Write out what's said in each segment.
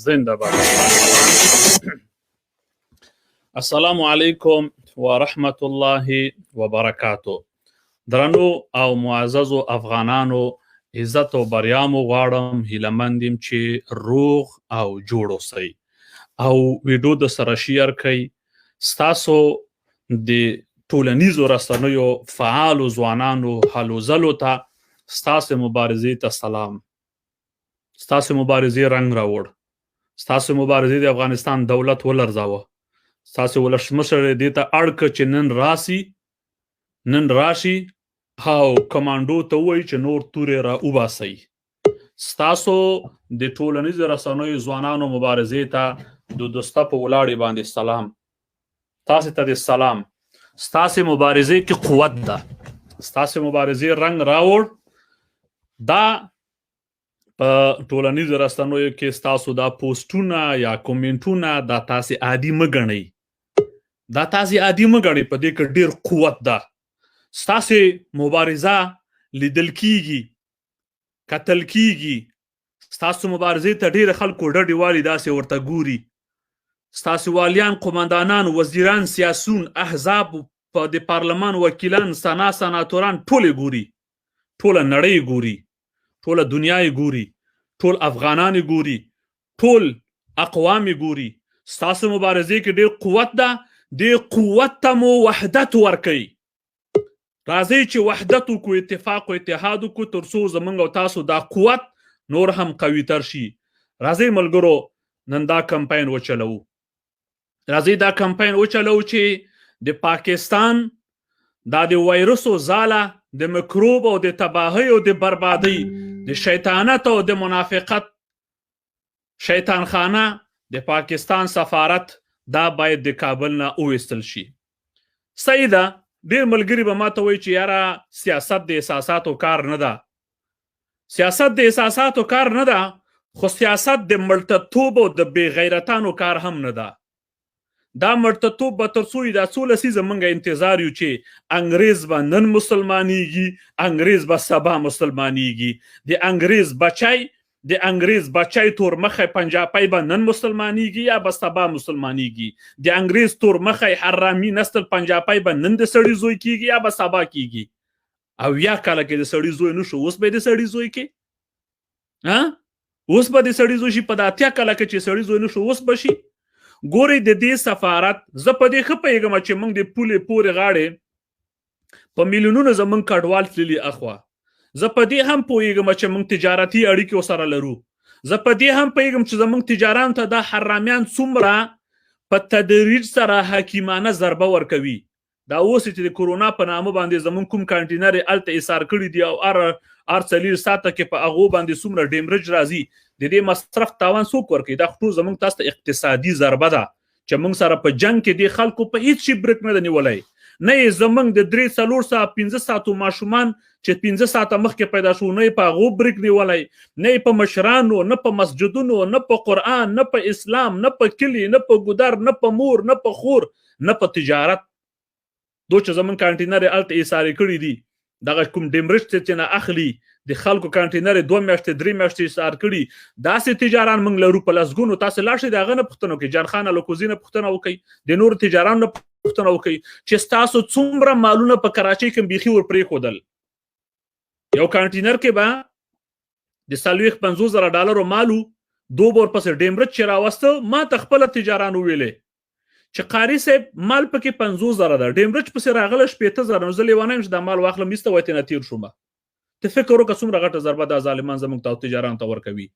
زنده باد. السلام علیکم ورحمت الله وبرکاتو. درنو او معززو افغانانو عزت او بریا مو غواړم، هیلهمند یم چې روغ او جوړ اوسئ او ویډیو د سره شیر کړئ. ستاسو د ټولنیزو رسنیو فعالو ځوانانو هلو ځلو ته ستاسو مبارزې ته سلام. ستاسو مبارزې رنګ راوړ، ستاسو مبارزې د افغانستان دولت ولرزاوه، ستاسو ولسمشر دې ته اړ کړ چې نن راشي او کمانډو ته وایي چې نور تورې را وباسئ. ستاسو د ټولنیزو رسنیو ځوانانو مبارزې ته د دوسته په ولاړې باندې سلام. تاسو ته د سلام. ستاسو مبارزې کې قوت ده، ستاسو مبارزې رنګ راوړ. دا په ټولنیزو رسنیو کې ستاسو دا پوسټونه یا کومنټونه دا تاسو عادي مه ګڼئ، دا تاسو عادي مه ګڼئ، په دې کې ډېر قوت ده. ستاسو مبارزه لیدل کیږي، کتل کیږي، ستاسو مبارزې ته ډېر خلکو ډډې والي داسې ورته ګوري. ستاسو والیان، قماندانان، وزیران، سیاسون، احزاب، د پارلمان وکیلان، سناتوران ټول ګوري، ټوله نړۍ ګوري، ټوله دنیا ګوري، ټول افغانان ګوري، ټول اقوام ګوري. ستاسو مبارزې کې ډېر قوت ده، دې قوت ته مو وحدت ورکوي. راځئ چې وحدت وکړو، اتفاق او اتحاد وکړو، تر څو زمونږ او تاسو دا قوت نور هم قوي تر شي. راځئ ملګرو نن دا کمپاین وچلو، راځئ دا کمپاین وچلو چې د پاکستان دا د وایرسو ځاله، د مکروب او د تباهۍ او د بربادۍ، د شیطانت او د منافقت شیطان خانه د پاکستان سفارت دا باید د کابل نه وویستل شي. صحیح ده، ډېر ملګري به ماته وایي چې یاره سیاست د احساساتو کار نه ده. سیاست د احساساتو کار نه ده، خو سیاست د ملتتوب او د بې غیرتانو کار هم نه ده. دا مرتتوب به تر څو دا څو لسیزه موږ انتظار یو چې انګریز به نن مسلمانیږي، انګریز به سبا مسلمانیږي. د انګریز بچی تور مخی پنجابی به نن مسلمانیږي یا به سبا مسلمانیږي. د انګریز تور مخی حرامي نسل پنجابی به نن د سړي زوی کیږي یا به سبا کیږي. او یا کله کې د سړي زوی نشو، اوس به د سړي زوی کې، اوس به د سړي زوی شي. په دا اتیا کله کې چې سړي زوی نشو، اوس به شي. ګورئ د دې سفارت، زه په دې ښه پوهېږم چې موږ د پورې غاړې په میلیونونو زموږ کډوال تللي اخوا. زه په دې هم پوهېږم چې موږ تجارتي اړیکې ورسره لرو. زه په دې هم پوهېږم چې زموږ تجارانو ته دا حرامیان څومره په تدریج سره حکیمانه ضربه ورکوي. دا اوس چې د کورونا په نامه باندې زموږ کوم کانټینر یې هلته ایثار کړي دي او هر 4 ساعته کې په هغو باندې څومره ډیمرج راځي، د دې مصرف تاوان څوک ورکوي؟ دا ټول زموږ تاسو ته اقتصادي ضربه ده چې موږ سره په جنگ کې دي خلکو په هیڅ شي بریک نه دی نیولی، نه یې زموږ د 3 4 ساعت 15 ساعتو ماشومان چې 15 ساعته مخکې پیدا شو نه یې په هغو بریک نیولی، نه یې په مشرانو، نه په مسجدونو، نه په قرآن، نه په اسلام، نه په کلي، نه په ګودر، نه په مور، نه په خور، نه په تجارت. دو چې زموږ کانټینر یې هلته ایسارې کړي دي، دغه کوم ډیمرچ چې نه اخلي د خلکو کانټینر 2 میاشتې 3 میاشتې ایسار کړي، داسې تجاران موږ لرو په لسګونو. تاسو لاړ شئ د هغه نه پوښتنه وکړئ، جان خان الکوزي نه پوښتنه وکړئ، د نورو تجارانو نه پوښتنه وکړئ چې ستاسو څومره مالونه په کراچۍ کې بیخي ور پرېښودل. یو کانټینر کې به د 40-50 ډالرو مالو 2 بور پسې ډیمرچ چې راوسته، ما ته خپله تجاران وویلې چې قاري صاحب مال پکې 50,000 ده، ډیمرچ پسې راغله 80,000. نو زه لیوانه یم چې دا مال واخلم ایسته وایې ترې نه تېر شوم. ته فکر وکړه څومره غټه ضربه دا ظالمان زموږ ته او تجارانو ته ورکوي.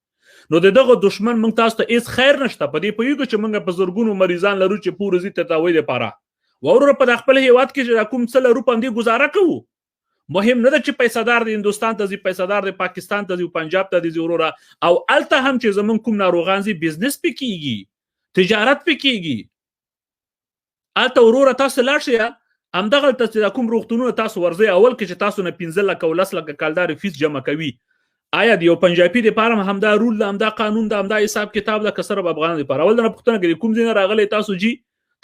نو د دغه دشمن موږ تاسو ته هېڅ خیر نشته. په دې پوهېږو چې موږ په زرګونو مریضان لرو چې پورې ځي تداوې لپاره. وروره په خپل هېواد کې چې کوم څه لرو په همدې ګزاره کوو. مهم نه ده چې پیسهدار د هندوستان ته ځي، پیسهدار د پاکستان ته ځي، پنجاب ته ځي وروره. او هلته هم چې زموږ کوم ناروغان ځي بزنس پې کېږي، تجارت پې کېږي. هلته وروره تاسو لاړ شئ، همدغلته چې کوم روغتونونه تاسو ورځئ، اول کې چې تاسو نه 15 لکه او 10 لکه کالدارې فیس جمع کوي، آیا د یو پنجابي دپاره هم همدا رول ده، همدا قانون ده، همدا حساب کتاب ده که صرف افغانانو دپاره؟ اول نه پوښتنه کوي کوم ځای نه راغلی تاسو جي؟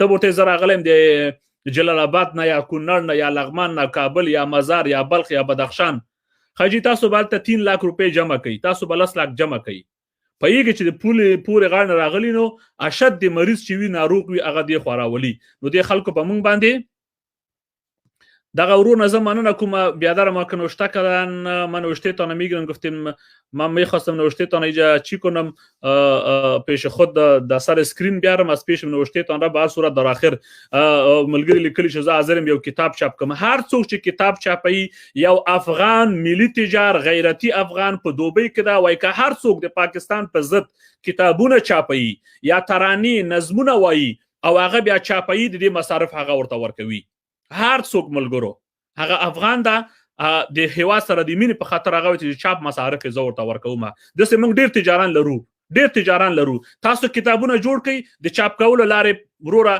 ته به ورته زه راغلی یم د جلال آباد نه یا کونړ نه یا لغمان نه کابل یا مزار یا بلخ یا بدخشان. خجي تاسو به هلته 3 لاک روپۍ جمع کوي، تاسو به 10 لاک جمع کوي. پوهېږي چې د پورې غاړې نه راغلي نو اشد د مریض چې وي ناروغ وي هغه دې خوا راولي. نو دې خلکو په موږ باندې دغه ورونه زه مننه کوم. بیادر ما که نوشته من نوشتهتان میگیرم، گفتیم من میخواستم نوشتهتان اینجا چی کنم پیش خود در سر اسکرین بیارم، از پیش نوشتهتان را به هر صورت در آخر ملګری لیکلی چې زه حاضرم یو کتاب چاپ کوم. هر څوک چې کتاب چاپوي یو افغان ملي تجار غیرتی افغان په دوبۍ کې دا وایي که هر څوک د پاکستان په ضد کتابونه چاپوي یا ترانې نظمونه وایي او هغه بیا چاپوي، د دې مصارف هغه ورته ورکوي. هر څوک ملګرو هغه افغان ده د هیواد سره د مینې په خاطر هغه چې چاپ مصارف یې زه ورته ورکوم. داسې موږ ډېر تجاران لرو. تاسو کتابونه جوړ کړئ د چاپ کولو لارې وروره،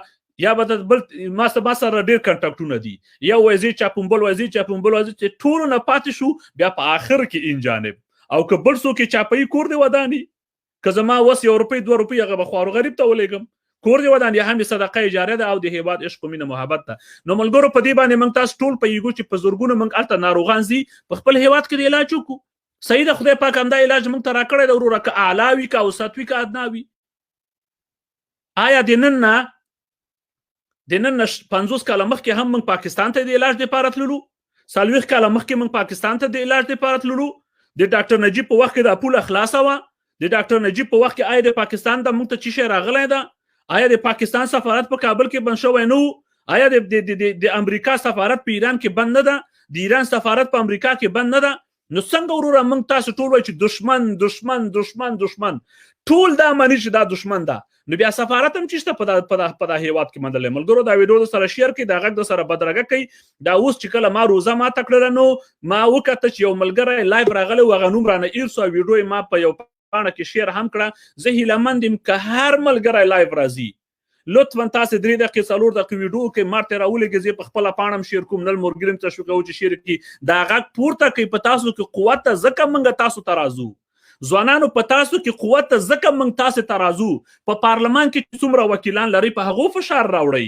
یا به د بل ما سره ډېر کنټاکټونه دي، یو وایي چاپوم بل وایي چاپوم بل وایي چې ټولو نه پاتې شو بیا په آخر کې این جانب. او که بل څوک یې چاپوي کور دې وداني، که زما وس 1 روپۍ 2 روپۍ هغه به خوارو غریب ته ولېږم، کور دې ودان یا هم صدقه جاریه ده او د هیواد عشق و مینه محبت ده. نو ملګرو په دې باندې موږ تاسو ټول پوهېږو چې په زرګونو موږ هلته ناروغان ځي په خپل هیواد کې د علاج وکړو. صحیح ده، خدای پاک همدا علاج موږ ته راکړی ده وروره، که اعلی وي که اوسط وي که ادنا وي. آیا د نن نه 50 کاله مخکې هم موږ پاکستان ته د علاج دپاره تللو؟ 40 کاله مخکې موږ پاکستان ته د علاج دپاره تللو؟ د ډاکټر نجیب په وخت کې دا پوله خلاصه وه. د ډاکټر نجیب په وخت کې آیا د پاکستان ته موږ ته څه شی راغلی ده؟ آیا د پاکستان سفارت په کابل کې بند شوی نه و؟ آیا د امریکا سفارت په ایران کې بند نه ده؟ د ایران سفارت په امریکا کې بند نه ده؟ نو څنګه وروره موږ تاسو ټول وایو چې دشمن دشمن دشمن دشمن ټول دا مني چې دا دشمن ده، نو بیا سفارت هم چېشته په دا هیواد کې موندلی. ملګرو دا ویډیو د سره شیر کړئ، دا غږ د سره بدرګه کوي. دا اوس چې کله ما روزه ماته کړله نو ما وکته چې یو ملګری لایف راغلی و، هغه نوم رانه ایر سو او ویډیو یې ما په یو پاڼه کې شیر هم کړه. زه هیله مند یم که هر ملګری لایف راځي لطفا تاسو 3 دقیقې 4 دقیقې ویډیو کې ماته راولېږئ، زه په خپله پاڼه هم شیر کوم. نل مورګریم ته شو کوو چې شیر کړي، دا غږ پورته کوي په تاسو کې قوت ته، ځکه موږ تاسو ته راځو. ځوانانو په تاسو کې قوت ته ځکه موږ تاسو ته راځو. په پارلمان کې څومره وکیلان لري په هغو فشار راوړئ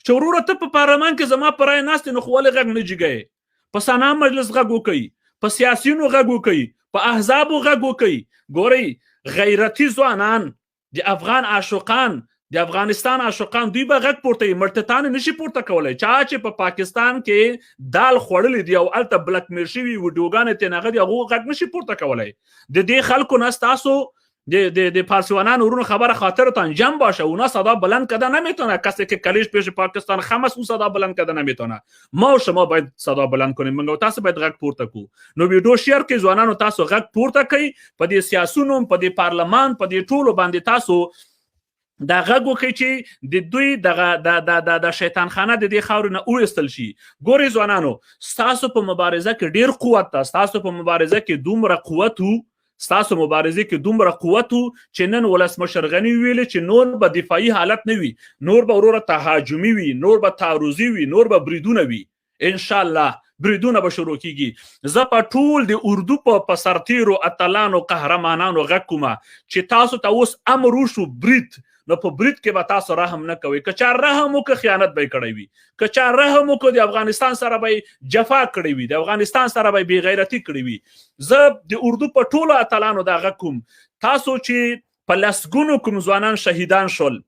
چې وروره ته په پارلمان کې زما په رایه ناست نو خو ولې غږ نه جګئ؟ په سنا مجلس غږ وکئ، په سیاسیونو غږ وکئ، په احزابو غږ وکئ. ګورئ غیرتي ځوانان د افغان عاشقان د افغانستان عاشقان دوی به غږ پورته یي، مرتتان نشي پورته کولی. چا چې په پاکستان کې دال خوړلی دی او هلته بلک میل شوي ویډیوګانې ترې هغه دي هغو غږ نشي پورته کولی. د دې خلکو نه ستاسو د پارسیوانان ورونو خبر خاطرتان جمع باشه. اونا صدا بلند کردن نمیتونه، کسی که کلیش پیش پاکستان خم است اون صدا بلند کردن نمیتونه. ما و شما باید صدا بلند کنیم، منگو تاسو باید غږ پورته کو. نو ویډیو شیر کې ځوانانو تاسو غږ پورته کوي، په دې سیاسونو په دې پارلمان په دې ټولو باندې تاسو دا غږ وکړئ چې د دوی د شیطان خانه د دې خاورې نه وایستل شي. ګورئ ځوانانو ستاسو په مبارزه کې ډېر قوت ده، ستاسو په مبارزه کې دومره قوت و ستاسو مبارزې کې دومره قوت و چې نن ولسمشر غني ویلې چې نور به دفاعي حالت نه وي، نور به وروره تهاجمي وي، نور به تعرضي وي، نور به بریدونه وي. انشاءالله بریدونه به شروع کیږي. زه په ټول د اردو په سرتیرو اتلانو قهرمانانو غږ کومه چې تاسو ته اوس امر وشو برید، نو په برید کې به تاسو رحم نه کوئ. که چا رحم وکړه خیانت به یې کړی وي، که چا رحم وکړه د افغانستان سره به یې جفا کړی وي، د افغانستان سره به یې بېغیرتي کړې وي. زه د اردو په ټولو اتلانو دا غږ کوم، تاسو چې په لسګونو کوم ځوانان شهیدان شول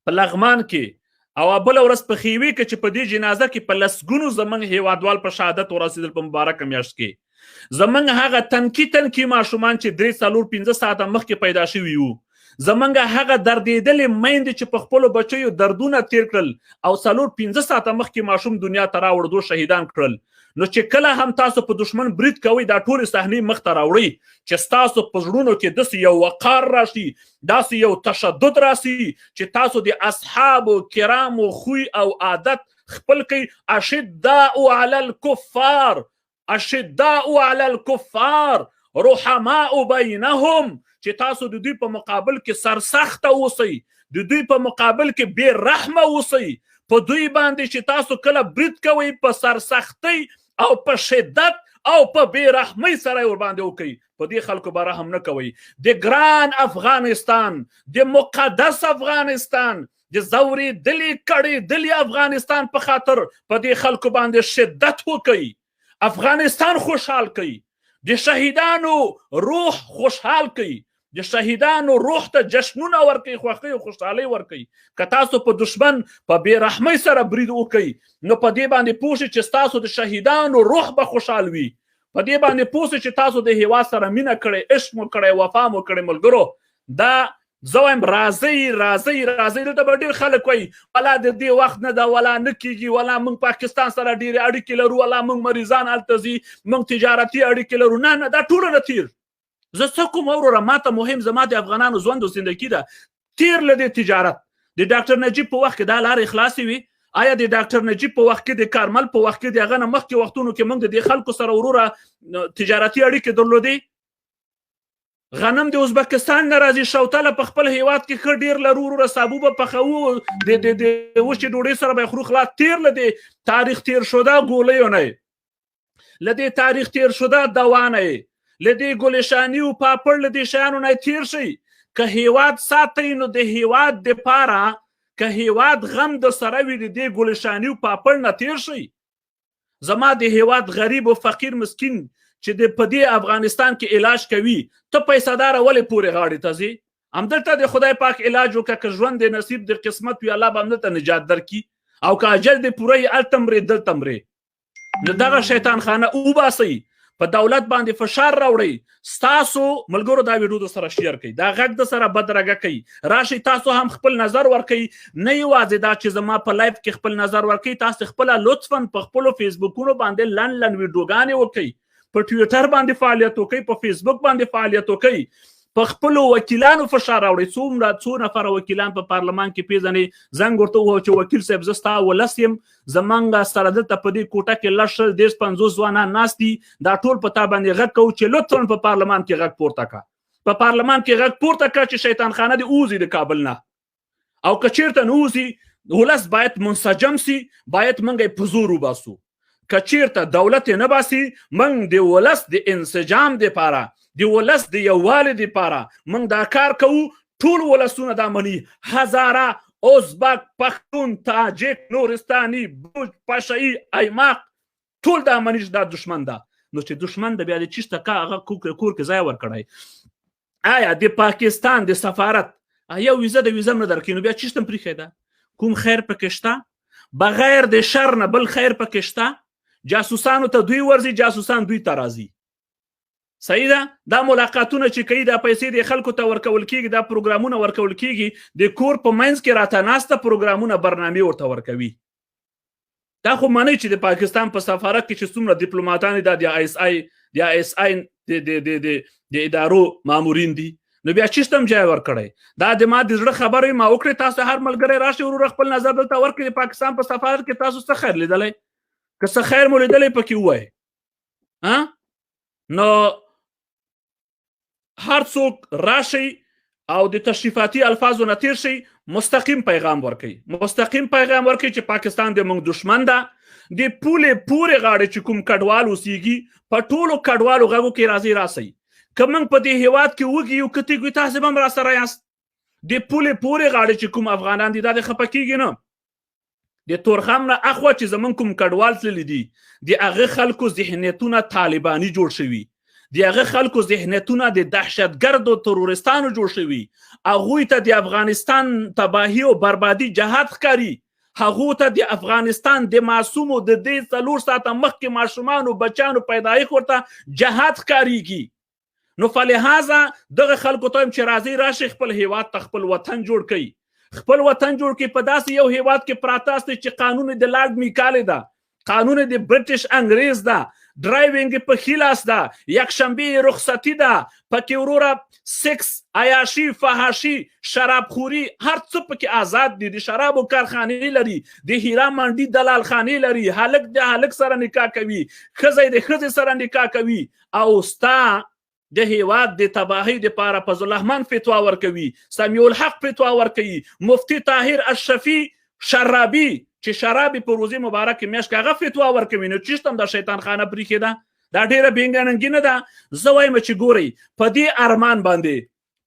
په لغمان کې او بل ورځ په خیوي کې چې په دې جنازه کې په لسګونو زمونږ هیوادوال په شهادت ورسېدل په مبارکه میاشت کې، زمونږ هغه تنکي ماشومان چې 3-4-5 ساعته مخکې پیدا شوي وو، زمونږ هغه دردېدلې میندې چې په خپلو بچیو دردونه تیر کړل او 4-5 ساعته مخکې ماشوم دنیا ته راوړ، دو شهیدان کړل. نو چې کله هم تاسو په دشمن برید کوئ دا ټولې صحنې مخ ته راوړئ چې ستاسو په زړونو کې داسې یو وقار راشي، داسې یو تشدد راشي چې تاسو د اصحابو کرامو خوی او عادت خپل کوي. اشداء علی الکفار، اشداء علی الکفار رحماء بینهم، چې تاسو د دوی په مقابل کې سرسخته اوسئ، د دوی په مقابل کې بې رحمه اوسئ، په دوی باندې چې تاسو کله برید کوئ په سرسختۍ او په شدت او په بې رحمۍ سره ور باندې وکئ، په دې خلکو به رحم نه کوئ. د ګران افغانستان، د مقدس افغانستان، د ځورېدلي کړېدلي افغانستان په خاطر په دې خلکو باندې شدت وکئ، افغانستان خوشحال کئ، د شهیدانو روح خوشحال کئ، د شهیدانو روح ته جشنونه ورکئ، خوښۍ او خوشحالۍ ورکئ. که تاسو په دشمن په بې رحمۍ سره برید وکئ نو په دې باندې پوه شئ چې ستاسو د شهیدانو روح به خوشحال وي، په دې باندې پوه شئ چې تاسو د هیواد سره مینه کړئ، عشق مو کړی، وفا مو کړی. ملګرو دا زه وایم راځئ دلته به ډېر خلک وایي ولا د دې وخت نه ده، ولا نه کیږي، ولا موږ پاکستان سره ډېرې اړیکې لرو، ولا موږ مریضان هلته ځي، موږ تجارتي اړیکې لرو. نه دا ټوله نه تیر. زه څه کوم وروره، ماته مهم زما د افغانانو ژوند او زندګي ده. تیر له دې تجارت د ډاکټر نجیب په وخت کې دا لارې خلاصې وي. آیا د ډاکټر نجیب په وخت کې، د کارمل په وخت کې، د هغه نه مخکې وختونو کې موږ د دې خلکو سره وروره تجارتي اړیکې درلودې؟ غنم د ازبکستان نه راځي، شوتله په خپل هیواد کې ښه ډېر لرو، وروره سابو به پخوو، د وچې ډوډۍ سره به یې خورو. خلاص تیر له دې تاریخ تیر شده ګولیو نه، له دې تاریخ تیر شده دوا نه، له دې ګلشاني او پاپړ له دې شیانو نه تیر شئ. که هیواد ساتئ نو د هیواد دپاره، که هیواد غم د سره وي د دې ګلشاني او پاپړ نه تیر شئ. زما د هیواد غریب او فقیر مسکین چې په دې افغانستان کې علاج کوي، ته پیسهداره ولې پورې غاړې ته ځې؟ همدلته د خدای پاک علاج وکړه، که ژوند د نصیب د قسمت وي الله به همدلته نجات درکړي، او که اجل دې پوره وي هلته مرې دلته مرې. نو دغه شیطان خانه وباسئ، په دولت باندې فشار راوړئ. ستاسو ملګرو دا ویډیو د سره شیر کړئ، دا غږ د سره بدرګه کوئ، راشئ تاسو هم خپل نظر ورکئ. نه یوازې دا چې زما په لایف کې خپل نظر ورکئ، تاسو خپله لطفا په خپلو فیسبوکونو باندې لنډ ویډیوګانې وکئ، په ټویټر باندې فعالیت وکئ، په فیسبوک باندې فعالیت وکئ، په خپلو وکیلانو فشار راوړئ. څو نفره وکیلان په پارلمان کې پیژنې، زنګ ورته ووهه چې وکیل صاحب زه ستا ولس یم، زمونږ سره دلته په دې کوټه کې 150 ځوانان ناست دي، دا ټول په تا باندې غږ کوو چې لطفا په پارلمان کې غږ پورته کړه، په پارلمان کې غږ پورته کړه چې شیطان خانه دې ووځي د کابل نه، او که چیرته نه ووځي ولس باید منسجم سي، باید موږ یې په زور وباسو. که چیرته دولت یې نه باسي، موږ د ولس د انسجام دپاره، د ولس د یووالي دپاره موږ دا کار کوو. ټول ولسونه دا مني، هزاره، ازبک، پښتون، تاجک، نورستاني، بلوچ، پاشایي، ایماق، ټول دا مني چې دا دشمن ده. نو چې دشمن ده بیا د چیشته هغه کور کې ځای ورکړی. آیا د پاکستان د سفارت یو ویزه د ویزه نه درکوي، نو بیا چیشته پرېښی ده؟ کوم خیر پکې شته؟ بغیر د شر نه بل خیر پکې شته؟ جاسوسانو ته دوی ورځي، جاسوسان دوی ته راځي. صحیح ده؟ دا ملاقاتونه چې کوي، دا پیسې د خلکو ته ورکول کیږي، دا پروګرامونه ورکول کیږي، د کور په منځ کې راته ناسته پروګرامونه برنامې ورته ورکوي. دا خو منئ چې د پاکستان په سفارت کې چې څومره ډیپلوماتان دا د ایس آی د ادارو مامورین دي، نو بیا چیشته هم ځای ورکړی. دا د ما د زړه خبرې ما وکړې، تاسو هر ملګری راشئ وروره خپل نظر دلته ورکړئ. د پاکستان په سفارت کې تاسو څه خیر لیدلی؟ که څه خیر مو لیدلی پکې ووایئ. نو هر څوک راشي او د تشریفاتي الفاظو نه تیر شي مستقیم پیغام ورکوي چې پاکستان د موږ دشمن ده. د پولې پورې غاړې چې کوم کډوال اوسیږي په ټولو کډوالو غږو کې راځي راسئ. که موږ په دې هیواد کې وږي یو که تیږو تاسې به هم راسره یاست. د پولې پورې غاړې چې کوم افغانان دي دا د خفه کیږي نه. د تورخم نه اخوا چې زمونږ کوم کډوال تللي دي د هغه خلکو ذهنیتونه طالباني جوړ شوي، د هغه خلکو ذهنیتونه د دهشتګردو ترورستانو جوړ شوي. هغوی ته د افغانستان تباهي او بربادي جهاد ښکاري. هغو ته د افغانستان د معصومو د دې 4 ساعته مخکې ماشومانو بچانو پیدایښت ورته جهاد ښکاریږي. نو فلهذا دغه خلکو ته هم چې راځي راشي خپل هیواد ته خپل وطن جوړ کړي. خپل وطن جوړ کړي په داسې یو هیواد کې پراته است چې قانون د لارډ میکالې ده، قانون د برټش انګریز ده، ډرایوینګ په خلاص ده، یکشنبه رخصتي ده، پکې وروره سکس، عیاشي، فحاشي، شرابخوري هر څه پکې آزاد دي. د شرابو کارخانې لري، د هیرا منډي دلال خانې لري، هلک د هلک سره نکاح کوي، ښځه د ښځې سره نکاح کوي. او ستا د هیواد د تباهۍ دپاره فضل الرحمن فتوا ورکوي، سمیع الحق فتوا ورکوي، مفتی طاهر الشفیع شرابي چې شرابي په روزي مبارک میاشت کې هغه فتوا ورکوي. نو چیشته هم د شیطان خانه پریښې ده، دا ډېره بېنګننګي نه ده. زه وایم چې ګورئ په دې ارمان باندې،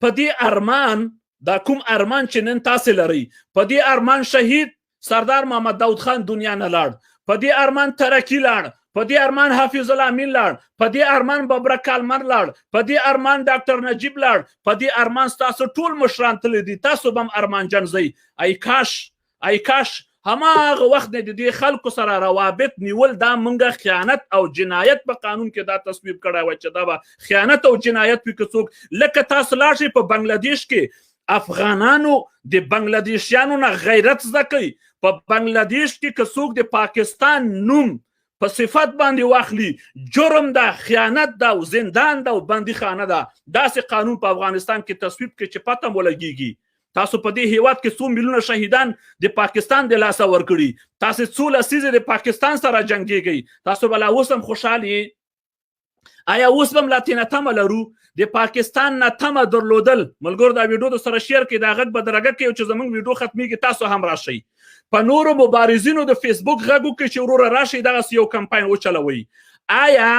په دې ارمان دا کوم ارمان چې نن تاسې لرئ، په دې ارمان شهید سردار محمد داود خان دنیا نه لاړ، په دې ارمان ترکی لاړ، په دې ارمان حافظ الامین لاړ، په دې ارمان ببرک کالمر لاړ، په دې ارمان ډاکټر نجیب لاړ، په دې ارمان ستاسو ټول مشران تللي دي. تاسو به هم ارمانجن ځئ. ای کاش هماغه وخت نه د دې خلکو سره روابط نیول دا مونږه خیانت او جنایت په قانون کې دا تصویب کړی وای چې دا به خیانت او جنایت وي. که څوک لکه تاسو لاړ شئ په بنګلادیش کې افغانانو د بنګلادیشیانو نه غیرت زده کوي. په بنګلادیش کې که څوک د پاکستان نوم په صفت باندې واخلي جرم ده، خیانت ده او زندان ده او بندي خانه ده. داسې قانون په افغانستان کې تصویب کړي چې پته مو لګیږي. تاسو په دې هیواد کې 100 میلیونه شهیدان د پاکستان د لاسه ورکړي، تاسو 2 لسیزې د پاکستان سره جنګیږئ. تاسو به لا اوس هم خوشحال یې؟ آیا اوس به هم لا تېنه تمه لرو؟ د پاکستان نه تمه درلودل ملګرو دا ویډیو د سره شیر کړئ، دا غږ به درګه کوي چې زموږ ویډیو ختمیږي. تاسو هم راشئ په نورو مبارزینو د فیسبوک غږ وکړئ چې وروره راشئ دغسې یو کمپاین وچلوئ. آیا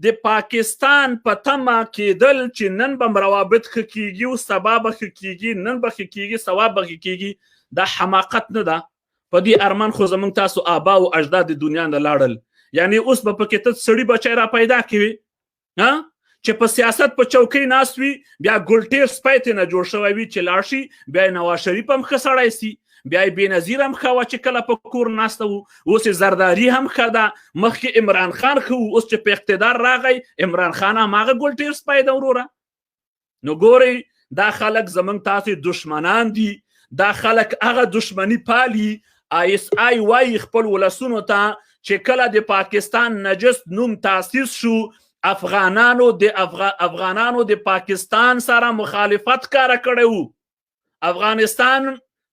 د پاکستان په تمه کېدل چې نن به روابط ښه کېږي او سبا به ښه کېږي، نن به ښه کېږي سبا به ښه کېږي، دا حماقت نه ده؟ په دې ارمان خو زموږ تاسو آبا او اجداد د دنیا نه لاړل. یعنی اوس به پکې ته سړي بچی را پیدا کوي چې په سیاست په چوکۍ ناست وي، بیا ګلټیر سپی ترې نه جوړ شوی وي چې لاړ شي، بیا یې نواز شریف هم ښه سړی سي، بیا یې بېنظیر هم ښه وه چې کله په کور ناسته وو، اوس یې زرداري هم ښه ده، مخکې عمران خان ښه وو، اوس چې په اقتدار راغی عمران خان هماغه ګلټیر سپی ده وروره. نو ګورئ دا خلک زموږ تاسې دشمنان دي، دا خلک هغه دشمني پالي. ISI وایي خپل ولسونو ته چې کله د پاکستان نجس نوم تاسیس شو افغانانو د پاکستان سره مخالفت کاره کړی وو.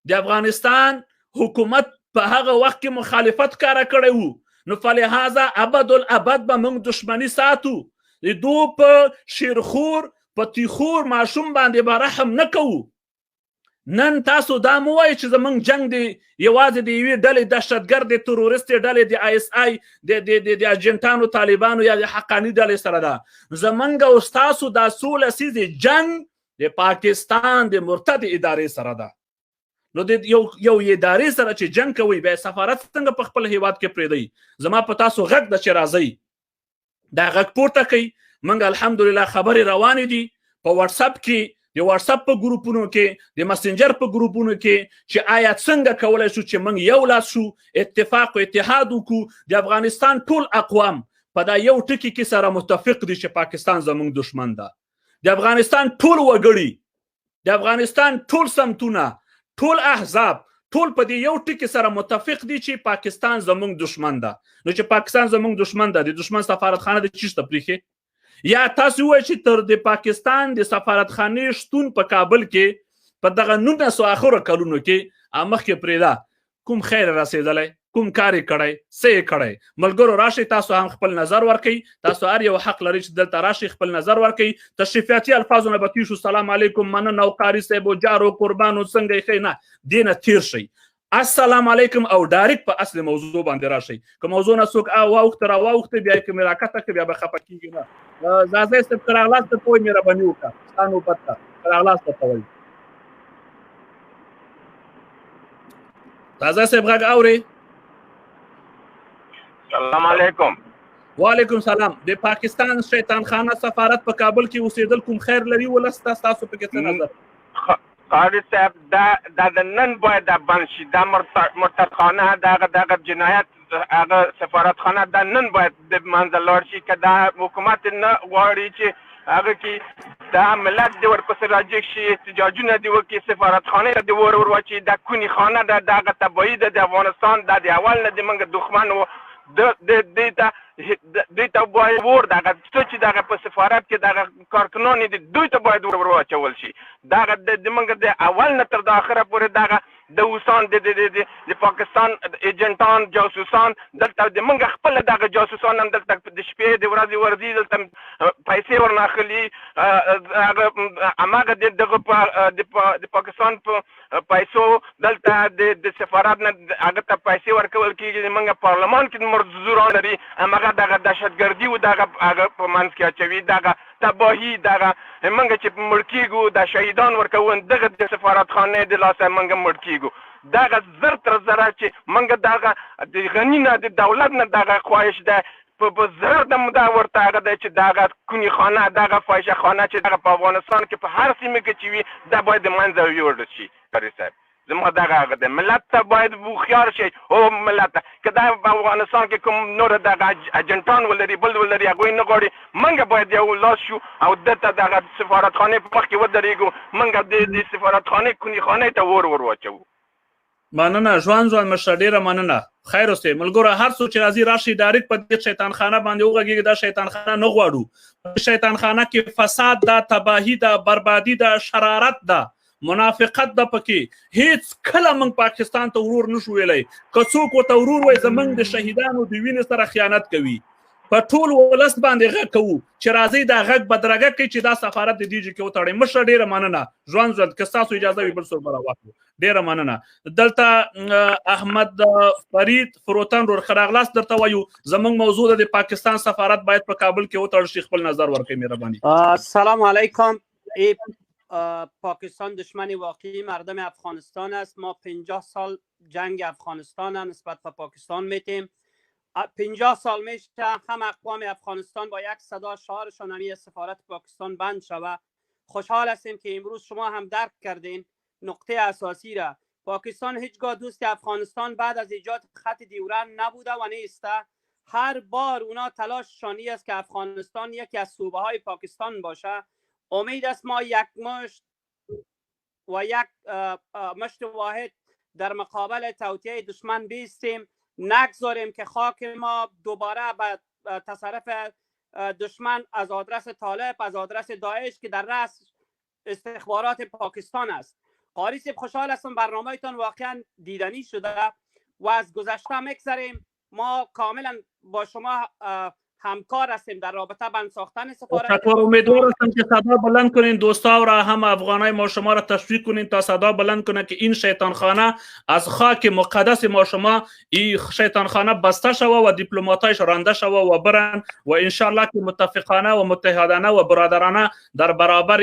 د افغانستان حکومت په هغه وخت کې مخالفت کاره کړی وو. نو فلهذا ابد به موږ دشمني ساتو. د دو په شیرخور په تیخور ماشوم باندې به رحم نه کوو. نن تاسو دا مو وایئ چې زموږ جنګ دی یوازې د یوې ډلې دهشتګردې ترورستې ډلې د ISI د اجنټانو طالبانو یا د حقاني ډلې سره ده. زموږ او ستاسو دا 100 لسیزې جنګ د پاکستان د مرتد ادارې سره ده. نو د یو ادارې سره چې جنګ کوئ بیا سفارت څنګه په خپل هیواد کې پرېږدئ؟ زما په تاسو غږ ده چې راځئ دا غږ پورته کوئ. موږ الحمدلله خبرې روانې دي په واتساپ کې، د واتساپ په ګروپونو کې، د مسنجر په ګروپونو کې، چې آیا څنګه کولی شو چې موږ یو لاس شو، اتفاق او اتحاد وکړو. د افغانستان ټول اقوام په دا یو ټکي کې سره متفق دي چې پاکستان زموږ دشمن ده. د افغانستان ټول وګړي، د افغانستان ټول سمتونه، ټول احزاب، ټول په دې یو ټکي سره متفق دي چې پاکستان زموږ دشمن ده. نو چې پاکستان زموږ دشمن ده، د دشمن سفارتخانه د چیرته پریښې؟ یا تاسو وایئ چې تر د پاکستان د سفارتخانې شتون په کابل کې په دغه 1900 اخرو کلونو کې مخکې پرېږده کوم خیر رسېدلی، کوم کار یې کړی څه یې کړی ملګرو راشئ تاسو هم خپل نظر ورکړئ تاسو هر یو حق لري چې دلته راشئ خپل نظر ورکړئ تشریفاتي الفاظونه به تیر شو سلام علیکم مننه او قاري صاحب او جارو قربانو څنګه یې ښه نه دې نه تیر شئ السلام علیکم او ډایرکټ په اصل موضوع باندې راشئ که موضوع نه څوک واوښته راواوښته بیا یې که مې راکته کړه بیا به خفه کېږي نه زازی صاحب که راغلاست ته وایي مهرباني وکړه ستا نوبت ته که راغلاست ته وایي زازی صاحب غږ اورې سلام علیکم وعلیکم سلام د پاکستان شیطان خانه سفارت په کابل کې اوسېدل کوم خیر لري ولس تاسو پکې څه نظر قاری صاحب دا د نن باید بند شي دا مرتدخانه دغه جنایت هغه سفارتخانه دا نن باید د منځه لاړ شي که دا حکومت نه غواړي چې هغه کې دا ملت دې ورپسې راجګ شي احتجاجونه دې وکړي سفارتخانې ته دې ور واچي دا کونې خانه ده دغه تباهي ده د افغانستان دا د اول نه د موږ دښمن و دوی ته باید ور دغه څه چې دغه په سفارت کې دغه کارکنان دي دوی ته باید ور واچول شي دغه د موږ د اول نه تر د اخره پورې دغه د اوسان د پاکستان ایجنټان جاسوسان دلته د موږ خپل دغه جاسوسان هم دلته د شپې د ورځې ورځي دلته پیسې ورناخلي هماغه دغه د پاکستان په پیسو دلته د سفارت نه هغه ته پیسې ورکول کېږي موږ پارلمان کې مرزوران لري هماغه دغه دهشتګردي و دغه په منځ کې اچوي دغه تباهي دغه موږ چې مړ کېږو د شهیدان ورکوون دغه د سفارتخانې د لاسه موږ مړ کېږو دغه زر تر زره چې موږ دغه د غني نه د دولت نه دغه خواهش ده په زر د مده ورته هغه دی چې دغه کونې خانه دغه فاحشه خانه چې دغه په افغانستان کې په هر سیمه کې چې وي دا باید د منځه یوړل شي قاری صاحب زما دغه هغه دی ملت ته باید هوښیار شي او ملت ته که دا په افغانستان کې کوم نور دغه اجنټان ولري بل ولري هغوی نه غواړي موږ باید یو لاس شو او دلته دغه سفارتخانې په مخ کې ودرېږو موږ د سفارتخانې کونې خانې ته ور واچوو مننه ژوند مشره ډیره مننه خیر اوسئ ملګرو هر څوک چې راځي راشي ډایرکټ په دې شیطان خانه باندې وغږېږي دا شیطان خانه نه غواړو شیطان خانه کې فساد ده تباهي ده بربادي ده شرارت ده منافقت ده پکې هیڅ کله موږ پاکستان ته ورور نشو ویلی که څوک ورته ورور وایي زموږ د شهیدانو د وینې سره خیانت کوي په ټول ولس باندې غږ کوو چې راځئ دا غږ بدرګه کوي چې دا سفارت د دیجی کې وتړئ مشره ډیره مننه ژوند که ستاسو اجازه وي بل څوک به راواخلو ډیره مننه دلته احمد فرید فروتن ور راغلاست درته وایو زموږ موضوع د پاکستان سفارت باید په کابل کې وتړل شي خپل نظر ورکړئ مهرباني سلام علیکم پاکستان دشمن واقعی مردم افغانستان است ما 50 سال جنگ افغانستان نسبت به پاکستان میتیم 50 سال میشه هم اقوام افغانستان با یک صدا شعارشان همی سفارت پاکستان بند شود خوشحال هستیم که امروز شما هم درک کردین نقطه اساسی را پاکستان هیچگاه دوست افغانستان بعد از ایجاد خط دیورن نبوده و نیسته هر بار اونا تلاششانی است که افغانستان یکی از صوبه های پاکستان باشه امید است ما یک مشت و یک مشت واحد در مقابل توطئه دشمن بیستیم نگذاریم که خاک ما دوباره به تصرف دشمن از آدرس طالب از آدرس داعش که در رأس استخبارات پاکستان است قاری صاحب خوشحال هستم برنامه‌تان واقعا دیدنی شده و از گذشته میگذریم ما کاملا با شما همکار هستیم در رابطه بند ساختن سفارت امیدوار هستم که صدا بلند کنین دوستا را هم افغانای ما شما را تشویق کنین تا صدا بلند کنه که این شیطان خانه از خاک مقدس ما شما این شیطان خانه بسته شوه و دیپلماتایش رانده شوه و برن و انشالله که متفقانه و متحدانه و برادرانه در برابر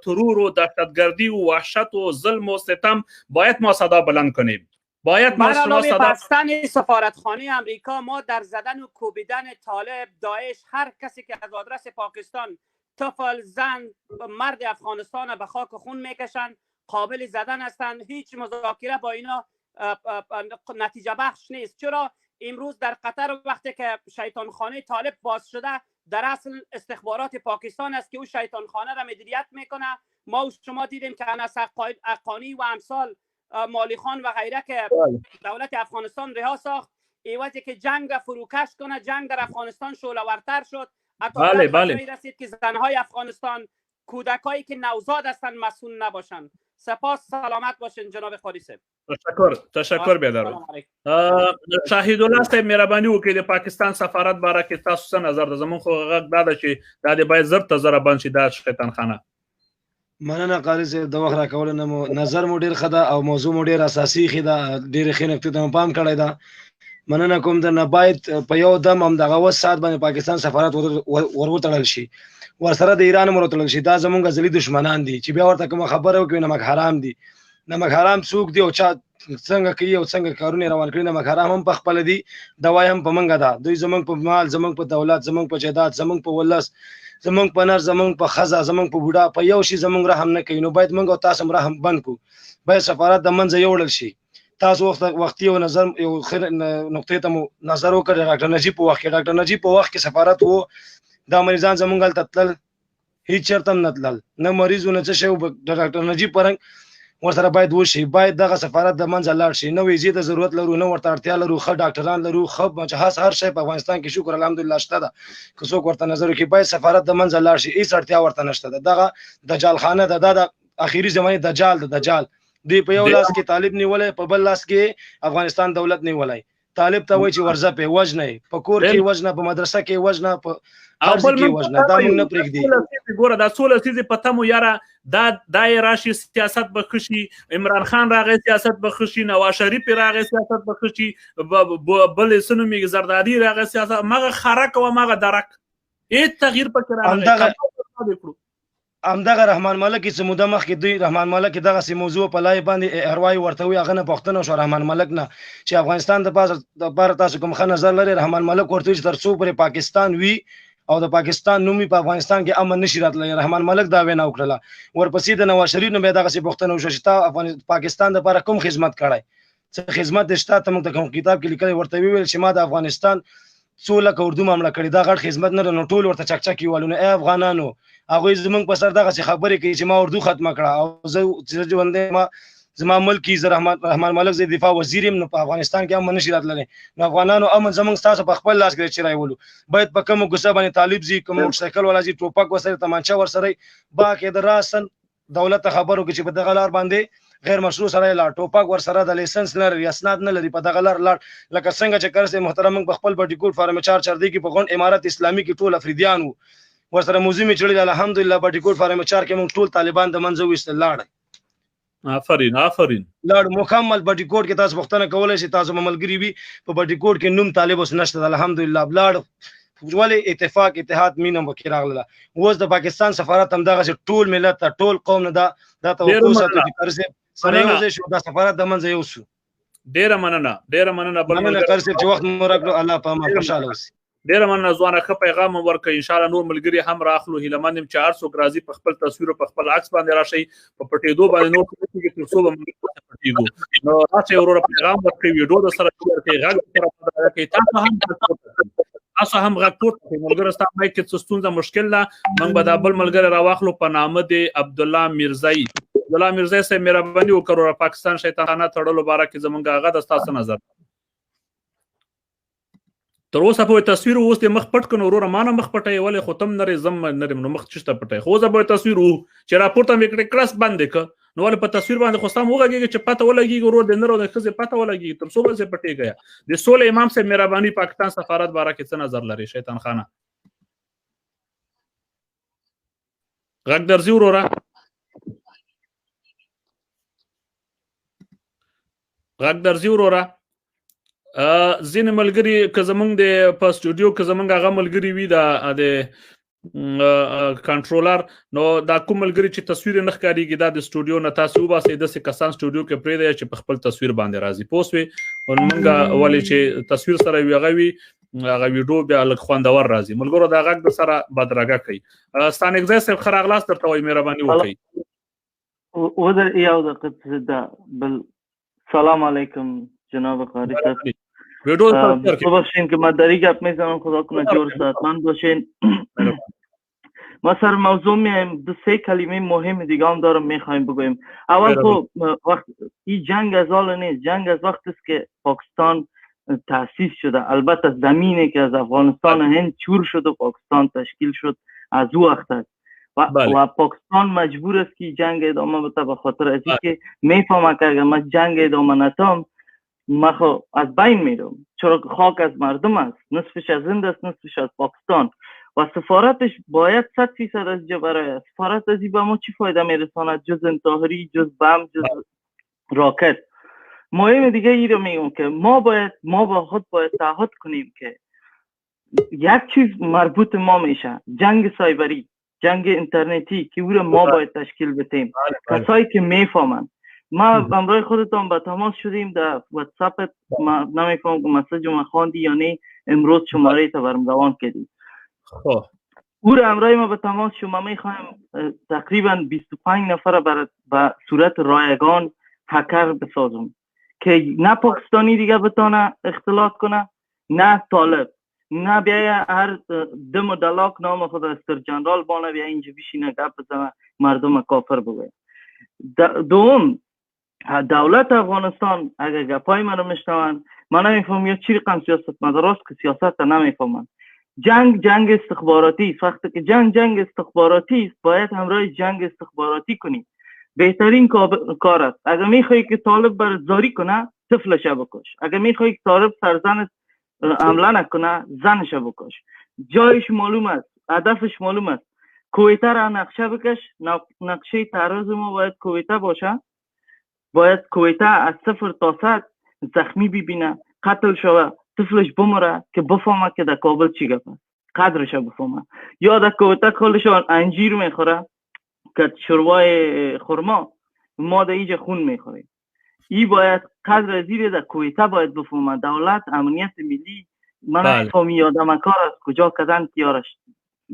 ترور و دهشتگردی و وحشت و ظلم و ستم باید ما صدا بلند کنیم باید ما برای بستن سفارتخانه امریکا ما در زدن و کوبیدن طالب داعش هر کسی که از آدرس پاکستان طفل زن مرد افغانستان به خاک خون میکشن قابل زدن هستند هیچ مذاکره با اینا نتیجه بخش نیست چرا امروز در قطر وقتی که شیطانخانه طالب باز شده در اصل استخبارات پاکستان است که او شیطانخانه را مدیریت میکنه ما و شما دیدیم که انس حقانی و امثال مالی خان و غیره که دولت افغانستان رها ساخت ایوازی که جنگ را فروکش کنه جنگ در افغانستان شعله‌ورتر شد حتی رسید که زنهای افغانستان کودکایی که نوزاد هستند مسئول نباشند سپاس سلامت باشین جناب قاری صاحب تشکر بیادر شاهد الله صاحب مهرباني وکړئ د پاکستان سفارت باره کې تاسو څه نظر ده؟ زموږ خو غږ دا ده چې دا د باید زر ته زره بند شي دا شیطان خانه. مننه قاری صاحب د وخت راکولو نه مو نظر مو ډېر ښه ده او موضوع مو ډېر اساسي ښې ده، ډېرې ښې نقطې ته مو پام کړی ده. مننه کوم درنه باید په یو دم همدغه اوس ساعت باندې پاکستان سفارت ور وتړل شي، ورسره د ایران هم ور وتړل شي. دا زمونږ ازلي دشمنان دي چې بیا ورته کومه خبره وکړي نمک حرام دي. نمک حرام څوک دی او چا څنګه کوي او څنګه کارونه روان کړي؟ نمک حرام هم په خپله دي، دوای هم په موږ ده. دوی زمونږ په مال، زمونږ په دولت، زمونږ په جایداد، زمونږ په ولس، زمونږ په نر، زمونږ په ښځه، زمونږ په بوډا، په یو شي زمونږ رحم نه کوي. نو باید موږ او تاسو هم رحم بند کړو، باید سفارت د منځه یوړل شي. تاسو وختي یو نظر یو نقطې ته مو نظر وکړ ډاکټر نجیب په وخت کې. ډاکټر نجیب په وخت کې سفارت وو، دا مریضان زمونږ هلته تلل هیڅ چېرته هم نه تلل، نه مریض و نه څه شی و. د ډاکټر نجیب په رنګ ورسره باید وشي، باید دغه سفارت د منځه لاړ شي. نه ویزې ته ضرورت لرو، نه ورته اړتیا لرو، ښه ډاکټران لرو، ښه مجهز هر شی په افغانستان کې شکر الحمدلله شته ده. که څوک ورته نظر وکړي باید سفارت د منځه لاړ شي، هېڅ اړتیا ورته نشته ده. دغه دجال خانه ده، دا د اخري زمانې دجال ده. دجال دوی په یو لاس کې طالب نیولی، په بل لاس کې افغانستان دولت نیولی. طالب ته وایي چې ورځه پې وژنئ، په کور کې وژنه، په مدرسه کې وژنه، په هر ځای کې وژنه. دا موږ نه پرېږدي. ګوره دا څو لسیزې په تمو یاره دا یې راشي سیاست به ښه شي، عمران خان راغی سیاست به ښه شي، نواز شریف راغی سیاست به ښه شي، بل یې څه نومېږي زردادي راغی سیاست، همغه خرک او همغه درک، هېڅ تغییر پکې راغلی. همدغه رحمان ملک چې موده مخکې دوی رحمان ملک دغسې موضوع په لای باندې اروايي ورته وي، هغه نه پوښتنه وشوه رحمان ملک نه چې افغانستان دپاره تاسو کوم ښه نظر لرئ. رحمان ملک ورته وي چې تر څو پورې پاکستان وي او د پاکستان نوم په افغانستان کې امن نشي راتللی. رحمان ملک دا وینا وکړله. ورپسې د نواز شریف نه بیا دغسې پوښتنه وشوه چې تا پاکستان دپاره کوم خدمت کړی، څه خدمت دې شته؟ ته موږ ته کوم کتاب کې لیکلی؟ ورته ویل چې ما د افغانستان 100 لکه اردو معامله کړې، دا غټ خدمت نه ده. نو ټول ورته چکچکې والو. نو ای افغانانو، هغوی زمونږ په سر دغسې خبرې کوي چې ما اردو ختمه کړه او زه ژوندی ما زما ملک زه رحمان ملک زه دفاع وزیر یم، نو په افغانستان کې امن نشي راتللی. نو افغانانو امن زمونږ ستاسو په خپل لاس کې چې رایولو. باید په کومو کوڅه باندې طالب ځي، کوم موټرسایکل والا ځي، ټوپک ورسره، تمانچه ورسره، باقاعده راسن دولت ته خبر وکړي چې په دغه لار باندې غیر مشروع سره لاړ، ټوپک ورسره د لیسنس نه لري، اسناد نه لري، په دغه لار لاړ. لکه څنګه چې کار صاحب محترم موږ په خپل بټي کوټ فارم 4 چردی کې په غونډ امارت اسلامي کې ټول افریدیان وو، ورسره موزیم یې چړلي. الحمدلله بټي کوټ فارم 4 کې موږ ټول طالبان د منځه ویستل. لاړ آفرین لاړ مکمل بټي کوټ کې تاسو پوښتنه کولی شئ، تاسو ملګري وي په بټي کوټ کې نوم طالب اوس نشته. الحمدلله لاړ ولې اتفاق اتحاد مینه پکې راغله. اوس د پاکستان سفارت همدغسې ټول ملت ته ټول قوم نه دا توقع ساتو چې قاری صاحب سره یو ځای شو، دا سفارت د منځه یو شو. ډېره مننه قاری صاحب چې وخت مو راکړو. الله په امان خوشحاله اوسئ. ډېره مننه ځوانه، ښه پیغام مو ورکړئ. انشاءالله نور ملګري هم راخلو. هیله مند یم چې هر څوک راځي په خپل تصویر او په خپل عکس باندې راشئ، په پټېدو باندې نور څه کېږي تر څو به موږ پټېږو. نو راشئ وروره پیغام ورکړئ، ویډیو درسره شیر کړئ، غږ درسره کوئ، تاسو هم غږ پورته کړئ. ملګرو ستا مایک کې څه ستونزه مشکل ده، موږ به دا بل ملګری راواخلو په نامه د عبدالله میرزایي. عبدالله میرزایي صاحب مهرباني وکړه پاکستان شیطان خانه تړلو باره کې زموږ هغه د ستاسو نظر. تر اوسه پورې تصویر اوس دې مخ پټ کړو وروره، ما نه مخ پټوي ولې خو تم نرې زم نرې نو مخ چېرته پټوي. خو اوسه پورې تصویر و چې راپورته مې کړې کړس بند یې کړه، نو ولې په تصویر باندې خو ستا هم وغږېږي چې پته ولګېږي ورور د نر او د ښځې پته ولګېږي، تر څو به زه پټېږی. د سولې امام صاحب مهرباني پاکستان سفارت باره کې څه نظر لري؟ شیطان خانه غږ درځي وروره، غږ درځي وروره. ځینې ملګري که زمونږ د په سټوډیو که زمونږ هغه ملګري وي د کنټرولر، نو دا کوم ملګري چې تصویر نه ښکارېږي دا د سټوډیو نه تاسو وباسئ، داسې کسان سټوډیو کې پرېږدئ چې په خپل تصویر باندې راځي. پوه سوې؟ مونږ ولې چې تصویر سره وي هغه وي هغه ویډیو بیا لږ خوندور راځي. ملګرو دا غږ د سره بدرګه کوي. ستانکزی صاحب ښه راغلاست درته وایي، مهرباني وکړئ. یو دقیقه بل سلام علیکم جناب قاری صاحب. ببخشین که مداری گپ میزنم، خدا کنه جور صحتمند باشین. ما سر موضوع میایم، دو سه کلمه مهم دیگه هم دارم میخوایم بگویم. اول تو وقت این جنگ از حال نیست، جنگ از وقت است که پاکستان تأسیس شده. البته زمینه که از افغانستان هند چور شد و پاکستان تشکیل شد از او وقت است. و پاکستان مجبور است که جنگ ادامه بده، به خاطر از اینکه میفهمه که اگر من جنگ ادامه ندم من خو از بین میرم، چرا خاک از مردم است، نصفش از هند است، نصفش از پاکستان. و سفارتش باید 100% از جا برای سفارت از این به ما چی فایده میرساند جز انتحاری، جز بم، جز راکت. مهم دیگه ای رو میگم که ما با خود باید تعهد کنیم که یک چیز مربوط ما میشه، جنگ سایبری، جنگ اینترنتی که او رو ما باید تشکیل بدیم. کسایی که میفهمن. ما امروز خودتون با تماس شدیم در واتساپ، ما نمیفهم که مسیج ما خواندی یا نه، امروز شماره تا برام روان کردی. خب او رو امروز ما به تماس شما میخوایم تقریبا 25 نفر به صورت رایگان هکر بسازم که نه پاکستانی دیگه بتونه اختلاط کنه، نه طالب، نه بیایه هر دم و دلاک نام خود استر جنرال بانه بیا اینجا بشینه گپ بزنه مردم کافر بگه. دوم، دولت افغانستان اگر گپای من رو میشنون، من نمیفهم یا چی رقم سیاست مداراست که سیاست نمیفهمن. جنگ استخباراتی است. وقتی که جنگ استخباراتی است باید همراه جنگ استخباراتی کنیم. بهترین کار است. اگر میخوایی که طالب بر زاری کنه طفلش بکش، اگر میخوایی که طالب سرزن حمله نکنه زنش بکش. جایش معلوم است، هدفش معلوم است. کویته را نقشه بکش، نقشه تعرض ما باید کویته باشه. باید کویته از 0 تا 100 زخمی ببینه، قتل شوه، طفلش بمره که بفهمه که در کابل چی گفت، قدرش بفهمه. یا در کویته خودش انجیر میخوره که شروای خرما، ما در اینجا خون میخوریم. ای باید قدر زیر در کویته باید بفهمه. دولت امنیت ملی من نفهمی یادم کار از کجا کدن که یارش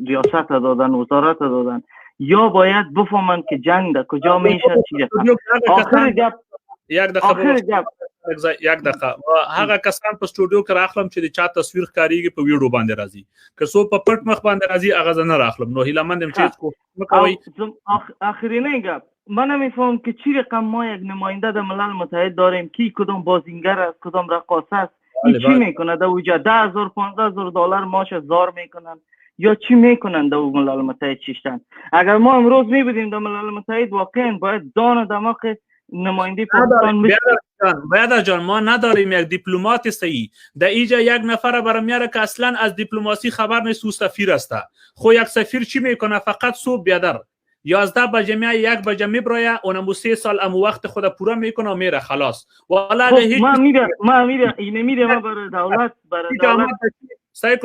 ریاست دادن، وزارت دادن، یا باید بفهمن که جنگ در کجا میشه چیه. آخر گپ یک دقیقه هغه کسان په سټوډیو کې راخلم چې د چا تصویر ښکاریږي په ویډیو باندې راځي، که څو په پټ مخ باندې راځي هغه نه راخلم. نو هیله مندم چې کوي آخرین گپ من نمیفهم که چی رقم ما یک نماینده در ملل متحد داریم که کدام بازیگر است، کدام رقاصه است، چی میکنه در اوجا 10,000 15,000 دلار ماش زار میکنن یا چی میکنن در ملل متحد چیشتن. اگر ما امروز میبودیم در ملل متحد واقعا باید دان دماغ نماینده پاکستان باید جان ما نداریم یک دیپلمات صحیح در اینجا. یک نفر برام میاره که اصلا از دیپلماسی خبر نیست، او سفیر است. خو یک سفیر چی میکنه؟ فقط صبح بیادر 11 بجه میاد، 1 بجه میبره، اونم 3 سال ام وقت خود پورا میکنه و میره خلاص. والا هیچ ما میره این میره ما برای دولت سعی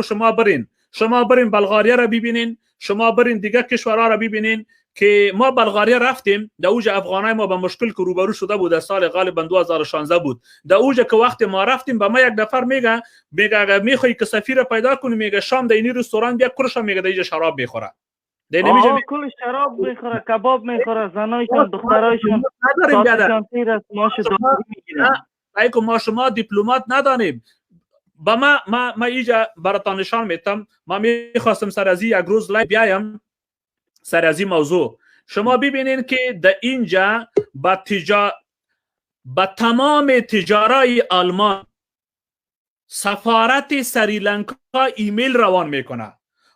شما برین بلغاریه را ببینین، شما برین دیگه کشورها را ببینین که ما بلغاریه رفتیم. در اوج افغانای ما به مشکل که روبرو شده بود در سال غالبا 2016 بود. در اوج که وقت ما رفتیم به ما یک نفر میگه اگر میخوای که سفیر پیدا کنی، میگه شام در این رستوران بیا کرش، میگه در اینجا شراب میخوره. کل شراب میخوره، کباب میخوره، زنایشون دخترایشون نداریم بیادر ماش داری میگیرن. ایکو ما شما دیپلمات نداریم. با ما اینجا براتان نشان میتم. ما میخواستم سر از یک روز لایو بیایم سر از این موضوع. شما ببینین که در اینجا با تمام تجارای آلمان سفارت سریلانکا ایمیل روان میکنه،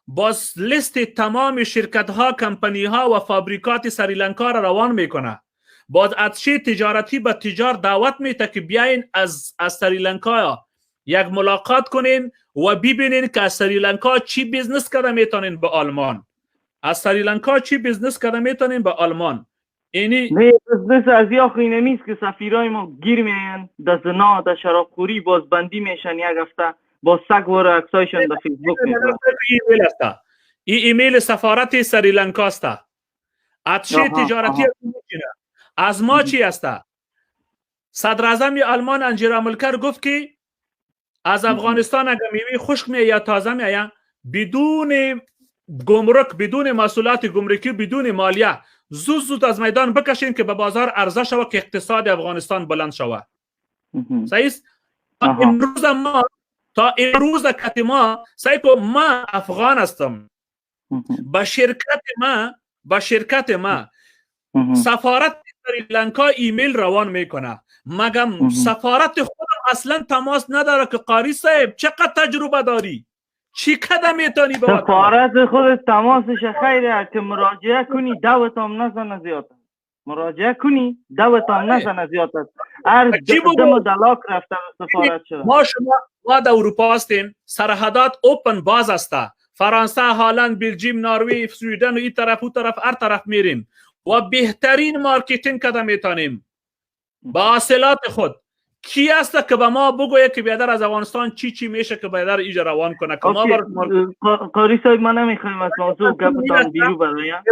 باز لیست تمام شرکت ها، کمپانی ها و فابریکات سریلانکا را روان میکنه. باز اتشه تجارتی به تجار دعوت میده که بیاین از سریلانکا یک ملاقات کنین و ببینین که از سریلانکا چی بیزنس کرده میتونین به آلمان. از سریلانکا چی بیزنس کرده میتونین به آلمان. اینی نه بیزنس از یا خینه نیست که سفیرای ما گیر میاین در زنا، در شرابخوری، باز بندی میشن یک هفته، با سگ و عکسایشون در فیسبوک میذارن. این ایمیل سفارت سریلانکا است. اتشه تجارتی از ما چی است؟ صدر اعظم آلمان انجیلا ملکر گفت که از افغانستان اگر میوه خشک میاد یا تازه میاد بدون گمرک، بدون مسئولیت گمرکی، بدون مالیه زود از میدان بکشین که به بازار عرضه شود که اقتصاد افغانستان بلند شود. صحیح است؟ امروز ما تا امروز کتی ما سعی کو ما افغان هستم، با شرکت ما سفارت سریلانکا ایمیل روان میکنه، مگم سفارت خودم اصلا تماس نداره که قاری صاحب چقدر تجربه داری، چی کده میتونی به وطن؟ سفارت خود تماسش خیره که مراجعه کنی دوت هم نزنه زیاد است. مراجعه کنی دوت هم نزنه زیاد است. هر دم دلاک رفته سفارت شده. ما در اروپا هستیم، سرحدات اوپن باز است. فرانسه، هلند، بلژیم، نروژ، سویدن و این طرف و طرف هر طرف میریم و بهترین مارکتینگ کده میتونیم با حاصلات خود. کی است که به ما بگوید که بیادر از افغانستان چی میشه که بیادر ایجا روان کنه که ما قاری صاحب ما نمیخوایم از موضوع گفتان بیرو برایم.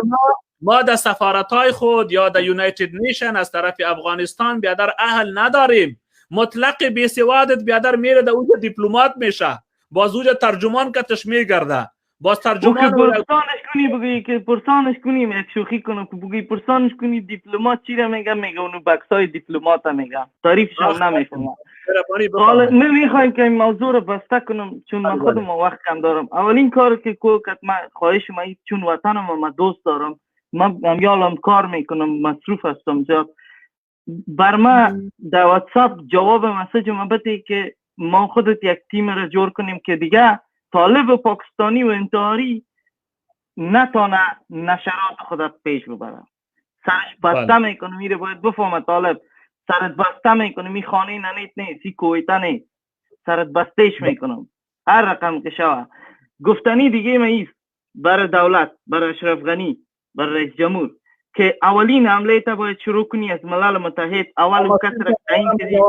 ما در سفارتهای خود یا در یونایتد نیشن از طرف افغانستان بیادر اهل نداریم. مطلق بیسوادت بیادر میره در اونجا دیپلمات میشه، باز اونجا ترجمان کتش میگرده، باز ترجمان پرسانش کنی بگی که پرسانش کنیم یک شوخی کنم که بگی پرسانش کنی دیپلمات چی را میگه اونو بکسای دیپلمات میگه تعریفشان نمیفهمم. حالا نمیخوایم که این موضوع رو بسته کنم چون من خودم وقت کم دارم. اولین کار که من خواهش من چون وطنم من دوست دارم، من یالم کار میکنم، مصروف هستم زیاد، بر من در واتساپ جواب مسیج من بده که ما خودت یک تیم را جور کنیم که دیگه طالب پاکستانی و انتحاری نتانه نشرات خودت پیش ببره. سرش بسته میکنه، میره باید بفهمه طالب سرت بسته میکنه، می خانه ننیت نیست، سی کویته نیست، سرت بستهش میکنم هر رقم که شوه. گفتنی دیگه ما ایست برای دولت، برای اشرف غنی، برای رئیس جمهور که اولین حمله تا باید شروع کنی از ملل متحد. اول و کسر این که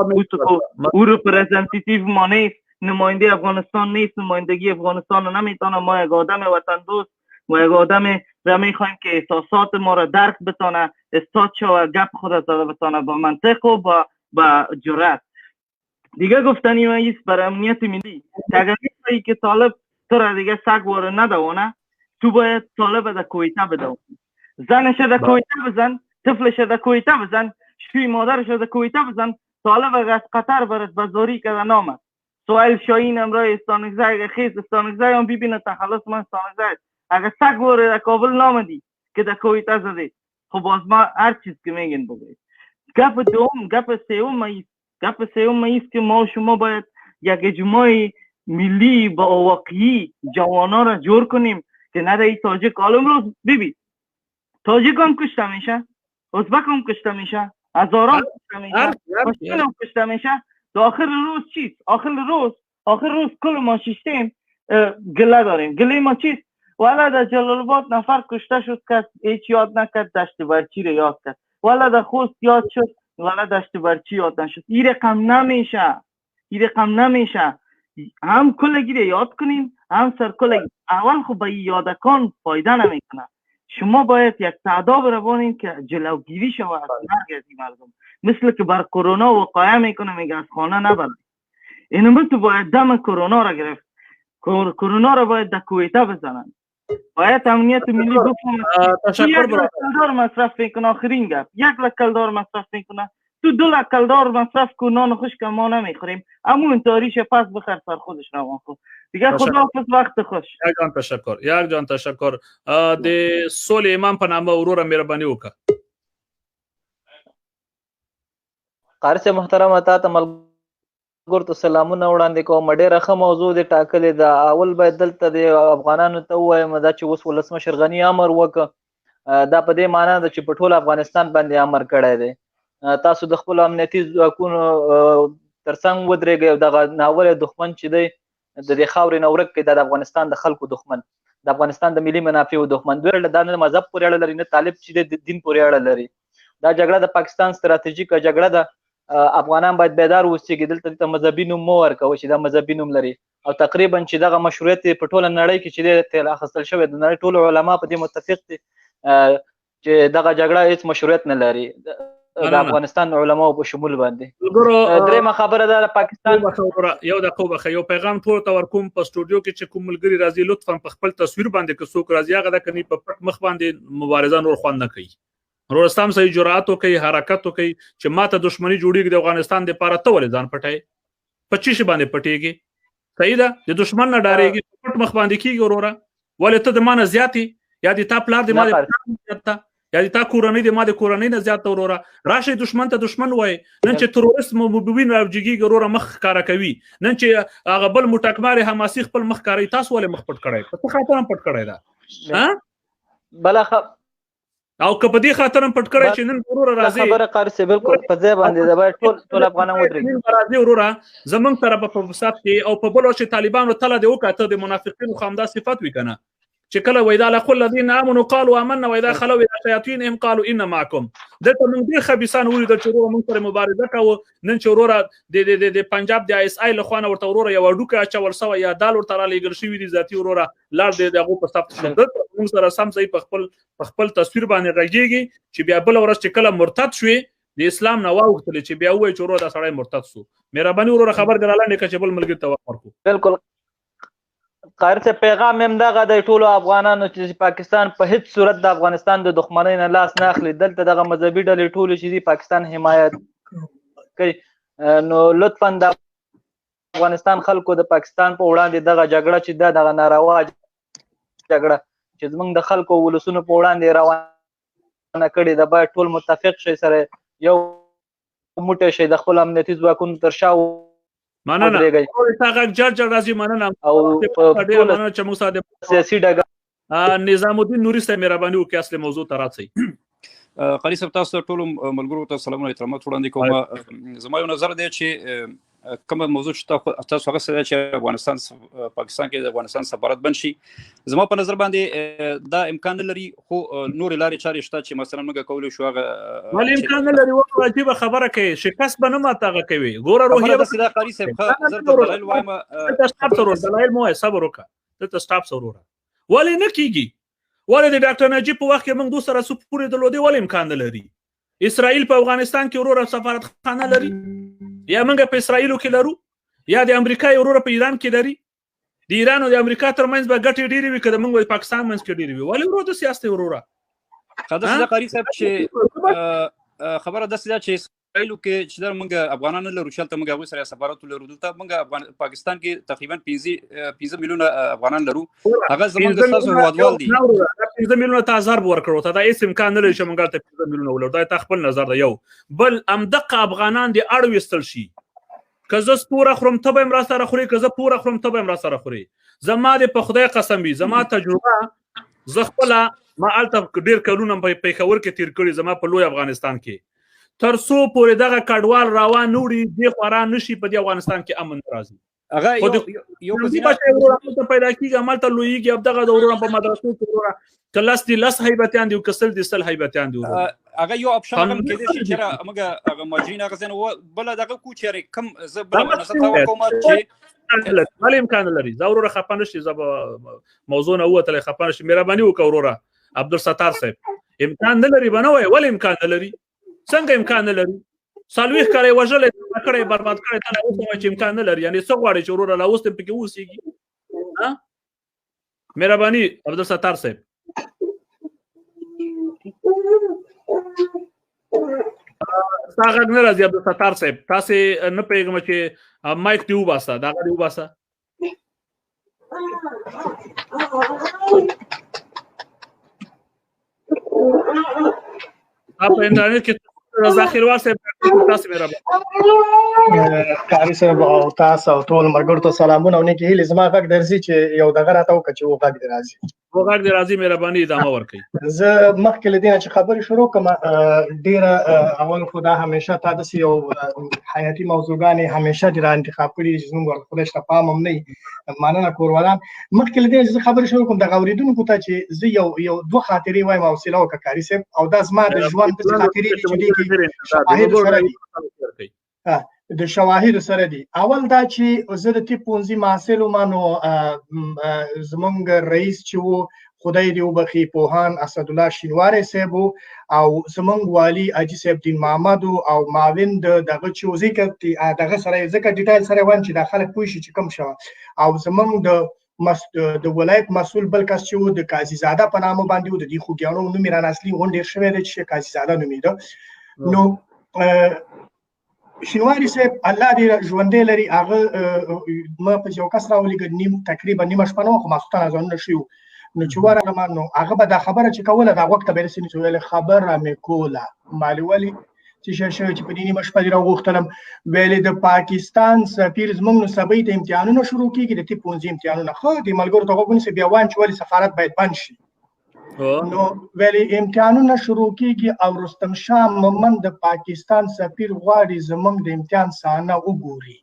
او رپرزنتیتیو ما نیست، نماینده افغانستان نیست، نمایندگی افغانستان رو نمیتونه. ما یک آدم وطن دوست و یک آدم را میخوایم که احساسات ما را درک بتانه، استاد شو گپ خود زده بتانه با منطق و با جرأت. دیگه گفتنی ایست برای امنیت ملی که اگر می‌خوای که طالب تو را دیگه سگ واره ندونه، تو باید طالب در کویته بدون، زنش در کویته بزن، طفلش در کویته بزن، شوی مادرش در کویته بزن. طالب از قطر برات بازاری کرده نامد. سوال شاهین امرای استانگزه اگه خیز استانگزه هم ببینه تخلص من استانگزه اگه سگ واره در کابل نامدی که در کویته زده، خب باز ما هر چیز که میگن بگوید. گپ دوم، گپ سوم ایست که ما شما باید یک اجماع ملی با واقعی جوانا را جور کنیم که نه در تاجیک حالا امروز ببین تاجیک هم کشته میشه، ازبک هم کشته میشه، هزاران کشته میشه، پشتون هم کشته میشه. تا آخر روز چیست؟ آخر روز کل ما شیشتیم گله داریم. گله ما چیست؟ والا در جلال آباد نفر کشته شد که هیچ یاد نکرد، دشت برچی رو یاد کرد. والا در خوست یاد شد، والا دشت برچی یاد نشد. این رقم نمیشه. هم کلگی رو یاد کنیم، هم سر کلگی. اول خب به یادکان فایده نمیکنه. شما باید یک تعداد روانین که جلوگیری شود از مرگ از این مردم، مثل که بر کرونا وقایع میکنه میگه از خانه نبرد. اینو تو باید دم کرونا را گرفت. کرونا را باید در کویته بزنن. باید امنیت ملی بفهمه تشکر برادر. کلدار مصرف میکنه. آخرین گپ 1 لک کلدار مصرف میکنه، تو 2 لک کلدار مصرف کن، نان خوش که ما نمیخوریم. اما این تاریش پس بخیر سر خودش روان کن دیگه. خداحافظ، وقت خوش. یک جان تشکر. د سلیمان په نامه وروره مهرباني وکړه. قاری صاحب محترم تا ته ملګرو ته سلامونه وړاندې کوم. ډېره ښه موضوع دې ټاکلې ده. اول باید دلته د افغانانو ته ووایم دا چې اوس ولسمشر غني امر وکړ، دا په دې معنا ده چې په ټول افغانستان باندې امر کړی دی. تاسو د خپلو امنیتي ځواکونو ترڅنګ ودرېږئ او دغه ناولی دښمن چې دی د دې خاورې نه ورک کړئ. دا د افغانستان د خلکو دښمن، د افغانستان د ملي منافعو دښمن. دا نه مذهب پورې اړه لري، نه طالب چې دی د دین پورې اړه لري. دا جګړه د پاکستان ستراتیژیکه جګړه ده. افغانان باید بیدار اوسېږي. دلته ته مذهبي نوم مه ورکوئ چې دا مذهبي نوم لري. او تقریبا چې دغه مشروعیت په ټوله نړۍ کې چې دی تیل اخیستل شوی، د نړۍ ټول علما په دې متفق دي چې دغه جګړه هیڅ مشروعیت نه لري د افغانستان علماو په شمول باندې. درېیمه خبره ده پاکستان یو دقیقه یو پیغام ټول ته ورکوم په سټوډیو کې چې کوم ملګری راځي لطفا په خپل تصویر باندې که څوک راځي هغه د کني په پټ مخ باندې مبارزه نور خوند نه کوي. نورستان صحیح جرأت وکړي، حرکت وکړي چې ماته دښمنی جوړیږي د افغانستان د لپاره ته ولې ځان پټای 25 باندې پټيږي. صحیح ده، د دښمن نه ډارېږي، پټ مخ باندې کیږي وروره. ولې ته د مانه زیاتی یا د تا پلار د ما زیات یعنی تا کورنۍ د ما د کورنۍ نه زیات وروره راشي دشمن ته دشمن وای نن چې تروریست مبین راوجیږي وروره مخ کار کوي نن چې هغه بل مټکمار حماسي خپل مخ کاری تاسو ولې مخ پټ کړای په خاطر هم پټ کړای دا ها بل او کپه دې خاطر هم پټ کړای چې نن وروره راځي خبره قاری سه بالکل په ځای باندې دا باید ټول افغانان ودرېږي راځي وروره زمونږ طرف په وسات کې او په بل چې طالبانو تله دی وکړه د منافقینو خامدا صفات وکنه چې کله وایدا لقل الذين امنوا قالوا آمنا واذا خلوا الى شياطينهم قالوا ان معكم دته موږ ډیر خبيسان ولید چې وروره موږ سره مبارزه کوو نن چې وروره د پنجاب د اس ای له خوانه ورته وروره یو ډوکه چول سو یا دال ورته را لګل شوی دي ذاتي وروره لار دغه په صف موږ سره سم ځای په خپل تصویر باندې راګيږي چې بیا بل ورځ چې کله مرتد شوی د اسلام نه واوختل چې بیا وای چې وروره دا سړی مرتد سو مهرباني وروره خبر دراله نه کچې بل ملګری ته ورکو بالکل قاری ته پیغام هم دغه د ټولو افغانانو چې پاکستان په هیڅ صورت د افغانستان د دښمنۍ نه لاس نه اخلي دلته دغه مذهبي ډلې ټولې چې دي پاکستان حمایت کوي نو لطفا د افغانستان خلکو د پاکستان په وړاندې دغه جګړه چې دغه ناروا جګړه چې زمونږ د خلکو ولسونو په وړاندې روانه کړې ده باید ټول متفق شي سره یو موټی شي د خپل امنیتي ځواکونو تر شا مننه هغه جرجر راځي مننه او مننه چې موږ ساده سیاسي ډګر نظام الدین نوري سره مهرباني وکړئ اصلي موضوع ته راځي قاری صاحب تاسو ټول ملګرو ته سلامونه احترامات وړاندې کوم زما یو نظر دی چې کومه موضوع چې تاسو هغه سره چې افغانستان پاکستان کې د افغانستان سفارت بند شي زما په نظر باندې دا امکان لري خو نور لارې چارې شته چې مثلا موږ کولای شو هغه ولې امکان لري وو عجیب خبره کوي شکست به نه ماته کوي ګوره روحیه بس دا قاری صاحب نظر ته دلایل وایم دلایل مو صبر وکړه ته سټاپ سرور ولې نه کیږي ولې د ډاکټر نجیب په وخت کې موږ دوه سره سپورې درلودي ولې امکان لري اسرائیل په افغانستان کې وروره سفارت خانه لري یا موږ په اسرائیلو کې لرو یا د امریکا وروره په ایران کې لري د ایران او د امریکا ترمنځ به ګټې ډېرې وي کله موږ په پاکستان منځ کې ډېرې وي ولې وروره د سیاست وروره خدای دې قاری صاحب چې خبره داسې ده چې اسرائیلو کې چې موږ افغانان لرو شلته موږ هغوی سره سفارت لرو دلته موږ پاکستان کې تقریبا 15 میلیونه افغانان لرو هغه زمونږ ستاسو هیوادوال دي 15 میلیونه ته هزار ورکړو ته دا هیڅ امکان نه لري چې موږ ته 15 میلیونه ولر دا تا خپل نظر دی یو بل امدقه افغانان دي اړ وستل شي که زه پوره خورم ته به هم را سره خوري که زه پوره خورم ته به هم را سره خوري زما د په خدای قسم وي زما تجربه زه خپله ما هلته ډېر کلونه په پېښور کې تېر کړي زما په لوی افغانستان کې تر څو پورې دغه کډوال روان نه وړي دې خورا نشي په دې افغانستان کې امن راځي هغه یو پیدا کېږي همالته لویږي او دغه د وروره په مدرسو کې وروره که لس هیبتیان دي او که سل دي سل هیبتیان دي هغه یو اپشن هم کېدای شي چې موږ هغه ماجرین هغه ځای نه بله دغه کو چېرې کم زه بله نظر ته ورکوم چې ولې امکان لري زه وروره خفه نه شي زه به موضوع نه ووتلی خفه نه شي مهرباني وکړه وروره عبدالستار صاحب امکان نه لري به نه وایې ولې امکان نه لري څنګه امکان نه لري څلوېښت کړی وژلی کړی برباد کړی ته اوس وایي چې امکان نه لري یعنې څه غواړې چې وروره لا اوس ته پکې اوسېږي مهرباني عبدالستار صاحب ستا غږ نه راځي عبدالستار صاحب تاسې نه پوهېږم چې مایک دې وباسه دغه دې وباسه په انټرنیټ کې رضا خیروال صاحب تاسو مهرباني قاری صاحب او تاسو او ټول ملګرو ته سلامونه او نیکې هیلې زما غږ درځي چې یو دغه راته وکړه چې و غږ دې راځي و غږ دې راځي مهرباني ادامه ورکړئ زه مخکې له دې نه چې خبرې شروع کړم ډېره اول خو دا همیشه تا داسې یو حیاتي موضوعګانې همیشه دې را انتخاب کړي چې زموږ ورته خدای شته پام هم نه وي مننه کورولان مخکې له دې نه چې زه خبرې شروع کړم دغه اورېدونکو ته چې زه یو دوه خاطرې وایم حوصله وکړه قاري صاحب او دا زما د ژوند داسې خاطرې دي چې دې کې د شواهدو سره دي اول دا چې زه د طب پوهنځي محصل وم نو زمونږ رئیس چې و خدای دې وبخي پوهان اسدالله شینواری صاحب او زمونږ والي حاجي صاحب دین محمد او معاون دغه چې ذکر دغه سره ځکه ډیټیل سره وایم چې دا خلک پوه شي چې کوم شوه او زمونږ د ولایت مسؤل بل کس چې و د قاضي زاده په نامه باندې و د دې خوږیاڼو نوم یې رانه اصلي غونډ ډېر شوی دی چې قاضي زاده نومېده نو شینواری صاحب الله دې ژوندی لري هغه ما په یو کس راولېږه تقریبا نیمه شپه نه وه خو ماخوستن اذانونه شوي نو چې ورغلم نو هغه به دا خبره چې کوله دا وخت به رسېږي چې ویل خبره مې کوله مالي ولي چې شوی چې په دې نیمه شپه دې راوغوښتلم ویلې د پاکستان سفیر زمونږ نو سبا ته امتحانونه شروع کېږي د طب پوهنځي امتحانونه خو دې ملګرو ته غوږ ونیسئ بیا وایم چې ولې سفارت باید بند شي نو ویلې امتحانونه شروع کېږي او رستم شاه مومند د پاکستان سفیر غواړي زمونږ د امتحان صحنه وګوري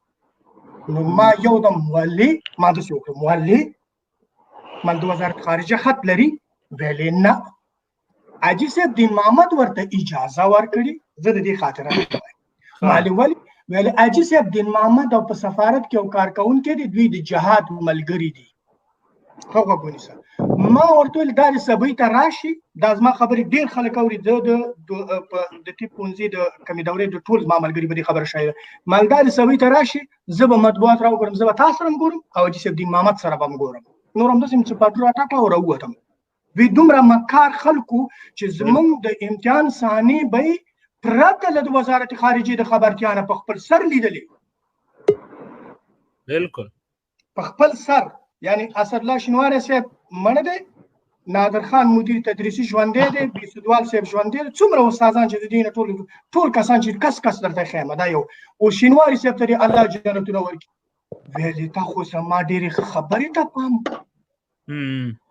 نو ما یو دم ولې ما داسې وکړم ولې من د وزارت خارجه خط لري ویلې نه حاجي صاحب دین محمد ورته اجازه ورکړي زه د دې خاطره نه وایم مالې ولې ویلې حاجي صاحب دین محمد او په سفارت کې یو کارکوونکی دی دوی د جهاد ملګري دي ښه غوږ ونیسه ما ورته ویل دا د سبۍ ته راشي دا زما خبرې ډېر خلک اوري زه د طب پوهنځي د کمې دورې د ټول زما ملګري به دې خبره شاید مال دا د سبۍ ته راشي زه به مطبوعات راوګورم زه به تا سره هم ګورم او حاجي صاحب دین محمد سره به هم ګورم نور همداسې مې څپاټو راټاکله او راووتم وی دومره مکار خلکو چې زمونږ د امتحان صحنې به یې پرته له د وزارت خارجې د خبرتیا نه په خپل سر لیدلې بالکل په خپل سر یعنی اسدالله شینواری صاحب مړه دی نادر خان مدیر تدریسي ژوندی دی بیسودوال صاحب ژوندی دی څومره استادان چې د دې نه ټول کسان چې کس درته ښیم دا یو او شینواری صاحب ته الله جنتونه ورکړي ویلې تا خو زما ډېرې خبرې ته پام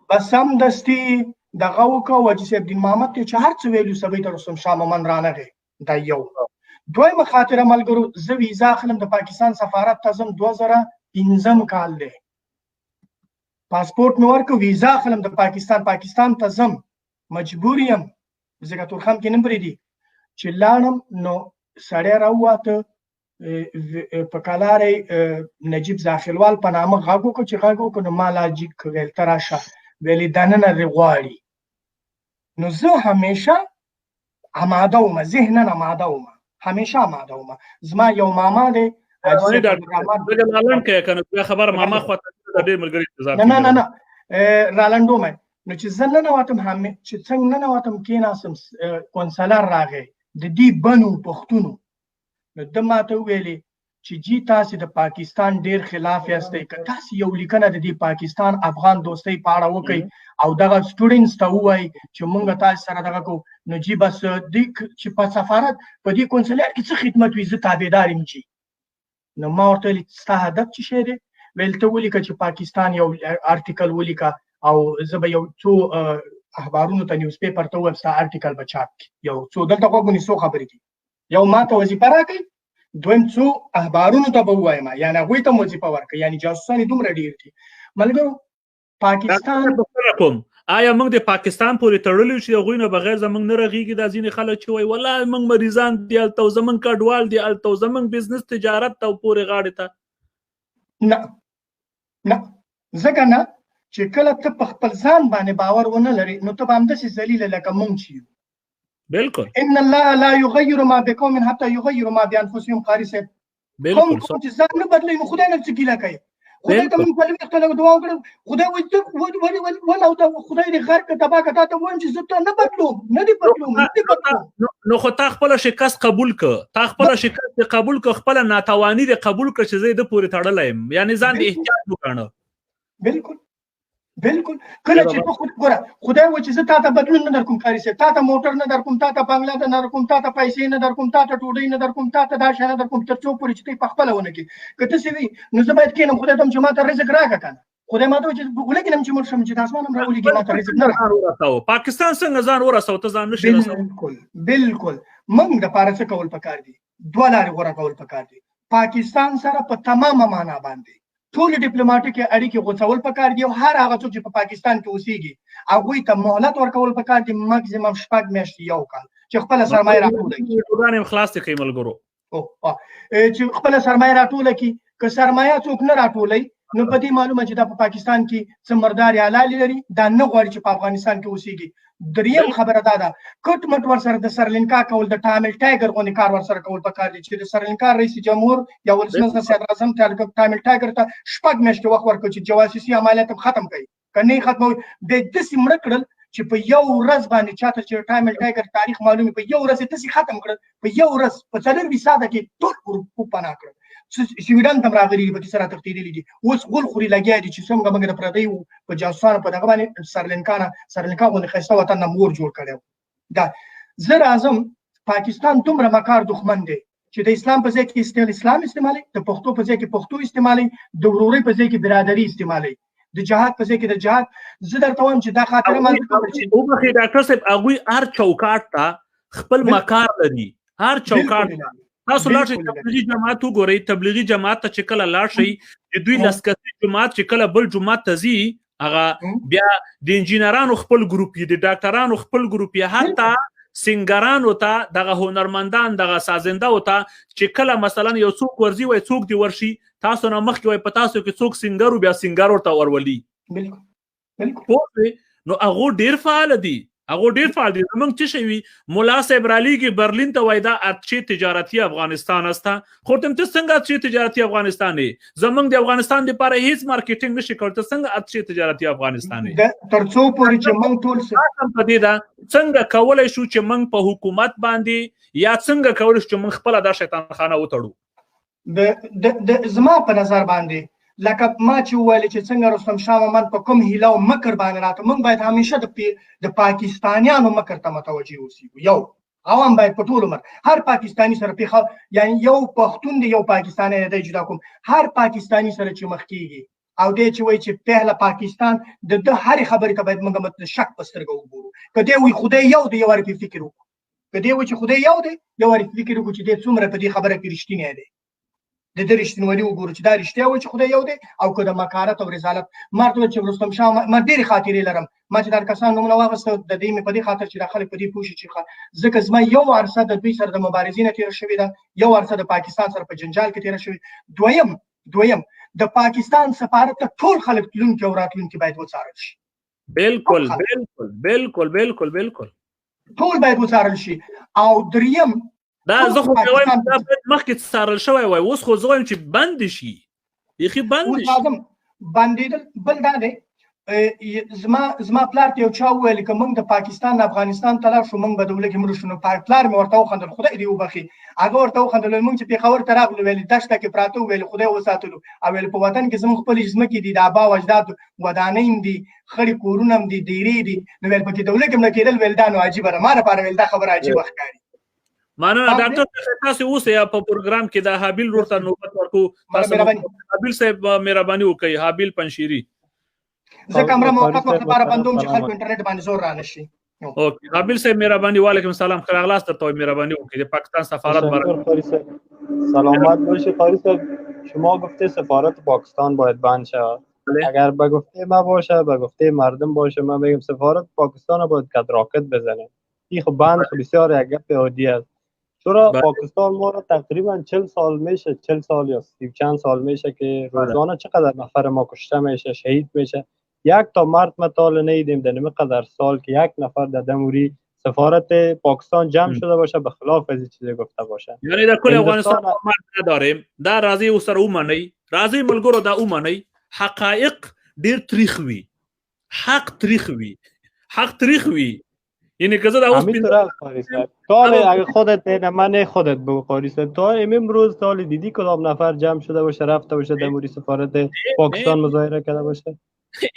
بس سمدستي دغه وکړه حاجي صاحب دین محمد ته چې هر څه ویلو سبۍ ته رستم شاه مومند رانغی دا یو دویمه خاطره ملګرو زه ویزا اخلم د پاکستان سفارت ته ځم 2005 کال دی پاسپورټ مې ورکړ ویزا اخلم د پاکستان ته ځم مجبور یم ځکه تورخم کې نه پرېږدي چې لاړم نو سړی راوواته په کلارې نجیب زاخیلوال په نامه غږ وکړ چې غږ وکړ نو ما لاجیک ویل ته راشه ویلې دننه دې غواړي نو زه همیشه اماده وم ذهنا اماده وم همیشه اماده وم زما یو ماما دی خبر ماما خواته ډېر ملګري انتظار نه رالنډو مې نو چې زه ننوتم چې څنګه ننوتم کېناستم کونسلر راغی د دې بنو پښتونو نو ده ماته وویلې چې جی تاسې د پاکستان ډېر خلاف یاستئ که تاسې یو لیکنه د دې پاکستان افغان دوستۍ په اړه وکئ او دغه سټوډنټس ته ووایي چې موږ تاسې سره دغه کوو نو جی بس چې په سفارت په دې کونسلیات کې څه خدمت وي زه تابعدار یم جي نو ما ورته ویلې ستا هدف څه شی دی ویل ته ولیکه چې پاکستان یو ارټیکل ولیکه او زه به یو څو اخبارونو ته نیوز پیپر ته ووایم ستا ارټیکل به چاپ کړي یو څو دلته غوږ ونیسو خبرې دي یو ما ته وظیفه راکړئ دویم څو اخبارونو ته به ووایم یعنې هغوی ته وظیفه ورکړئ یعنې جاسوسان یې دومره ډېر دي ملګرو پاکستان آیا موږ د پاکستان پورې تړلو چې هغوی نه بغیر زموږ نه رغېږي دا ځینې خلک چې وایي والله موږ مریضان دي هلته او زموږ کډوال دي هلته او زموږ بزنس تجارت ته او پورې غاړې ته نه ځکه نه چې کله ته په خپل ځان باندې باور ونه لرې نو ته به همداسې ذلیله لکه موږ چې یو بالکل ان الله لا یغیر ما بقوم حتی یغیروا ما بانفسهم قاری صاحب بالکل چې ځان نه بدلوي نو خدای نه څه ګیله کوي خدای ته موږ په لږ له دعا وکړو خدای وایي ولا او خدای دې غر که تبا که تا ته وایم چې زه ته نه بدلوم نه دې بدلوم نو خو تا خپله شکست قبول که تا خپله شکست قبول که خپله ناتواني دې قبول کړه چې زه یې ده پورې تړلی یم یعنې ځان دې احتیاط وکړه بالکل کله چې ته ګوره خدای وایي چې زه تا ته بدلون نه درکوم قاري صاحب تا ته موټر نه درکوم تا ته بنګله نه درکوم تا ته پیسې نه درکوم تا ته ډوډۍ نه درکوم تا ته دا شی نه درکوم تر څو پورې چې ته یې پخپله ونه کړې که ته څه وي نو زه باید کښېنم خدای ته چې ما ته رزق راکړه که نه خدای ما ته وایي چې ولګېنم چې مړ شم چې د اسمان هم راولېږي ما ته رزق نه راکړه پاکستان څنګه ځان ورسوه ته ځان نشې رسوه بالکل موږ دپاره څه کول پکار دي دوه لارې غوره کول پکار دي پاکستان سره په تمامه معنا باندې ټول ډیپلوماټیک اړیکې غوڅول پکار دي او هر هغه څوک چې په پاکستان کې اوسېږي هغوی ته مهلت ورکول پکار دي ماکسیمم 6 میاشتې یو کال چې خپله سرمایه راټوله کړي خلاص دي کوي ملګرو چې خپله سرمایه راټوله کړي که سرمایه څوک نه راټولوي نو په دې معلومه چې دا په پاکستان کې څه مردارې حلالې لري دا نه غواړي چې په افغانستان کې اوسېږي دریم خبره دا ده کټ مټ ورسره د سرلنکا کول د ټامل ټایګر غوندې کار ورسره کول پکار دي چې د سرلنکا رئیس جمهور یا ولسمشر صدر اعظم ټامل ټایګر ته 6 میاشتې وخت ورکړ چې جواسیسي عملیات هم ختم کړي که نه یې ختموي بیا یې داسې مړه کړل چې په یو ورځ باندې چاته چې ټامل ټایګر تاریخ معلوم په یو ورځ یې داسې ختم کړل په یو ورځ په 24 ساعته کې ټول اروپا پناه کړل سویډن ته راغلي دي په سره تښتېدلي دي اوس غول خوري لګیا دي چې څنګه موږ د پردیو په جاسوسانو په دغه باندې سرلنکا غوندې ښایسته وطن نه مور جوړ کړی دا زه راځم پاکستان دومره مکار دښمن دی چې د اسلام په ځای کې اسلام استعمالوي د پښتو په ځای کې پښتو استعمالوي د ورورۍ په ځای کې برادري استعمالوي د جهاد په ځای کې د جهاد زه درته وایم چې دا خاطره ما وبخښئ ډاکټر صاحب هغوی هر چوکاټ ته خپل مکار لري هر چوکاټ تاسو لاړ شئ تبلیغي جماعت وګورئ تبلیغي جماعت ته چې کله لاړ شئ د دوی لسکسي جماعت چې کله بل جماعت ته ځي هغه بیا د انجینرانو خپل ګروپ یې د ډاکټرانو خپل ګروپ یې حتی سنګرانو ته دغه هنرمندان دغه سازنده او ته چې کله مثلا یو څوک ورځي وای څوک دی ورشي تاسو نه مخکې وای په تاسو کې څوک سنګر بیا سنګر ورته ورولي بالکل نو هغه ډیر فعال دي زمونږ څه شوي ملا صاحب رالیږي برلین ته وای دا اچې تجارتي افغانستان استه خو ته څنګه اچې تجارتي افغانستان یې زمونږ د افغانستان لپاره هیڅ مارکیټینګ نشي کولی ته څنګه اچې تجارتي افغانستان یې تر څو پورې چې موږ ټول په دې دا څنګه کولای شو چې موږ په حکومت باندې یا څنګه کولای شو چې موږ خپل د شیطان خانه وتړو د زما په نظر باندې لکه ما چې وویل چې څنګه رستم شاه محمد په کوم هیله او مکر باندې راته موږ باید همیشه د پاکستانیانو مکر ته متوجه اوسېږو یو عوام باید په ټول عمر هر پاکستاني سره پیښه یعنی یو پښتون دی یو پاکستانی دی جدا کوم هر پاکستاني سره چې مخ کیږي او دې چې وایي چې پهله پاکستان د هرې خبرې ته باید موږ شک په سترګه وګورو که دې وایي خدای یو دی یو وارې پرې فکر وکړو که دې وایي چې خدای یو دی یو وارې فکر وکړو چې دې څومره په دې خبره کې رښتینی دی د دې رښتینولي وګورو چې دا رښتیا وایي چې خدای یو دی او که د مکارت او رسالت ما ورته وویل چې رستم شاه ما ډېرې خاطرې لرم ما چې دا کسان نومونه واخیسته د دې مې په دې خاطر چې دا خلک په دې پوه شي چې ځکه زما یو عرصه د دوی سره د مبارزې نه تېره شوې ده یو عرصه د پاکستان سره په جنجال کې تېره شوې دویم د پاکستان سفارت ته ټول خلک تلونکي او راتلونکي باید وڅارل شي بالکل بالکل بالکل بالکل بالکل ټول باید وڅارل شي او دریم دا زه خو وایم دا مخکې څارل شوی وای اوس خو زه وایم چې بند شي یخي بند شي بندېدل بل دا دی زما پلار ته یو چا وویل که موږ د پاکستان نه افغانستان ته لاړ شو موږ به د ولږې مړه شو نو پلار مې ورته وخندل خدای دې وبخي هغه ورته وخندل موږ چې پېښور ته راغلو ویل دشته کې پراته ویل خدای وساتلو او ویل په وطن کې زموږ خپلې ځمکې دي د ابا او اجدادو ودانۍ هم دي خړې کورونه هم دي دیرې دي نو ویل پکې د ولږې مړه کېدل ویل دا نو عجیبه ده ما لپاره ویل دا خبره عجیبه ښکاري مننه ډاکټر تاسو اوس یا په پروګرام کې د حابیل ورته نوبت ورکو تاسو حابیل صاحب مهرباني وکړئ حابیل پنشيري زه کمره موقت وخت لپاره بندوم چې خلکو انټرنیټ باندې زور را نشي اوکې حابیل صاحب مهرباني وعلیکم السلام خلاص درته مهرباني وکړئ پاکستان سفارت برای سلامت باشی قاری صاحب شما گفته سفارت پاکستان باید بند شود اگر به گفته ما باشه به گفته مردم باشه من بگم سفارت پاکستان باید کد راکت بزنه این خب بند خب بسیار یک گپ عادی است چرا پاکستان ما رو تقریبا 40 سال میشه 40 سال یا 30 چند سال میشه که روزانه چقدر نفر ما کشته میشه شهید میشه یک تا مرد مطالعه نیدیم در نمیقدر سال که یک نفر در دموری سفارت پاکستان جمع شده باشه به خلاف از چیزی گفته باشه یعنی در کل افغانستان مرد نداریم در راضی او سر اومنی راضی ملګرو دا اومنی حقایق ډیر تریخ وي حق تریخ وي یعنی که زده اوست همینطور قاری صاحب تا اگه خودت من خودت بگو قاری صاحب تا امروز سال دیدی کدام نفر جمع شده باشه رفته باشه در مورد سفارت پاکستان مظاهره کرده باشه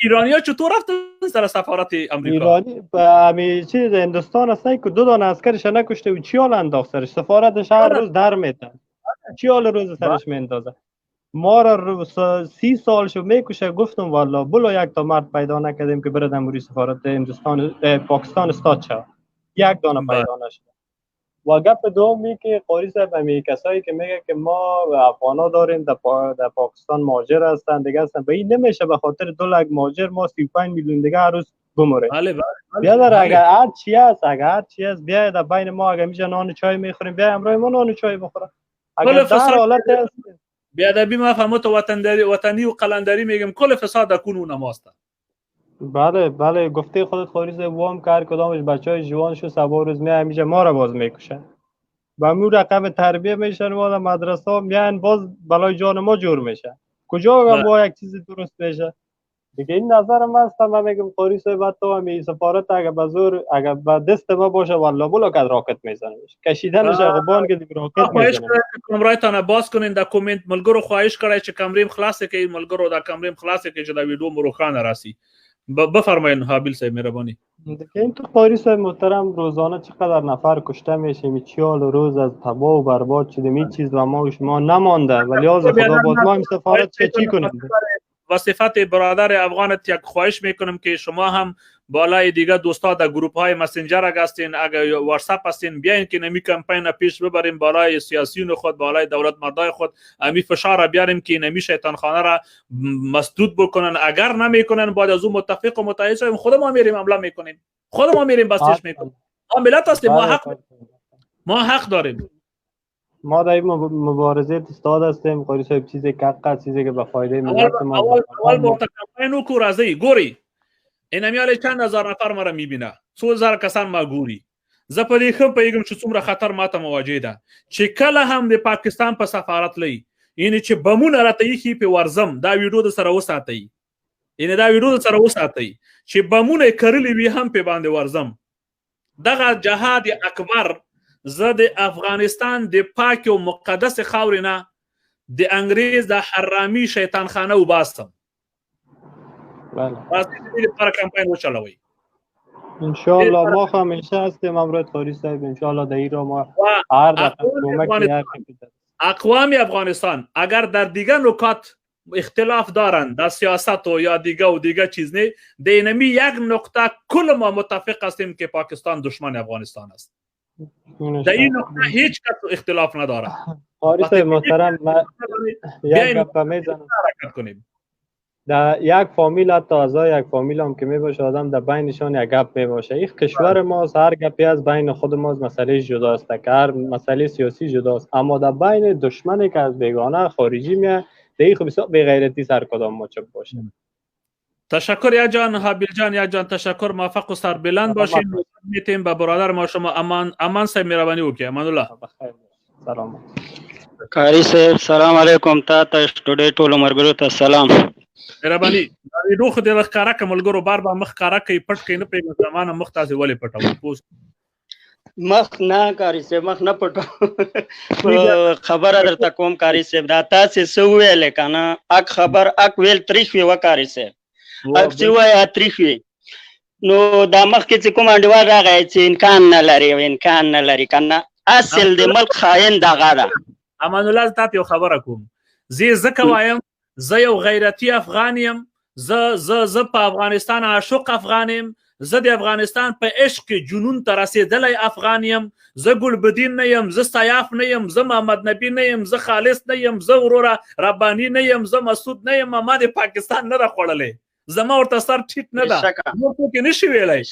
ایرانی‌ها چطور رفتن سر سفارت امریکا ایرانی همین چیز هندوستان هستن که 2 دانه عسکرش نکشته و چیال انداخت سرش سفارتش هر روز در میتن چیال روز سرش میندازه ما را 30 سال شو میکشه گفتم والله بلو یک تا مرد پیدا نکردیم که بره دموری سفارت هندوستان پاکستان استاد شد یک دانه پیدا نشد و گپ دومی که قاری صاحب همین کسایی که میگه که ما افغانا داریم در پاکستان مهاجر هستن دیگه هستن به این نمیشه به خاطر 2 لک مهاجر ما 35 میلیون دیگه هر روز بمره بیا اگر هر چی است بیا در بین ما اگه میشه نان چای میخوریم بیا امروز ما نان چای بخوریم اگر در حالت بیادبی ما فهمت وطنی و قلندری میگم کل فساد اکنون نماسته بله گفته خودت خاریز وام کار کدامش بچهای جوانشو سبا روز می همیشه ما را باز میکشن و همون رقم تربیه میشن و مدرسه ها میان باز بلای جان ما جور میشه کجا با یک چیز درست میشه دیگه این نظرم هست. من میگم قاری صاحب تو هم سفارت اگه به زور اگه به دست ما باشه والله بولا که راکت میزنه کشیدنش غبان که راکت میزنه. کامرایتانه باز کنین د کومنت ملګرو خواهش کړای چې کمریم خلاص کړئ ملګرو دا کمریم خلاص کړئ چې دا ویډیو مو روښانه راسي. بفرمایید حابیل صاحب مهربانی. دیگه این تو قاری صاحب محترم روزانه چقدر نفر کشته میشه می 40 روز از تباه و برباد شده می چیز و ما و شما نمانده ولی از خدا باز ما این سفارت چی کنیم. و صفت برادر افغانت یک خواهش میکنم که شما هم بالای دیگه دوستا در گروپ های مسنجر اگه هستین اگه واتساپ هستین بیاین که نمی کمپین پیش ببریم بالای سیاسیون خود بالای دولت مردای خود امی فشار بیاریم که نمی شیطان خانه را مسدود بکنن. اگر نمیکنن باید از اون متفق و متحد شویم. خود ما میریم عملا میکنیم خود ما میریم بسیج میکنیم. ما ملت هستیم ما حق داریم. ما در این مبارزه استاد هستیم. قاری صاحب چیزی که حق چیزی که به فایده ملت ما اول با کمپین کو راځي ګوري انمیاله چند هزار نفر مره میبینه 2000 کسان ما ګوري زه په دې خم پیغام چې څومره خطر ماته مواجه ده چې کله هم د پاکستان په سفارت لې یعنی چې بمونه راته یې په ورزم دا ویډیو د سره وساتئ یعنی دا ویډیو د سره وساتئ چې بمونه کړلې وي هم په باندې ورزم دغه جهاد اکبر زه د افغانستان د پاک او مقدس خاورې نه د انګریز د حرامي شیطان خانه وباسم. بس دې لپاره کمپاین وچلوي ان شاء الله. ما همیشه هستیم امروز قاری صاحب ان شاء الله در ایران ما هر دفعه اقوام افغانستان اگر در دیگر نکات اختلاف دارند در سیاست و یا دیگه چیز نه در اینمی یک نقطه کل ما متفق هستیم که پاکستان دشمن افغانستان است. در این نقطه هیچ کس اختلاف نداره. قاری صاحب محترم من یک گپ میزنم در یک فامیل حتی اعضای یک فامیل هم که میباشه آدم در بینشان یک گپ میباشه. این کشور ماست هر گپی از بین خود ماست مسئله جداست که هر مسئله سیاسی جداست اما در بین دشمنی که از بیگانه خارجی میاد در این خب بسیار بی‌غیرتی سر کدام ما چپ باشه. تشکر یا جان حابیل جان یا جان تشکر موفق و سربلند باشین. میتیم با برادر ما شما امان صاحب مهربانی وکړئ. امان الله سلام. قاری صاحب سلام علیکم تا ټوډې ټولو مرګرو ته سلام. مهرباني دا ویډیو خو د ښکارا کملګرو بار مخ ښکارا کوي پټ کوي نه پیغام زمانه مخ تاسو ولې پټو پوس مخ نه قاری صاحب مخ نه پټو خبره درته کوم قاری صاحب دا تاسو سو ویل کنه اک خبر اک ویل تاریخ وی وقاری صاحب اک سی وای تاریخ وی نو دا مخ کې چې کوم انډیوال راغی چې امکان نه لري کنه اصل د ملک خاين دغه ده. امان الله تاسو خبره کوم زه وایم زه یو غیرتی افغان یم زه په افغانستان عاشق افغان یم زه د افغانستان په عشق جنون ته رسېدلی افغان یم زه ګلبدین نه یم زه سیاف نه یم زه محمد نبی نه یم زه خالص نه یم زه وروره رباني نه یم زه مسعود نه یم ما د پاکستان نه ده خوړلی زما ورته سر ټیټ نه ده نور څوک نشي ویلی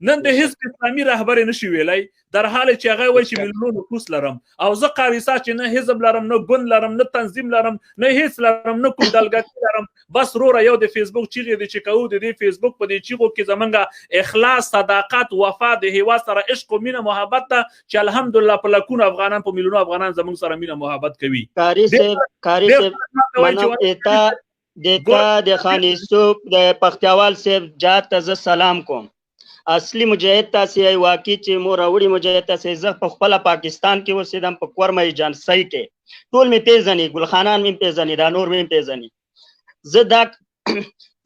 نن د حزب اسلامي رهبر نشي ویلی در حال چې هغه وایي چې میلیونونه نفوس لرم او زه قاری ایسا چې نه حزب لرم نه ګوند لرم نه تنظیم لرم نه هیڅ لرم نه کوم ډلګټي لرم بس روره یو د فیسبوک چیغې دي چې کوو د دې فیسبوک په دې چیغو کې زمونږ اخلاص صداقت وفا د هیواد سره عشق و مینه محبت ده چې الحمدلله په لکونو افغانان په میلیونو افغانان زمونږ سره مینه محبت کوي. قاری صاحب منم ایتا دیتا د خانیسوب د پختیوال صاحب جات ته سلام کوم. اصلي مجاهد تاسو واقعي چې مور وړي مجاهد تاسو زه په خپل پاکستان کې اوسېدم په کورمه جانسۍ کې ټول می پیژني ګلخانان می پیژني دا نور می پیژني. زه دا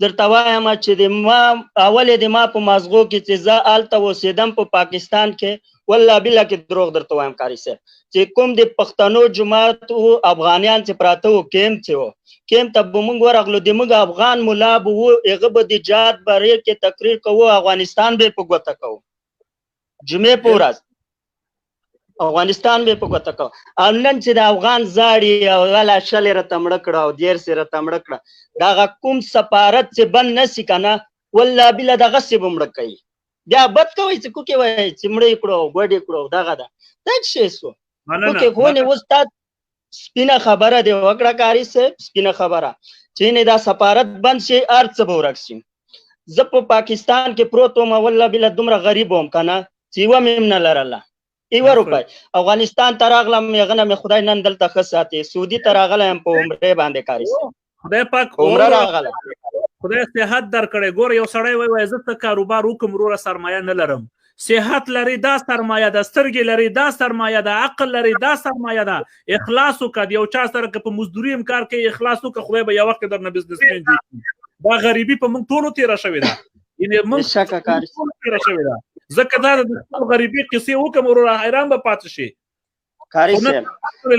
درته وایم چې د ما اول د ما په مازغو کې چې زه آلته اوسېدم په پاکستان کې والله بالله کې دروغ درته وایم قاری صاحب چې کوم د پښتنو جماعت او افغانیان چې پراته و کیم ته موږ ورغلو د موږ افغان مولا به هغه به د جهاد باره کې تقریر کوو افغانستان به په ګوته کوو جمعې په ورځ افغانستان به په ګوته کوو او نن چې د افغان زاړي او والا شلې راته مړه کړه او دیر سره راته مړه کړه دغه کوم سفارت چې بند نسی کنه والله بالله دغه سې به مړه کوي بیا بد کوي چې کوکې وایي چې مړه یې کړو ګوډې کړو دغه ده دا څه شی سو کوکې خو نه استاد سپینه خبره دی وکړه قاری صاحب سپینه خبره چې نه دا سفارت بند شي ارڅ به ورکسي. زه په پاکستان کې پروت وم والله بالله دومره غریب وم کنه چې و مم نه لرله ایو روپای افغانستان ته راغلم یغنه مې خدای نن دلته ښه ساتي سعودي ته راغلم په عمره باندې قاری صاحب خدای پاک عمره راغله خدای صحت درکړی. ګوره یو سړی وایي زه ته کاروبار وکړم وروره سرمایه نه لرم. صحت لري دا سرمایه ده، سترګې لري دا سرمایه ده، عقل لري دا سرمایه ده. اخلاص وکړه. یو چا سره که په مزدوري هم کار کوي اخلاص وکړه، خدای به یو وخت درنه بزنسمن جوړ کړي. دا غریبي په موږ ټولو تېره شوې ده. یعنې موږ ټولو تېره شوې ده. ځکه دا د خپل غریبي قصې وکړم وروره حیران به پاتې شي. قاری صاحب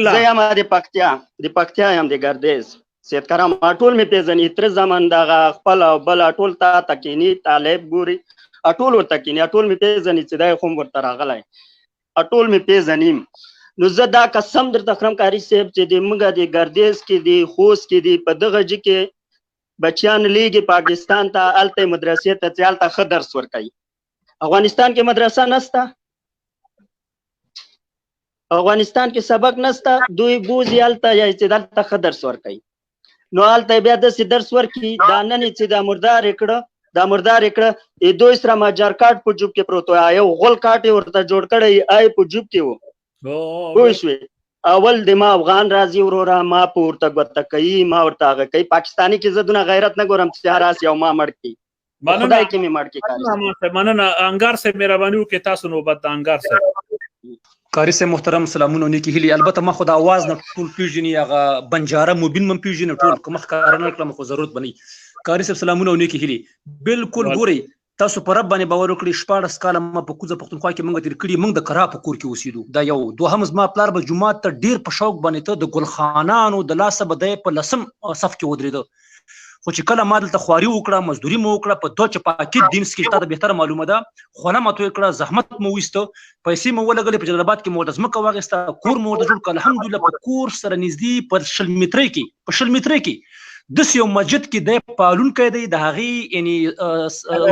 زه یم د پکتیا یم د ګردیز سید کرام ټول مې پیژني. تر زمان دغه خپل او بل ټول ته تکینی طالب ګوري ټول ورته کینی ټول مې پیژني چې دا خو ورته راغلی ټول مې پیژنیم. نو زه دا قسم درته خورم قاری صاحب چې د موږ د ګردیز کې د خوست کې د په دغه ځای کې بچیان لیږي پاکستان ته، هلته مدرسې ته چې هلته ښه درس ورکوي. افغانستان کې مدرسه نسته، افغانستان کې سبق نسته، دوی بوزي هلته یا چې دلته ښه درس ورکوي. نو هلته بیا داسې درس ورکړي دا نن چې دا مردار یې کړه دوی سره مجار کارت په جوب کې پروت و، یو غول کارت یې ورته جوړ کړی آی په جوب کې و. پوه شوې اول د ما افغان راځي وروره ما په ورته ګوته کوي، ما ورته هغه کوي. پاکستاني کې زه دونه غیرت نه ګورم چې هر اس یو ما مړ کړي، خدای کې مې مړ کړي. مننه انګار صاحب، مهرباني وکړئ تاسو نوبت د انګار صاحب. قاری صاحب محترم سلامونه نیکی هیلي. البته ما خو د اواز نه ټول پیژني، هغه بنجاره مبین من پیژني ټول، که مخ کار نه کړم خو ضرورت بني. قاری صاحب سلامونه نیکی هیلي. بالکل ګوري تاسو پر رب باندې باور وکړئ 14 کاله ما په کوزه پښتونخوا کې موږ تیر کړي، موږ د کرا په کور کې اوسېدو. دا یو دوهم زما پلار به جمعات ته ډیر په شوق باندې ته د ګلخانانو د لاسه بدای په لسم صف کې ودرېده. خو چې کله ما دلته خواري وکړه، مزدوري مو وکړه، په دوه چپاکي دین کې تا ته بهتره معلومه ده، خوله ماته وکړه، زحمت مو ویسته، پیسې مو ولګلې، په جلال آباد کې مو د ځمکه واخیسته، کور مو ورته جوړ کړ. الحمدلله په کور سره نږدې په 100 مترۍ کې داسې یو مسجد کې دی پالونکی دی، د هغې یعنې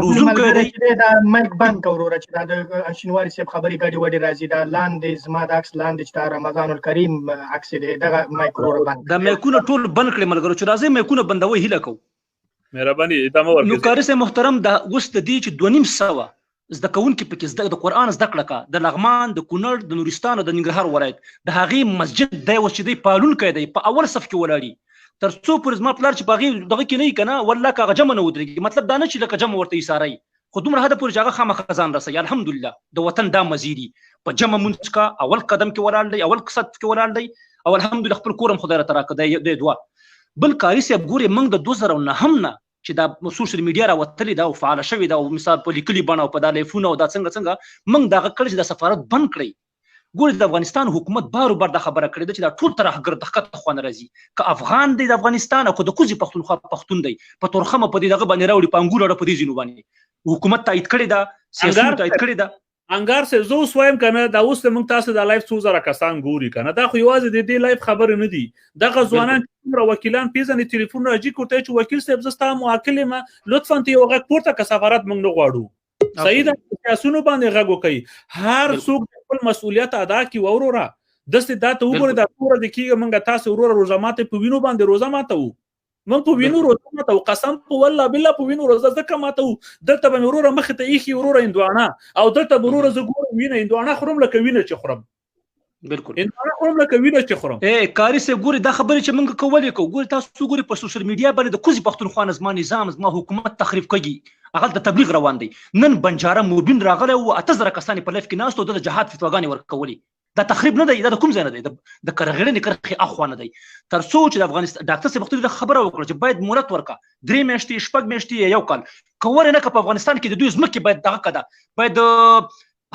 روزونکی دی. دا مایک بند کړه وروره چې دا د شینواري صاحب خبرې ګډې وډې راځي. دا لاندې زما د عکس لاندې چې دا رمضان الکریم عکس دی، دغه مایک وروره بند دا مایکونه ټول بند کړئ ملګرو، چې راځئ مایکونه بندوئ هیله کوو. مهرباني ادامه ورکړئ. نو قاری صاحب محترم دا اوس د دې چې 2500 زده کوونکي پکې د قرآن زده کړه کا، د لغمان، د کونړ، د نورستان او د ننګرهار ولایت د هغې مسجد دی اوس چې دی پالونکی دی، په اول صف کې ولاړي. تر څو پورې زما پلار چې په هغې دغه کې نه وي که نه والله که هغه جمع نه ودرېږي. مطلب دا نه چې لکه جمع ورته ایساروي، خو دومره حده پورې چې هغه خامخا ځان رسوي. الحمدلله د وطن دا مزیدي په جمع مونځ کا، اول قدم کې ولاړ دی، اول صف کې ولاړ دی، او الحمدلله خپل کور هم خدای راته راکړی دی دوه. بل قاري صاحب ګورې موږ د 2009 نه چې دا سوشل میډیا راوتلې ده او فعاله شوې ده، او مثال په لیکلي بڼه او په دا لیفونه او دا څنګه موږ دغه کړی چې دا سفارت بند کړئ. ګورې د افغانستان حکومت بارو بار دا خبره کړې ده چې دا ټول ترهګر د ښکته خوا نه راځي، که افغان دی د افغانستان او که د کوزي پښتونخوا پښتون دی، په تورخمه په دې دغه باندې راوړي، په انګور اړه په دې ځینو باندې حکومت تایید کړې ده، سیاسیونو تایید کړې ده. انګار صاحب زه اوس وایم که نه دا اوس موږ تاسو د لایف 2000 کسان ګوري که نه، دا خو یوازې د دې لایف خبرې نه دي. دغه ځوانان څومره وکیلان پیژني تلیفون راځي کوته چې وکیل صاحب زه ستا موکل یم، لطفا ته یو غږ پورته که سفارت موږ نه غواړو. صحیح ده، سیاسونو باندې غږ وکوي، هر څوک خپل مسؤلیت ادا کړي. وروره داسې دا ته وګورئ دا توره د کېږي موږ تاسو وروره روژه ماتې په وینو باندې روژه ماتوو، موږ په وینو روژه ماتوو، قسم په والله بالله په وینو روژه ځکه ماتوو. دلته به مې وروره مخې ته ایښي وروره هندوانه، او دلته به وروره زه ګورم وینه هندوانه خورم لکه وینه چې خورم، بالکل هندوانه خورم لکه وینه چې خورم. قاری صاحب ګورې دا خبرې چې موږ کولې کوو، ګورې تاسو ګورې په سوشل میډیا باندې د کوزي پښتونخوا نه زما نظام زما حکومت تخریب کوي، هغه د تبلیغ روان دی. نن بنجاره مبین راغلی و 8000 کسان په لایف کې ناست و، د جهاد فتواګانې ورکولې. دا تخریب نه دی، دا د کوم ځای نه دی، د کرغړنې کرښې اخوا نه دی. تر څو چې د افغانستان ډاکټر صاحب وختي خبره وکړه چې باید مهلت ورکړه 3 میاشتې 4 میاشتې یو کال، که ورې نه که په افغانستان کې د دوی ځمکې باید دغه کده باید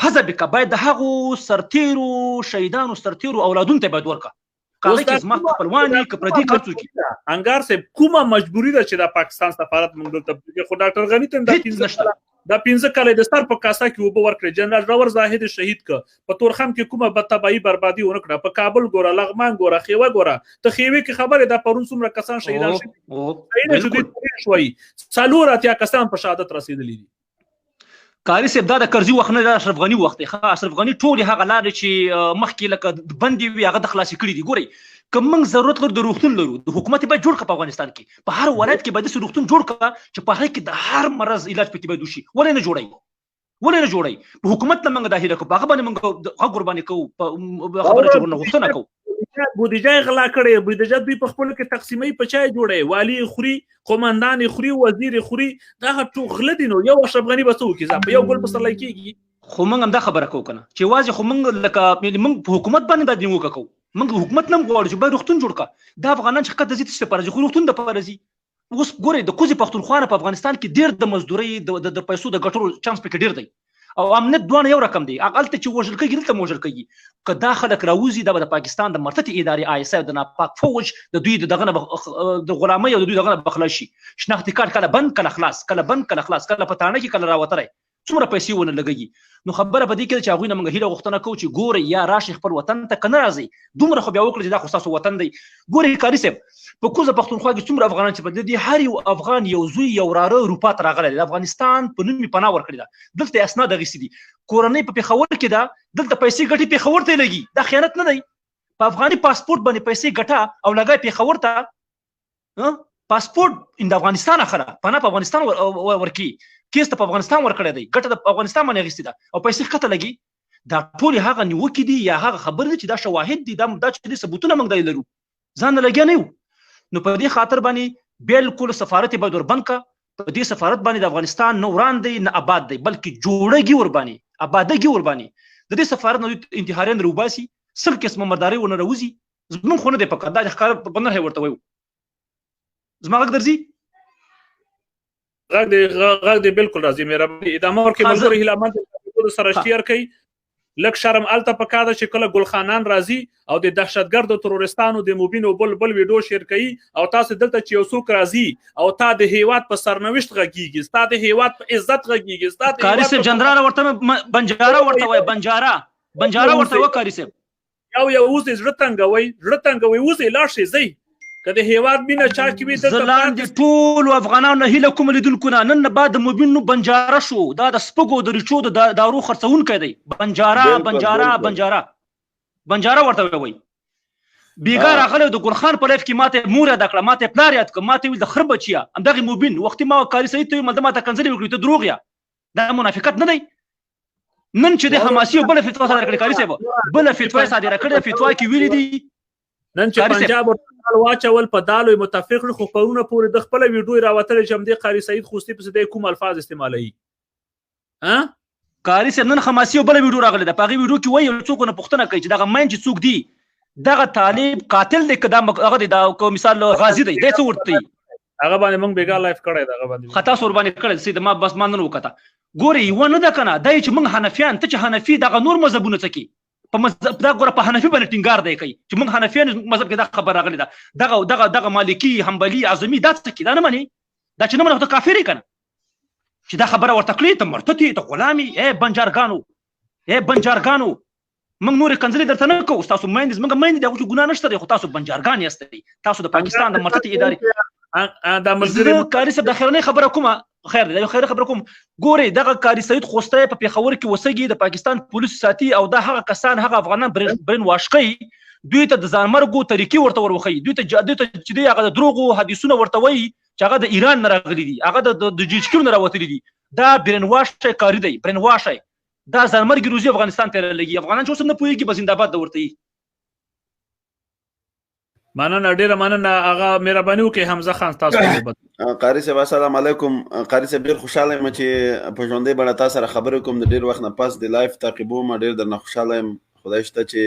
حذف کړه، باید د هغو سرتیرو شهیدانو سرتیرو اولادونو ته باید ورکړه. هغه کې زما خپلوانې که پردي کار څوک انګار صاحب کومه مجبوري ده چې د پاکستان سفارت موږ دلته خو ډاکټر غني ته دا 15 کاله د سر په کاسه کې اوبه ورکړې، جنرال راور زاهد شهید که په تورخم کې کومه بدتباهي بربادي ونه کړه، په کابل ګوره، لغمان ګوره، خیوه ګوره، ته خیوې کې خبرې دا پرون څومره کسان شهیدان شوي، 4 کسان په شهادت رسېدلي دي. قاری صاحب دا د کرزي وخت نه، د اشرف غني وخت دی. اشرف غني ټولې هغه لارې چې مخکې لکه بندې وي هغه د خلاصې کړي دي. ګورئ که موږ ضرورت لرو د روغتون لرو، د حکومت باید جوړ کړه په افغانستان کې، په هر ولایت کې باید داسې روغتون جوړ کړه چې په هغې کې د هر مرض علاج پکې باید وشي. ولې نه جوړوي؟ په حکومت نه موږ دا هیله کوو، په هغه باندې موږ غږ ورباندې کوو، په خبره چې ورنه غوښتنه کوو. بودیجه غلا کړي، بودیجه دوی په خپل کې تقسیمي په چای جوړي، والی خوري، قومندان خوري، وزیر خوري، دا ټول غل دي. نو یو اشرف غنی بس وکي ځا په یو ګل پسرلای کیږي. خو موږ هم دا خبره کوو کنه چې واځي خو موږ لکه موږ په حکومت باندې باید نیوکه کوو. موږ حکومت نم غواړو چې باید روغتون جوړ کړه. دا افغانان چې کته زیات څه پرځي خو روغتون د پرځي. اوس ګوري د کوزي پښتونخوا په افغانستان کې ډیر د مزدوري د پیسو د ګټلو چانس پکې ډیر دی او امنیت دوه یو رقم دی. اقل ته چې وژل کېږي دلته موژل کېږي که دا خلک راوځي د پاکستان د مرتدي ادارې آیسا د ناپاک فوج د دوی دغه د غلامۍ او د دوی دغه بخلاشي شناختی کارت کله بند کله خلاص، کله بند کله خلاص، کله پټانه کې کله راوتره څومره پیسې ونه لګي. نو خبره به دې کې چې هغوی نه موږ هیله غوښتنه کوو چې ګورئ یا راشي خپل وطن ته که نه راځئ دومره خو بیا وکړئ چې دا خو ستاسو وطن دی. ګورئ کاري صاحب په کوزه پښتونخوا کې څومره افغانان چې په دې هر یو افغان یو زوی یو وراره اروپا ته راغلی د افغانستان په نوم یې پناه ورکړې ده. دلته اسناد اخیستي دي. کورنۍ په پېښور کې ده، دلته پیسې ګټي پېښور ته لګي. دا خیانت نه دی؟ په افغاني پاسپورت باندې پیسې ګټه او لګای پېښور ته پاسپورت د افغانستان اخره پناه په افغانستان ورکی کیس ته په افغانستان ورکړی دی، ګټه د افغانستان باندې اخیستې ده او پیسې ښکته لګي. دا ټولې هغه نیوکې دي یا هغه خبرې دي چې دا شواهد دي، دا چې دي ثبوتونه موږ دا لرو، ځان نه لګیا نه یو. نو په دې خاطر باندې بالکل سفارت باید وربند کړه. په دې سفارت باندې د افغانستان نه وران دی نه آباد دی بلکې جوړهږي ورباندې آبادهږي ورباندې. د دې سفارت نه انتحاریان راوباسي، سل قسمه مرداري ونه راوځي. زمونږ خو نه دی پکار، دا ښکاره په نرخ ورته وایو. زما غږ درځي؟ غږ دی بالکل راځي. مهرباني ادامه ورکړئ. ملګرو هیله مند سره شیر کړئ. لک شرم الته پکار ده چې کله ګلخانان راځي او د دهشتګرد تروریستانو د موبینو بل ویډیو شیر کوي او تاسو دلته چې یو څوک راځي او تا د هیواد په سرنوشت غږیږي، ستا د هیواد په عزت غږیږي، ستا د کاری صاحب جنرال ورته بنجاره ورته وای، بنجاره ورته وای کاری صاحب یو اوس زړه تنګوي اوس لاړ شي زی که د هیواد مینه چا کې وي دلته لاندې ټولو افغانانو هیله کوم لیدونکو نه نن بعد د موبینو بنجاره شو. دا د سپږو د ریچو د دارو خرڅونکی دی. بنجاره ورته وایي. بیګا راغلی د ګلخان په لایف کې ماته مور یاد کړه، ماته پلار یاد کړه، ماته ویل د خره بچیه همدغې موبین وختي ما کاري سعید ته ویل ماته کنځلې وکړې ته دروغ یا دا منافقت نه دی. نن چې د حماسي بله فتوا صادره کړې کاري صاحب بله فتوا صادره کړې فتوا کې ویلي دي نن چې پنجاب واچول په دالو متفق خو پرونه پورې د خپل ویډیو راوتل چې همدې قاری سعید خوستی په دې کوم الفاظ استعمالوي. کاری صاحب نن حماسي بل ویډیو راغلی ده، په هغه ویډیو کې وایي څوک نه پوښتنه کوي چې دغه مین چې څوک دی دغه طالب قاتل دی که دا هغه دی دا مثال غازی دی دی څه ورته هغه باندې موږ بیګا لایف کړی دغه باندې خطا سور باندې کړل سید ما بس مان نه وکړه. ګوري یو نه ده کنه دای چې موږ حنفیان ته چې حنفي دغه نور مذهبونه څه کی په مذهب دا ګوره په حنفي باندې ټینګار دی کوي چې موږ حنفیان مذهب کې دا خبر راغلی ده دغه مالکی حنبلي اعظمي دا څه کی دا نه مني دا چې نه منه ته کافر کنه چې دا خبره ورته کړی ته مرتدي ته غلامي بنجارګانو موږ نور کنځلې درته نه کوو تاسو مېندز موږ مېندې دا چې ګناه نشته خو تاسو بنجارګان یاستئ تاسو د پاکستان د مرتدي ادارې دا ملګری کاری صاحب د خیرنۍ خبره کومه خیر دی خیر خبره کوم ګوري دغه کاری سعید خوسته په پیښور کې وسګي د پاکستان پولیس ساتي او دا هغه کسان هغه افغانان برین واشقي دوی ته د ځانمرګو طریقې ورته ورخي دوی ته چې دی هغه دروغو حدیثونه ورته وایي چې هغه د ایران نه راغلي دي هغه د جیجکو نه راوتلي دي دا برین واش کاری دی برین واش دا ځانمرګي روزي افغانستان ته لګي افغانان چې اوس نه پوهیږي بس زنده‌باد د ورته مننه ډیره مننه هغه مهرباني وکړئ حمزه خان تاسو قاری صاحب السلام علیکم قاری صاحب ډیر خوشاله یم چې په ژوندۍ بڼه تاسو سره خبرې کوم د ډیر وخت نه پاس د لایف تعقیبوم ډیر درنه خوشاله یم خدای شته چې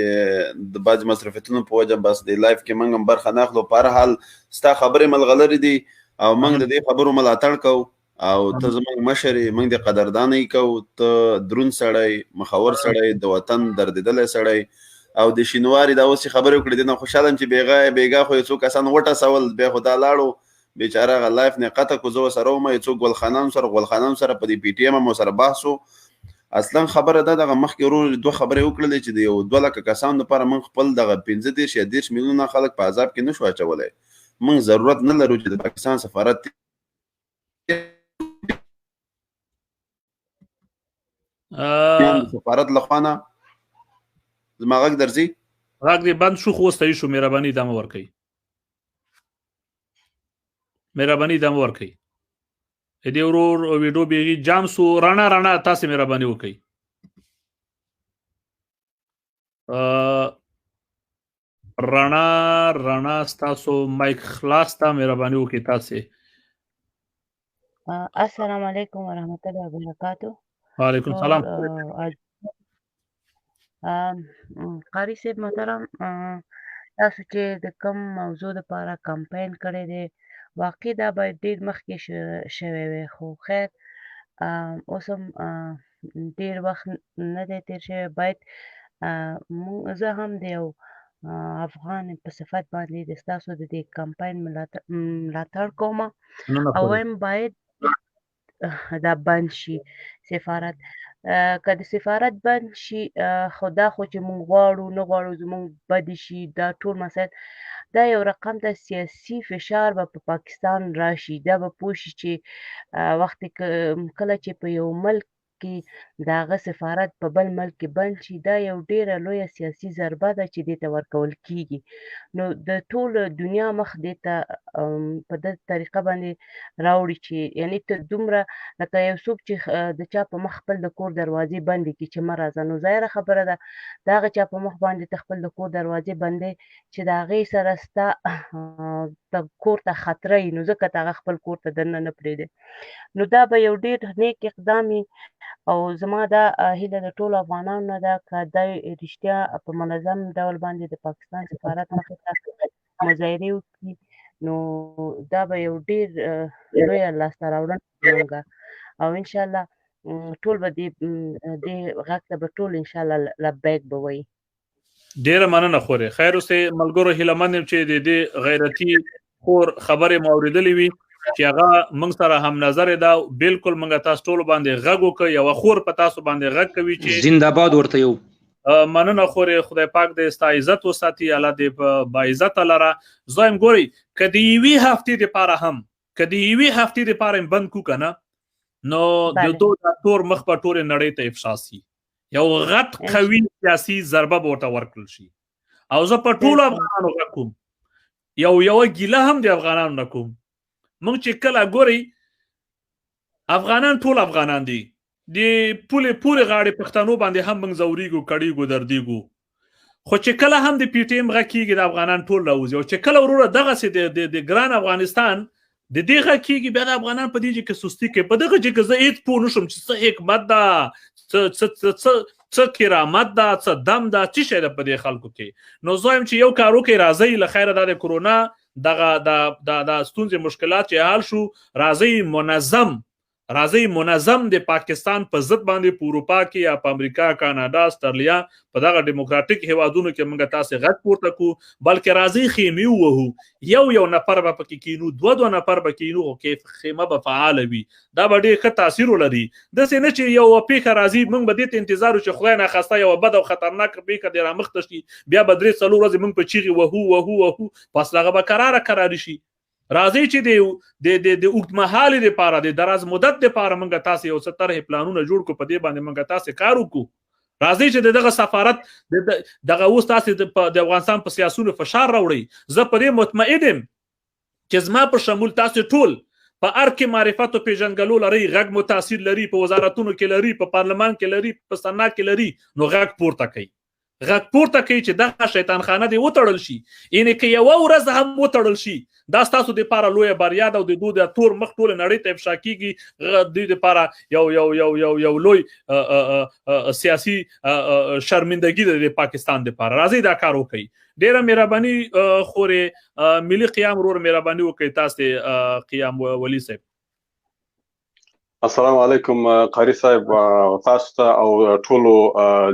د بعض مصرفیتونو په وجه بس د لایف کې موږ هم برخه نه اخلو په هر حال ستا خبرې ملغلرې دي او موږ د دې خبرو ملاتړ کوو او ته زموږ مشر یې موږ د قدردانۍ کوو ته دروند سړی مخور سړی د وطن دردېدلی سړی او د شینواري دا اوس خبرې وکړې دي نو خوشاله یم چې بیګا خو یو څو کسان وټسول بیا خو دا لاړو بیچاره هغه لایف نه قطع کو زه ورسره وم یو څوک ګلخانان سره په دې پی ټي ایم هم سره بحث و اصلا خبره ده دغه مخکې ورور دوه خبرې وکړلې چې د یو 2 لکه کسانو لپاره موږ خپل دغه 15 یا 10 میلیونه خلک په عذاب کې نشو اچولی موږ ضرورت نه لرو چې د پاکستان سفارت سفارت لخوانه زما غږ درځي غږ دې بند شو خو اوس شو مهرباني ادامه ورکړئ دې ورور ویډیو بیغي جام سو رانا تاسو مهرباني وکړئ رڼا ستاسو مایک خلاص ته مهرباني وکړئ تاسې. السلام علیکم ورحمت الله وبرکاتو. وعلیکم السلام. قاری صاحب محترم، تاسو چې د کوم موضوع لپاره کمپاین کړی دی واقع دا باید ډېر مخکې شوی وی، خو خیر اوس هم ډېر وخت نه دی تېر شوی. باید زه هم د یو افغان په صفت باندې د ستاسو د دې کمپاین ملاتړ کوم او وایم باید دا بند شي سفارت. که د سفارت بند شي خو دا خو چې موږ غواړو نه غواړو زموږ بدې شي، دا ټول مسایل دا یو رقم د سیاسي فشار به په پاکستان راشي. دا به پوه شي چې وخت کله چې په یو ملک کې د هغه سفارت په بل ملک کې بند شي، دا یو ډېره لویه سیاسي ضربه ده چې دې ته ورکول کېږي. نو د ټول دنیا مخ دې ته په دې طریقه باندې راوړي چې یعنې ته دومره لکه یو څوک چې د چا په مخ خپل د کور دروازې بندې کړي چې مه راځه، نو ظاهره خبره ده د هغه چا په مخ باندې ته خپل د کور دروازې بندې چې د هغې سره ستا کور ته خطره وي، نو ځکه ته هغه خپل کور ته دننه نه پرېږدې. نو دا به یو ډېر نیک اقدام وي او زما دا هیله د ټولو افغانانو نه ده که دا رښتیا په منظم ډول باندې د پاکستان سفارت مخې ته مظاهرې وکړي، نو دا به یو ډېر لویه لاسته راوړنه وي او انشاءالله ټول به دې غږ ته به ټول انشاءالله لبیک به وایي. ډیره مننه خورې. خیر اوسې ملګرو، هیله من یم چې د دې غیرتي خور خبرې مو اورېدلې وي چې هغه موږ سره هم نظر ده. بالکل موږ تاسو ټول باندې غږ وکړو، یوه خور په تاسو باندې غږ کوي چې زنده‌باد ورته یو. مننه خورې، خدای پاک دې ستا عزت وساتي، الله دې با عزت لره. زایم ګورئ که د یوې هفتې دپاره هم بند کو که نه، نو د دوی دا تور مخ به ټولې نړۍ ته افشا سي. یو غټ قوي سیاسي ضربه به ورته ورکړل شي. او زه په ټولو افغانانو غږ کوم، یوه ګیله هم د افغانانو نه کوم. موږ چې کله ګورئ افغانان ټول افغانان دي، د پورې غاړې پښتنو باندې هم موږ ځورېږو، کړېږو، دردېږو، خو چې کله هم د پي ټي ایم غږ کېږي د افغانان ټول راوځي. او چې کله وروره دغسې د ګران افغانستان د دې غږ کېږي، بیا د افغانان په دې چې که سستي کوي، په دغه چې که زه هېڅ پوه نه شم چې څه حکمت ده، څه کرامت ده، څه دم ده، څه شی ده په دې خلکو کې. نو زه وایم چې یو کار وکړئ، راځئ له خیره دا د کرونا دغه د ستونزې مشکلات چې حل شو، راځئ منظم د پاکستان په ضد باندې په اروپا کې یا په امریکا، کاناډا، استرالیا په دغه ډیموکراتیک هیوادونو کې موږ تاسې غږ پورته کړو، بلکې راځئ خیمې ووهو. یو نفر به پکې کینو، دوه نفر به کینو، خو خیمه به فعاله وي. دا به ډېر ښه تاثیر ولري. داسې نه چې یوه پیښه راځي موږ به دې ته انتظار وو چې خدای ناخواسته یوه بده او خطرناکه پیښه دې رامخته شي، بیا به 3-4 ورځې موږ په چیغې وهو، پس هغه به کراري شي. راځئ چې د اوږدمهالې دپاره، د دراز مدت دپاره موږ تاسې یو څه طرحې پلانونه جوړ کړو، په دې باندې موږ تاسې کار وکړو. راځئ چې دغه سفارت دغه اوس تاسې د افغانستان په سیاسونو فشار راوړئ. زه په دې مطمئن یم چې زما په شمول تاسې ټول په هر کې معرفت او پیژنګلو لرئ، غږ مو تاثیر لري، په وزارتونو کې لري، په پارلمان کې لري، په سنا کې لري، نو غږ پورته کوي چې دغه شیطان خانه دې وتړل شي. یعنې که یوه ورځ هم وتړل شي، دا ستاسو دپاره لویه بریا ده او د دوی د تور مخ ټولې نړۍ ته افشا کېږي. دوی دپاره یو لوی سیاسي شرمندګي ده د پاکستان دپاره. راځئ دا کار وکړئ. ډېره مهرباني خورې ملي قیام ورور، مهرباني وکړئ تاسې قیام ولی صاحب. السلام علیکم قاری صاحب، تاسو ته او ټولو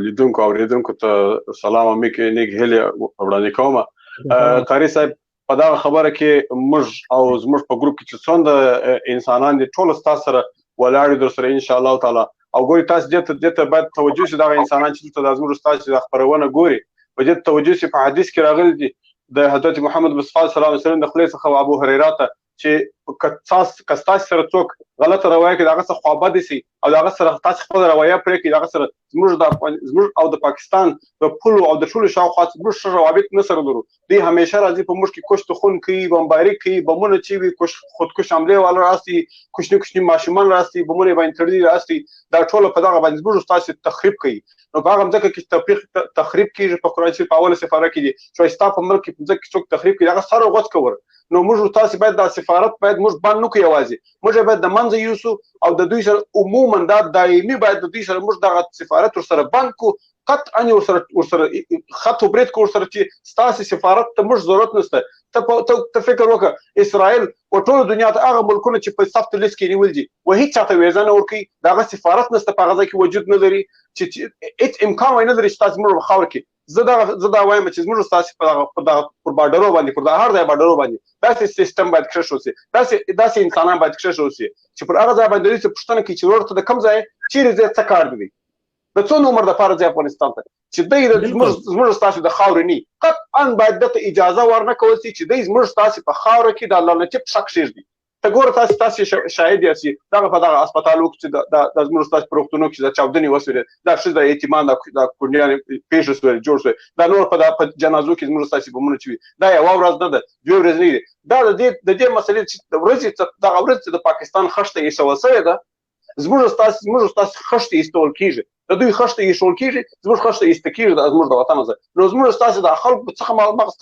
لیدونکو او اوریدونکو ته سلام او نیک هیلې وړاندې کوم. قاری صاحب، په دغه خبره کې موږ او زموږ په ګروپ کې چې څومره انسانان دي ټول ستاسو سره ولاړ در سره ان شاء الله تعالی. او ګوري تاسو دې ته باید توجه شي، دغه انسانان چې دلته زموږ ستاسو د خبرونه ګوري په دې توجه شي. په حدیث کې راغلی دي د حضرت محمد مصطفی صلی الله علیه وسلم د خلیفه ابو هريره ته چې که ستاسې سره څوک غلطه روایه کوي د هغه څه خوابدې سي او د هغه سره تاسې خپله روایه پرې کړي د هغه سره زموږ او د پاکستان د پولو او د ټولو شاوخوا زموږ ښه روابط نه سره لرو. دوی همیشه راځي په موږ کې کشت خون کوي، بمباري کوي، بمونه چوي، خودکش حملې والا راستي، کوچني ماشومان راستي، بمونه یې باندې تړلي راستي. دا ټوله په دغه باندې زموږ ستاسې تخریب کوي. نو په هغه مځکه کې تخریب کېږي په قرآن شریف په اوله سپاره کې دي چې ستا په ملک کې په مځکه کې څوک تخریب کوي هغه سره غوڅ کوه. نو موږ تاسې باید دا سفارت باید موږ بند نه کړو، یوازې موږ باید د منځه یوسو او د دوی سره عموما دا دایمي باید د دوی سره موږ دغه سفارت ورسره بند کړو، قطعا ورسره خط و برید کړو ورسره چې ستاسې سفارت ته موږ ضرورت نشته. ته فکر وکړه اسرائیل او ټوله دنیا ته هغه ملکونه چې په سخت لیست کې نیول دي و هیڅ چاته ویزه نه ورکوي، د هغه سفارت نشته په هغه ځای کې وجود نه لري چې هیڅ امکان نه لري چې تاسې موږ په خاوره کې. زه دا وایم چې زموږ ستاسې پر بارډرو باندې پر هر ځای بارډرو باندې داسې سیستم باید کښش وسي، داسې انسانان باید کښش وسي چې پر هغه ځای باندې دوی څه پوښتنه کوي چې وروره ته د کوم ځای چیرې ځای څه کار دی د څو عمر دپاره ځي افغانستان ته چې دی زموږ ستاسې د خاورې نه قطعا باید دته اجازه ورنه کول سي چې دی زموږ ستاسې په خاوره کې د الله نچپ شک کښېږدي. ته ګوره تاسې شاهد یاستئ دغه په دغه اسپتالو کې چې د زموږ ستاسې په روغتونو کې د چاودنې وسوې دا ښځې د یتیمان د کونډیانې پېښې سوې جوړ سوې دا نور په جنازو کې زموږ ستاسې بمونه چوي دا یوه ورځ نه ده 2 ورځې نه دي. دا د دې مسلې چې د ورځې دغه ورځ چې د پاکستان خښته ایښول سوې ده زموږ ستاسې خښتې ایستول کېږي، د دوی خښته ایښول کېږي، زموږ خښته ایسته کېږي زموږ د وطن ځای. نو زموږ ستاسې د خلکو څخه مغز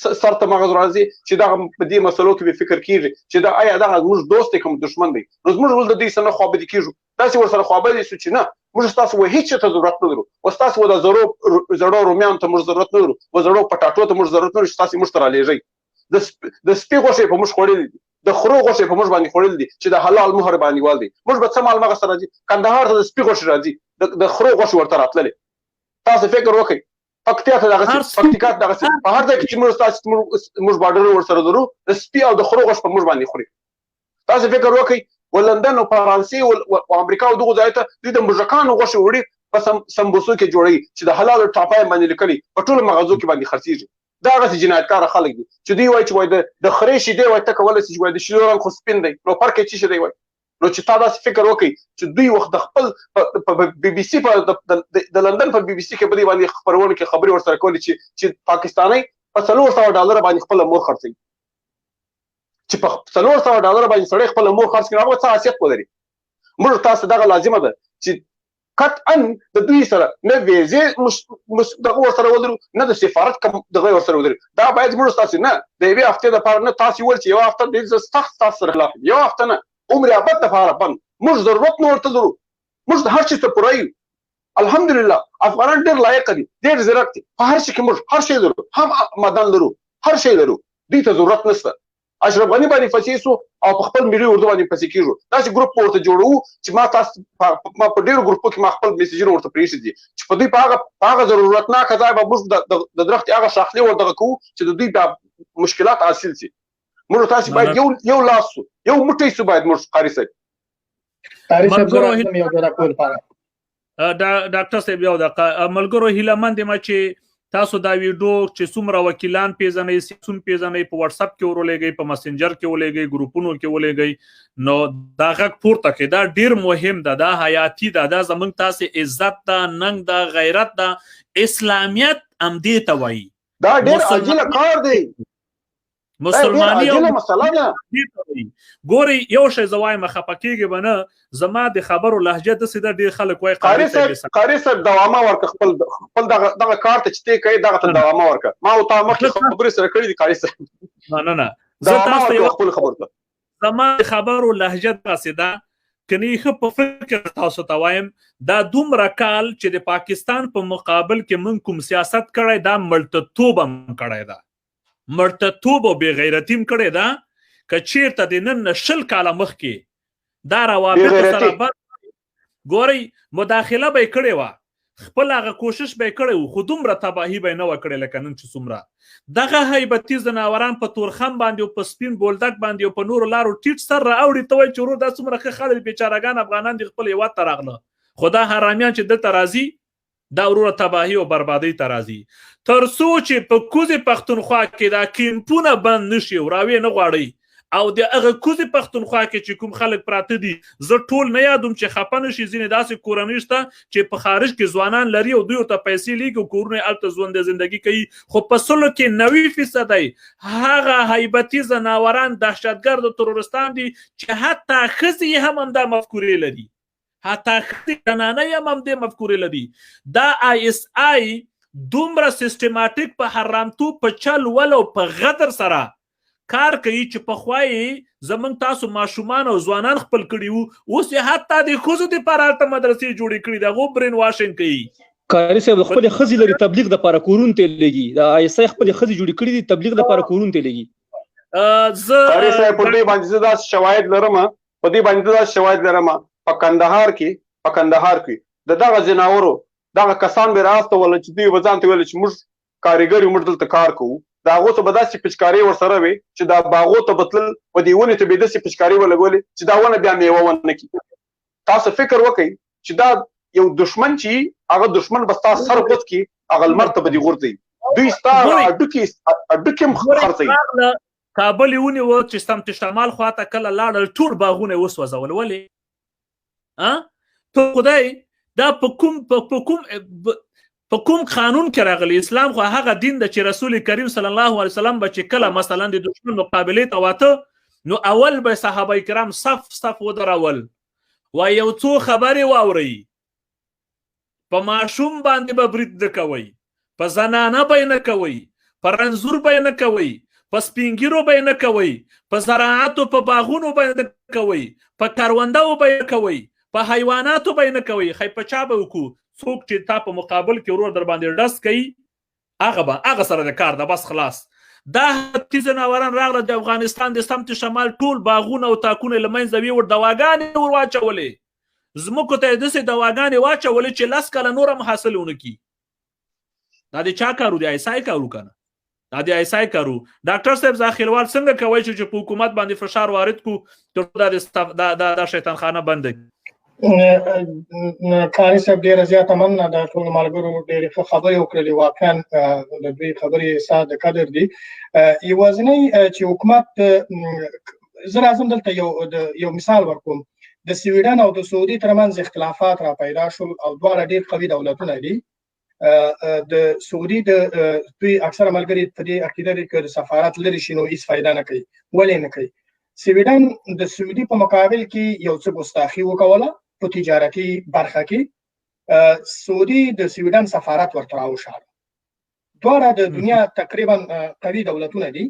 سر ته مغز راځي چې دغه په دې مسلو کې به فکر کېږي چې دا آیا دغه زموږ دوست دی کوم دښمن دی. نو زموږ ول د دوی سره نه خوابدي کېږو، داسې ورسره خوابدي سو چې نه موږ ستاسو و هیڅ ته ضرورت نه لرو، و ستاسو د زړو رومیانو ته موږ ضرورت نه لرو، و زړو پټاټو ته موږ ضرورت نه لرو چې تاسې موږ ته رالیږئ. د سپي غوښې په موږ خوړلې دي، د خرو غوښې په موږ باندې خوړلې دي چې د حلال مهر باندې وال دي. موږ به څه مال مغز سره راځي کندهار ته د سپي غوښې راځي، د خرو غوښې ورته راتللې. تاسو فکر وکړئ پکتیا ته دغه پکتیکا دغه په هر ځای کې چې موږ تاسو موږ بارډر ورسره لرو د سپي او د خرو غوښ په موږ باندې خوري. تاسو فکر وکړئ و لندن او فرانسې او امریکا او دغه ځای ته دوی د موږکانو غوښې وړي په سمبوسو کې جوړوي چې د حلال ټاپای باندې لیکلي په ټولو مغازو کې باندې خرڅېږي. دا هغسې جنایتکاره خلک دي چې دوی وایي چې وایي د خرې شیدې وایي ته کولی شي چې وایي د شیدو رنګ خو سپین دی نو فرق یې څه شی دی وایي. نو چې تا داسې فکر وکړئ چې دوی وخت د خپل په بي بي سي د لندن په بي بي سي کې په دې باندې خپرونه کې خبرې ورسره کولې چې پاکستانی په $400 باندې خپله مور خرڅوي، چې په $400 باندې سړی خپله مور خرڅ کړي هغه څه حیثیت ولري. موږ تاسو دغه لازمه ده چې قطعا د دوی سره نه ویزې دغه ورسره ولرو نه د سفارت کوم دغه ورسره ولرو. دا باید موږ تاسو نه د یوې هفتې دپاره نه تاسو ویل چې یوه هفته ډېر سخت تاسو سره خلاف یوه هفته نه عمر ابد دپاره بند موږ ضرورت نه ورته لرو. موږ د هر شي ته پوره یو الحمدلله. افغانان ډېر لایق دي، ډېر زیرک دي، په هر شي کې موږ هر شی لرو، هم معدن لرو، هر شی لرو، دوی ته ضرورت نشته. اشرف غني باندې فسې سو او په خپل ملي اردو باندې فسې کېږو. داسې ګروپ ورته جوړوو چې ما په ډېرو ګروپو کې ما خپل میسیجونه ورته پرېښي دي چې په دوی په هغه ضرورتناکه ځای به موږ د درختې هغه شاخلې وردغه کوو چې د دوی بیا مشکلات حاصل سي. موږ تاسې باید یو لاس سو یو موټی سو باید موږ قاري صاحب. ډاکټر صاحب یو دقیقه ملګرو هیله مند یم چې تاسو دا ویډیو چې څومره وکیلان پیژنئ سیاسون پیژنئ په واتساپ کې ورولېږئ په مسنجر کې ولېږئ ګروپونو کې ولېږئ نو دا غږ پورته کړئ. دا ډېر مهم ده، دا حیاتي ده، دا زموږ تاسې عزت ده، ننګ ده، غیرت ده، اسلامیت همدې ته وایي. دا ډېر عاجله کار دی، مسلمانی او مسله ده. ګوري یو شی زه وایم خفه کېږي به نه زما د خبرو لهجه داسې ده ډېر خلک وایي قاري صاحب دوامه ورکړه خپل دغه کار ته چې تی کوې دغه ته دوامه ورکړه. ما او تا مخکې خبرې سره کړي دي قاري صاحب. نه دوامه ورکړه خپل خبرو ته. زما د خبرو لهجه داسې ده کني ښه په فکر تاسو ته وایم دا دومره کال چې د پاکستان په مقابل کې موږ کوم سیاست کړی دا ملتتوب هم کړی ده، مرتتوب او بې غیرتیم کړی ده. که چیرته د نن نه 20 کاله مخکې دا روابط سره ګورئ مداخله به یې کړې وه، خپل هغه کوشش به یې کړی و خو دومره تباهي به یې نه وه کړې لکه نن چې څومره دغه هیبتي ځناوران په تورخم باندې او په سپین بولدک باندې او په نورو لارو ټیټ سر راوړي ته وایي چې ورور دا څومره ښه خلک بیچارهګان افغانان دي خپل هېواد ته راغله، خو دا حرامیان چې دلته راځي دا وروره تباهي او بربادۍ ته راځي. تر څو چې په کوزې پښتونخوا کې دا کیمپونه بند نه شي او راویې نه غواړئ او د هغه کوزي پښتونخوا کې چې کوم خلک پراته دي زه ټول نه یادوم چې خفه نشي ځینې داسې کورنۍ شته چې په خارج کې ځوانان لري او دوی ته پیسې لیږي او کورونه هلته ژوند زندګي کوي خو په سلو کې 90% هغه هیبتی ځناوران دهشتګرد ترورستان دي چې حتی ښځې هم همدا مفکورې لري حتی ښځې زنانه هم همدې مفکورې لري دا ISI دومره سیستماتیک په حرامتوب په چل ول او په غدر سره کار کوي چې پخوا یې زمونږ تاسو ماشومان او ځوانان خپل کړي وو اوس یې حتی د ښځو دپاره هلته مدرسې جوړې کړي د هغو برین واشنګ کوي قاري صاحب خپلې ښځې لري تبلیغ دپاره کورونو ته لګي د ISI خپلې ښځې جوړې کړي دي تبلیغ دپاره کورونو ته لګي قاري صاحب په دې باندې زه داسې شواهد لرم په کندهار کې د دغه ځناورو دغه کسان به راستول چې دوی به ځان ته ویل چې موږ کارګر یو موږ دلته کار کوو د هغو ته به داسې پچکاري ورسره وي چې دا باغو ته به تلل په دې ونې ته به یې داسې پچکاري ولګولې چې دا ونه بیا میوه ونه کړي تاسو فکر وکئ چې دا یو دشمن چې هغه دشمن به ستا سر غوڅ کړي هغه لمر ته به دې غورځوي دوی ستا هډوکي هم خرڅوي کابل یې ونیوه چې سمت شمال خواته کله لاړل ټول باغونه یې وسوځول ولې ته خدای دا په کوم قانون کې راغلی اسلام خو هغه دین د چې رسول کریم صلی الله علیه وسلم به چې کله مثلا د دشمن مقابلې ته واته نو اول به صحابه کرام صف ودرول و یو څو خبرې واورئ په ماشوم باندې به برید نه کوئ په زنانه به یې نه کوئ په رنځور به یې نه کوئ په سپینګیرو به یې نه کوئ په زراعتو په باغونو به یې نه کوئ په کروندو به یې کوئ په حیواناتو به یې نه کوئ خی په چا به وکړو څوک چې تا په مقابل کې ورور در باندې ډس کوي هغه سره د کار ده بس خلاص دا هیبتي ځناوران راغله د افغانستان د سمت شمال ټول باغونه او تاکونه له منځه ویوړ دواګانې ور واچولې ځمکو ته یې داسې دواګانې واچولې چې 10 کاله نور هم حاصل ونه کړي دا د چا کارو د ISI کارو که نه دا د ISI کارو ډاکټر صاحب زاخیلوال څنګه کوی چې په حکومت باندې فشار وارد کړو تر دا شیطانخانه بنده قاری صاحب ډیره زیاته مننه د ټولو ملګرو ډېرې ښه خبرې وکړلې واقعا د دوی خبرې ستا د قدر دي یوازینی چې حکومت زه راځم دلته یو مثال ورکوم د سویډن او د سعودي ترمنځ اختلافات را پیدا شول او دواړه ډېر قوي دولتونه دي د سعودي دوی اکثره ملګري په دې عقیده دي که د سفارت لرې شي نو هېڅ فایده نه کوي ولې نه کوي سویډن د سعودي په مقابل کې یو څه ګستاخي وکوله په تجارتي برخه کې سعودي د سویډن سفارت ورته راوشاله دواړه د دنیا تقریبا قوي دولتونه دي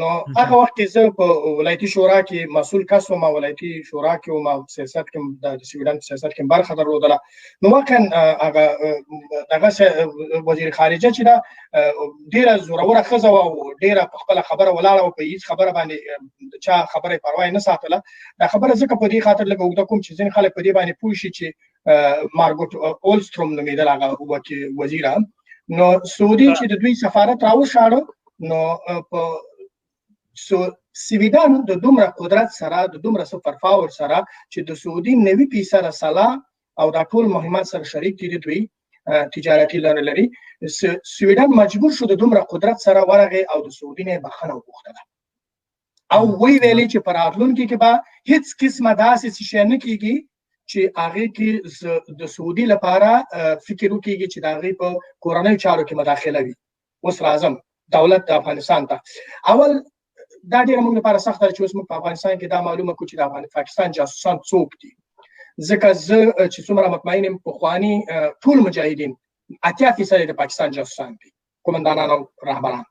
نو هغه وخت کې زه په ولایتي شورا کې مسؤل کس وم ولایتي شورا کې وم سیاست کې د سویډن سیاست کې برخه درلودله نو واقعا هغه وزیر خارجه چې دا ډېره زوروره ښځه وه او ډېره په خپله خبره ولاړه وه په هېڅ خبره باندې د چا خبره یې پروا یې نه ساتله دا خبره ځکه په دې خاطر لږ اوږده کوم چې ځینې خلک په دې باندې پوه شي چې مارګوټ اولستروم نومېدل هغه وزیره نو سعودي چې د دوی سفارت راوشاړه نو په سویډن د دومره قدرت سره د دومره سپر پاور سره چې د سعودي 90% سلا او دا ټول مهمات سره شریک دي دوی تجارتي لري سویډن مجبور شو د دومره قدرت سره ورغی او د سعودي نه بخښنه وغوښتله او وی ویلې چې په راتلونکي کې به هیڅ قسمه داسې شی نه کیږي چې هغې کې د سعودي لپاره فکر وکیږي چې د هغې په کورنیو چارو کې مداخله وي اوس راځم دولت د افغانستان ته اول دا ډیره موږ لپاره سخته ده چې اوس موږ په افغانستان کې دا معلومه کړو چې د پاکستان جاسوسان څوک دي ځکه زه چې څومره مطمئن یم پخواني ټول مجاهدین 80% د پاکستان جاسوسان دي قومندانان او رهبران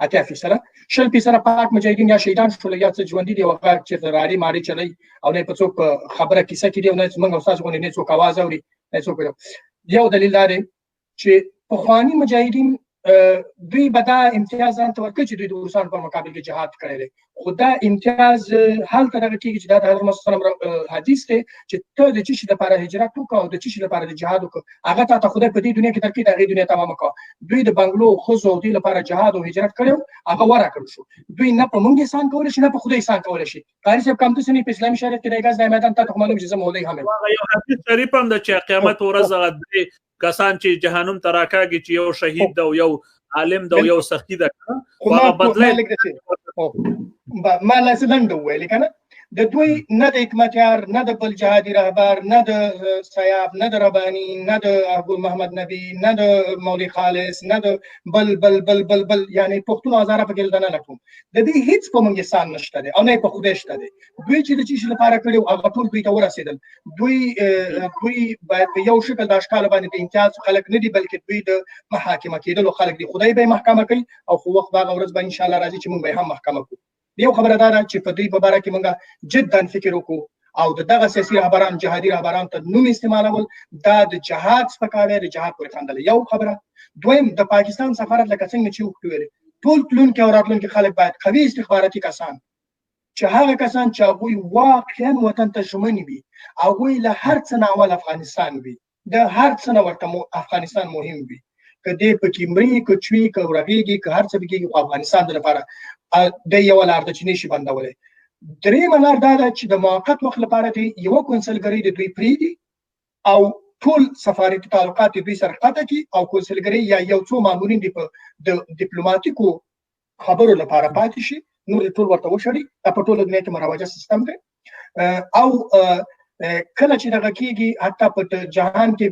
80% 20% پاک مجاهدین یا شهیدان شول یا څه ژوندي دي او هغه چېرته راري ماري چلی او نه په څوک خبره کیسه کړي او نه موږ او ستاسو غوندې نه څوک اواز اوري نه څوک یو دلیل دا دی چې پخواني مجاهدین دوی به دا امتیاز ځانته ورکړي چې دوی د روسانو په مقابل کې جهاد کړی دی خو دا امتیاز هلته دغه کېږي چې دا د حضرت محمد صلی الله علیه وسلم حدیث دی چې ته د څه شي لپاره هجرت وکړه او د څه شي لپاره د جهاد وکړه هغه تا ته خدای په دې دنیا کې درکړي د هغې دنیا تمامه کړه دوی د بنګلو ښځو او دوی لپاره جهاد او هجرت کړی هغه ورکړل شو دوی نه په موږ احسان کولی شي نه په خدای احسان کولی شي قاري صاحب همداسې نه په اسلامي شریعت کې د ګاز د میدان تا ته خو معلوم چې زه مولوي هم یم یو حدیث شریف هم ده چې قیامت ورځ هغه درې کسان چې جهنم ته راکاږي چې یو شهید ده او یو عالم ده او یو سخي ده خو هغه بدله ما لاس لنډ وویل کنه د دوی نه د حکمتیار نه د بل جهادي رهبر نه د سیاف نه د رباني نه د ابو محمد نبی نه د مولوي خالص نه د بل بل بل بل بل یعنی پښتون هزاره په ګل نه لټوم د دې هیڅ په منګ سان نشته دی او نه په خوده شته دی دوی چې د چی لپاره کړو هغه ټول دوی ته ورسېدل دوی باید په یو شکل د اشکال باندې د امتیاز خلک نه دي بلکې دوی د محاکمه کېدلو خلک دي خدای به محکمه کوي او خو وخت هغه ورځ به ان شاء الله راځي چې موږ به هم محکمه کوو یو خبره دا ده چې په دوی په باره کې موږ جدا فکر وکړو او دغه سیاسي رهبران جهادي رهبران ته نوم استعمالول دا د جهاد سپکاوی د جهاد پورې خندل یو خبره دویم د پاکستان سفارت لکه څنګه چې وکړل ټول تلونکي او راتلونکي خلک باید قوي استخباراتي کسان چې هغه کسان چې هغوی واقعا وطن ته ژمن وي هغوی له هر څه نه اول افغانستان وي د هر څه نه ورته افغانستان مهم وي که دې پکې مري که چوي که ورغېږي که هر څه پکې افغانستان د لپاره د یو لار د چینې شي بندولې درېیمه لار دا ده چې د موقت وخت لپاره دی یو کونسلګري د دوی پرېږدي او ټول سفارتي تعلقات دوی سره قطع کړي او کونسلګري یا یو څو مامورین دي په د ډیپلوماټیکو خبرو لپاره پاتې شي نور ټول ورته وشړي په ټوله دنیا کې مروجه سیستم دی او کله چې دغه کیږي حتی په جهان کې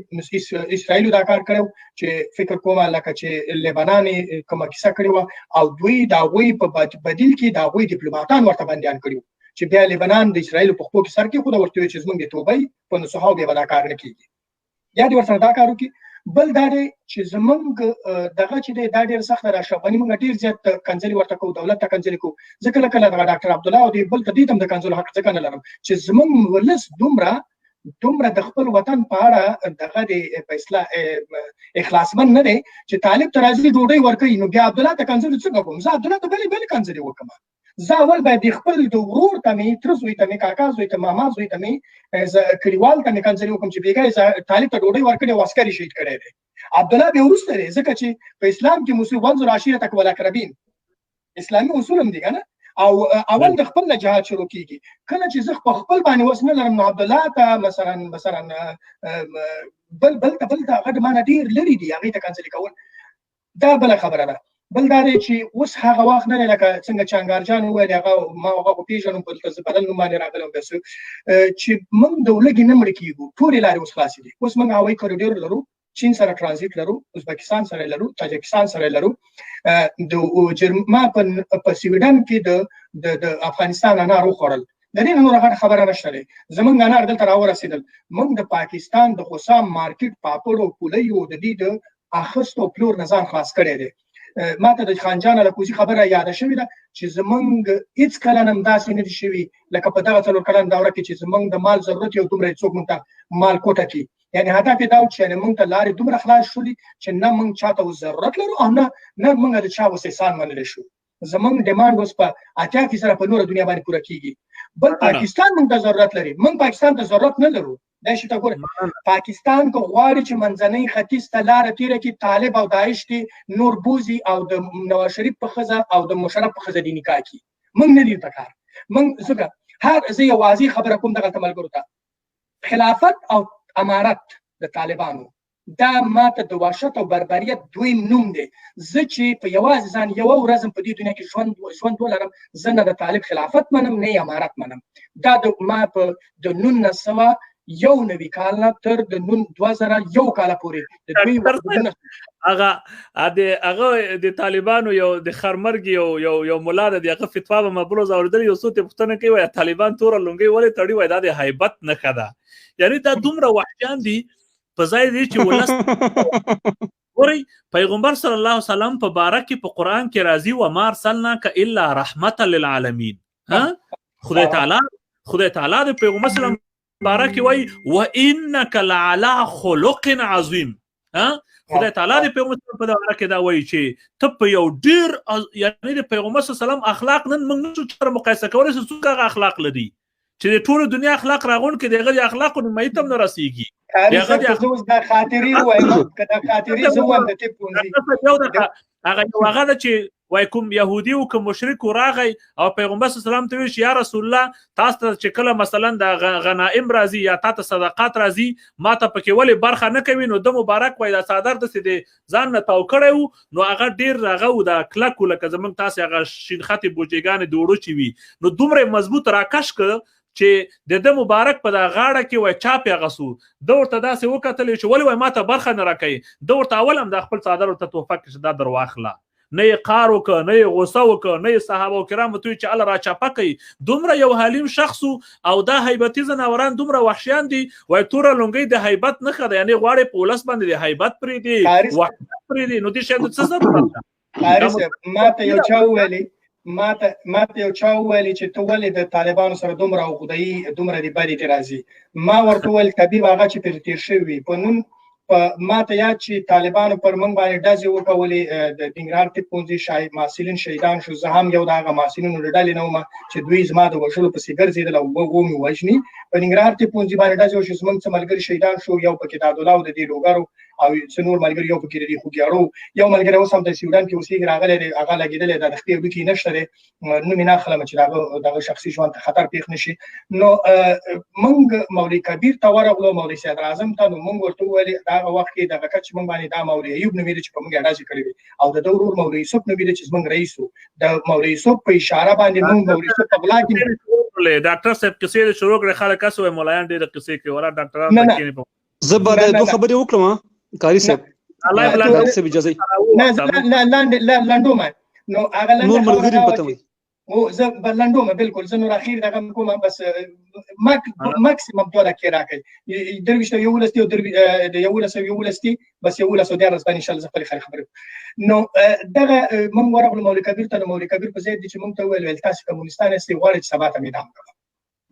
اسرائیل دا کار کړو چې فکر کوم لکه چې لبنان کومه کیسه کړو او دوی دا غوي په بدیل کې دا غوي ډیپلوماټان ورته بندیان کړو چې بیا لبنان د اسرائیل په خپل سر کې خو دا ورته چې زمونږ د توبې په نسخه به دا کار نه کیږي یا د ورسره دا کارو کې بل دا دی چې زمونږ دغه چې دا ډېر سخت راشوانی موږ ډېر زیات کنځلي ورته کوو دولت ته کنځلي کوو ځکه لکه د ډاکټر عبدالله او بل ته دې هم د کنځلو حق ځکه نه لرم چې زمونږ ولس دومره د خپل وطن په اړه دغه د په اصلاح اخلاصمن نه دی چې طالب ته راځي ډوډۍ ورکوي نو بیا عبدالله ته کنځلي څنګه کوم زه عبدالله ته بلې کنځلي وکړم زه اول باید خپل د ورور ته مې تر زوی ته مې کاکا زوی ته ماما زوی ته مې کلیوال ته مې کنځلي وکړم چې بیګا طالب ته ډوډۍ ورکړي او عسکري شهید کړی دی عبدالله بیا وروسته دی ځکه چې په اسلام کې موسی وانظر عشیرتک والاقربین اسلامي اصول هم دي کنه او اول د خپل جهاد شروع کیږي کله چې زه په خپل باندې وس نه لرم نو عبدالله ته مثلا بل هغه معنی ډیر لري دی هغه ته کنځلي کول دا بل خبره ده بل دا دی چې اوس هغه وخت نه لکه څنګه چنګارجان وویل هغه ما هغه پیژنم په بدل نوم باندې راغلم بس چې موږ د ولګي نه مړ کیږو ټولې لارې اوس خلاصې دي اوس موږ هوایي کوریډور لرو چین سره ترانزیت لرو ازبکستان سره لرو تاجکستان سره لرو د جرما په سویډن کې د افغانستان انار وخوړل د دې نور هغه خبره نشته زمونږ انار دلته راورسېدل موږ د پاکستان د خصام مارکیټ پاپړ او پولیو د دې د اخستو پلور نظام خلاص کړی دی ما ته د خانجان الکوزي خبره یاد شوې ده چې زمونږ هیڅ کله هم داسې نه دي شوي لکه په دغه څلور کلن دوره کې چې زمونږ د مال ضرورت یو دومره څوک موږ ته مال کوټه کړي یعنی هدف یې دا و چې موږ ته لارې دومره خلاص شولي چې نه موږ چاته ضرورت لرو او نه موږ د چا وسیسان منلی شو زمونږ ډیمانډ اوس په 80% په نوره دنیا باندې پوره کیږي بل پاکستان موږ ته ضرورت لري موږ پاکستان ته ضرورت نه لرو دا شي ته ګوره پاکستان کو غواړي چې منځنۍ ختیځ ته لاره تیره کړي طالب او داعش دي نور بوزي او د نواز شریف په ښځه او د مشرف په ښځه دي نکاح کړي موږ نه دي پکار موږ ځکه هر زه یوازې خبره کوم دغلته ملګرو ته خلافت او امارت د طالبانو دا ماته د وحشت او بربریت دویم نوم دی زه چې په یوازې ځان یوه ورځ په دې دنیا کې ژوند ولرم زه نه د طالب خلافت منم نه یې امارت منم دا ما په د 1991 کال نه تر د 2001 کال پورې هغه د طالبانو یو د خرمرګ یو مولا د هغه فتوا به مبروز اوریدل یو څه ته پوښتنه کوي طالبان تور لونګي ولې تړي وای دا د هیبت نه کده یعنی دا دومره وحشیان دي په ځای دی چې ولس ګوري پیغمبر صلی الله علیه وسلم په باره کې په قران کې راځي و ما ارسلناک الا رحمتا للعالمین خدای تعالی د پیغمبر صلی الله باره کې وای و انک لعلى خلق عظیم خدای تعالی د پیغمبر په باره کې دا وایي چې ته په یو ډیر یعنی د پیغمبر صلی الله علیه وسلم اخلاق نن موږ نشو سره مقایسه کولی چې څوک اخلاق لري چې د ټول دنیا اخلاق راغون کې دغه اخلاق نو مې تم نه رسیږي هغه خاطري وایم کدا خاطري زموږ د ټیپ پونځي هغه چې وای کوم يهودي او کوم مشرک راغی او پیغمبر صلی الله علیه وسلم ته ویل یا رسول الله تاسو ته چې کله مثلا د غنائم راځي یا تاسو صدقات راځي ما ته پکې ولې برخه نه کوي نو د مبارک وای د صادر د سې ځان نه تاو کړو نو هغه ډیر راغو د کلکو لکه زمونږ تاسو هغه شین خطي بوجيګان دوړو چی وي نو دومره مضبوط راکش ک چې د مبارک په د غاړه کې وای چاپ غسو د ورته داسې وکتل چې ولې وای ما ته برخه نه راکې د ورته اول هم د خپل صادر ورته توفق چې دا درواخله نه یې قار وکړه نه یې غوسه وکړه نه یې صحابه کرامو ته چې الله را چاپه کوي دومره یو حلیم شخص او دا هیبتی زناوران دومره وحشیان دي وای توره لونګۍ د هیبت نښه ده یعنې غواړې په ولس باندې د هیبت پرېږدي وحشت پرېږدي نو دې شی د څه ضرورت ده قاري صاحب ماته یو چا وویلي ماته یو چا وویلي چې ته ولې د طالبانو سره دومره او خدایي دومره د بدې ته راځي ما ورته وویل طبیب هغه چې پرې تېر شوي په نن ما ته یاد چې طالبانو پر موږ باندې ډزې وکولې د ننګرهار طب پوهنځي محصلین شهیدان شو زه هم یو د هغه محصلینو له ډلې نه وم چې دوی زما د وژلو پسې ګرځېدل او ومې وژني په ننګرهار طب پوهنځي باندې ډزې وشوې زموږ څه ملګري شهیدان شو یو پکې دادوله او د دې لوګرو او څه نور ملګري یو پکې د خوږیاړو یو ملګری اوس هم د سوډان کې اوسېږي راغلی دی هغه لګېدلی د خپې وډوکي نشته دی نوم یې نه اخلم چې دغه شخصي ژوند ته خطر پېښ نه شي نو موږ مولوي کبیر ته ورغلو مولوي صدر اعظم ته نو موږ ورته وویل د هغه وخت کې دغه چې موږ باندې دا مولوي ایوب نومېده چې په موږ ډزې کړې وې او د ده ورور مولوي یوسف نومېده چې زموږ رئیس و د مولوي یوسف په اشاره باندې موږ مولوي یوسف په غلا کې ډاکټر صاحب کیسې د شروع کړې خلک هسې وایي مولایان ډېرې کیسې کوي ولا ډاکټران زه به دوه خبرې وکړم قاري صاحب الله بلند صاحب اجازه لنډومه نو هغه نور ملګري پته وي او زه لنډومه بالکل زه نور اخیر دغه کومه بس ماکسیمم 2 دقیقې راکړئ درویشت یولستی او د یولستی بس یولس او دیارلس باندې انشاءالله زه خپلې خبرې نو دغه موږ ورغلو مولوي کبیر ته مولوي کبیر په ځای دی چې موږ ته وویل تاسو کمونستان یاستئ غواړئ چې سبا ته میدان کوئ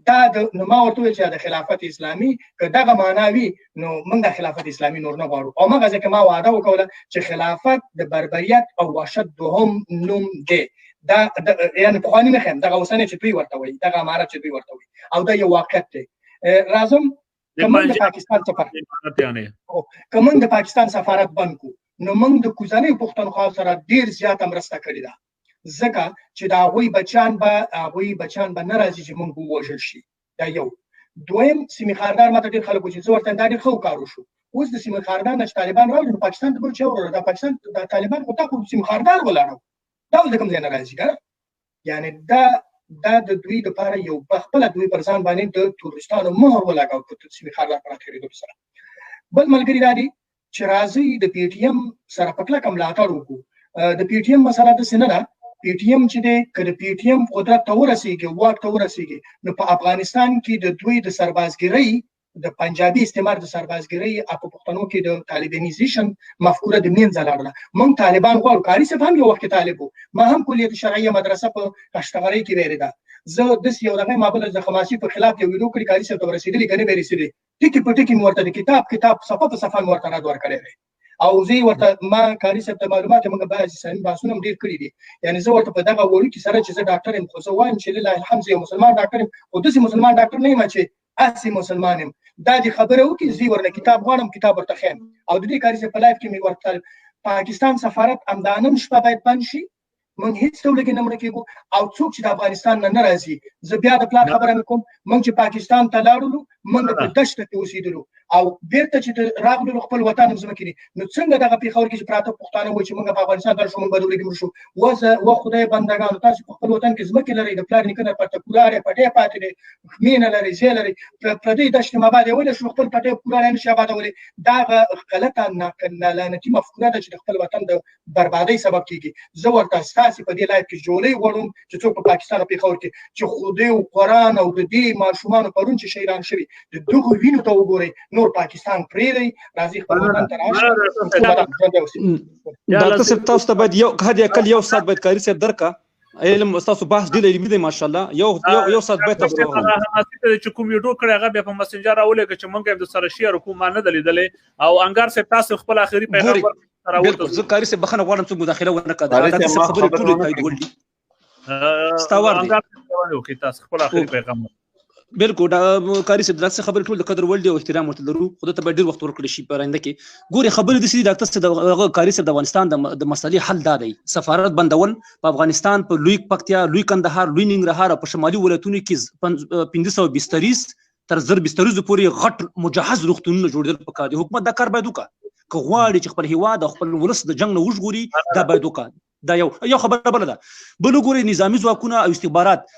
دا نو ما ورته ویل چې د خلافت اسلامي که دغه معنا وي نو موږ د خلافت اسلامي نور نه غواړو او مګر ځکه ما وعده وکړه چې خلافت د بربریت او وحشت دوهم نوم دی دا یعنی پخواني نه ښیم دغه اوسنی چې دوی ورته وایي دغه امارت چې دوی ورته وایي او دا یو واقعیت دی راځم که موږ د پاکستان که موږ د پاکستان سفارت بند کړو نو موږ د کوزنیو پښتونخوا سره ډېر زیاته مرسته کړې ده ځکه چې د هغوی بچیان به نه راځي چې موږ ووژل شي دا یو دویم سیمې خاردار ماته ډېر خلک وایي چې زه ورته دا ډېر ښه وکار وشو اوس د سیمې خاردار نه چې طالبان راوړي نو پاکستان ته بل چا وروړه دا پاکستان د طالبان خو تا خو سیمې خاردار ولاړو دا اوس د کوم ځای نه راځي که یعنې دا د دوی دپاره یو پخپله دوی پر ځان باندې د تورستانو مهر ولګاو په سیمې خاردار په راتېرېدو سره بل ملګري دا دي چې راځئ د پی ټي ایم سره په کلکه ملاتړ وکړو د پی ټي ایم مسله داسې نه ده پی ټي ایم چې دی که د پی ټي ایم قدرت ته ورسېږي واک ته ورسېږي نو په افغانستان کې د دوی د سربازګرۍ د پنجابي استعمار د سربازګرۍ او په پښتنو کې د طالبانیزیشن مفکوره د منځه لاړله موږ طالبان غواړو قاري صاحب هم یو وخت کې طالب و ما هم کلیت شرعیه مدرسه په کشتغرۍ کې ویرېده زه داسې یو دغه مابل د خماسي په خلاف یو ویډیو کړی قاري صاحب ته ورسېدلي که نه به رسېدلی ټکي په ټکي مې ورته د کتاب صفحه په صفحه مې ورته رد ورکړی دی او زه ورته ما قاري صاحب ته معلومات موږ بعضې سني بحثونه هم ډېر کړي دي یعنې زه ورته په دغه وړوکي سره چې زه ډاکټر یم خو زه وایم چې لله الحمد زه یو مسلمان ډاکټر یم خو داسې مسلمان ډاکټر نه یم چې هسې مسلمان یم دا دې خبره وکړي زه ورنه کتاب غواړم کتاب ورته ښیم او د دې قاري صاحب په لایف کې مې ورته پاکستان سفارت همدا نن شپه باید بند شي موږ هیڅ ډول کې نه مړه کېږو او څوک چې د افغانستان نه راځي زه بیا د پلان خبره مې کوم موږ چې پاکستان ته لاړلو موږ په دشته کې اوسېدلو او بیرته چې راغلو خپل وطن هم ځمکې دي نو څنګه دغه پېښور کې چې پراته پښتانه وایي چې موږ په افغانستان ته شو موږ بدولو کې مړه شو و خدای بندګانو تاسو په خپل وطن کې ځمکې لرئ د پلار نیکه نه پرته کورار یې پټی پاتې دی خمینه لرئ ځای لرئ پردۍ دشتې ماباد یې ویلی شو خپل پټی کورار یې نه شي آبادولی دا غلطه لعنتي مفکوره ده چې د خپل وطن د بربادۍ سبب کېږي زه ورته ستاسې په دې لایف کې جولۍ غواړم چې څوک په پاکستان او پېښور کې چې خدای او قرآن او د دې ماشومانو پرون چې شهیدان شوي د دغو وینو ته وګورئ نور پاکستان پرېږدئ راځئ خپل وطن ته راشئ ډاکټر صاحب تاسو ته باید یو حد اقل یو ساعت باید قاري صاحب درکړه علم تاسو بحث ډېر علمي دی ماشاءالله یو ساعت باید تاسو ته چې کوم ویډیو کړی هغه بیا په مسنجر راولېږه چې موږ یې د سره شیر کوم ما نه ده لیدلې او انګار صاحب تاسو خپل آخري پیغام بالکل زه قاري صاحب بخښنه غواړم څوک مداخله ونه کړه ډاکټر صاحب خبرې ټولې تایید وړي انګار صاحب تاسو خپل آخري پیغام بالکل قاری صاحب دغه خبرې ټول د قدر وړ دي او احترام ورته لرو خو ته به ډیر وخت ورکړی شي په آینده کې ګوري خبرې د سړي ډاکټر صاحب د قاری صاحب د افغانستان د مسلې حل دا دی سفارت بندول په افغانستان په لوی پکتیا لوی کندهار لوی ننګرهار او په شمالي ولایتونو کې 1500 بستریز تر 1000 بستریز پورې غټ مجهز روغتونونه جوړېدل پکار دي حکومت دا کار باید وکړي که غواړي چې خپل هیواد او خپل ولس د جنگ نه وژغوري دا باید وکړي دا یو خبره بله ده بل وګورئ نظامي ځواکونه او استخبارات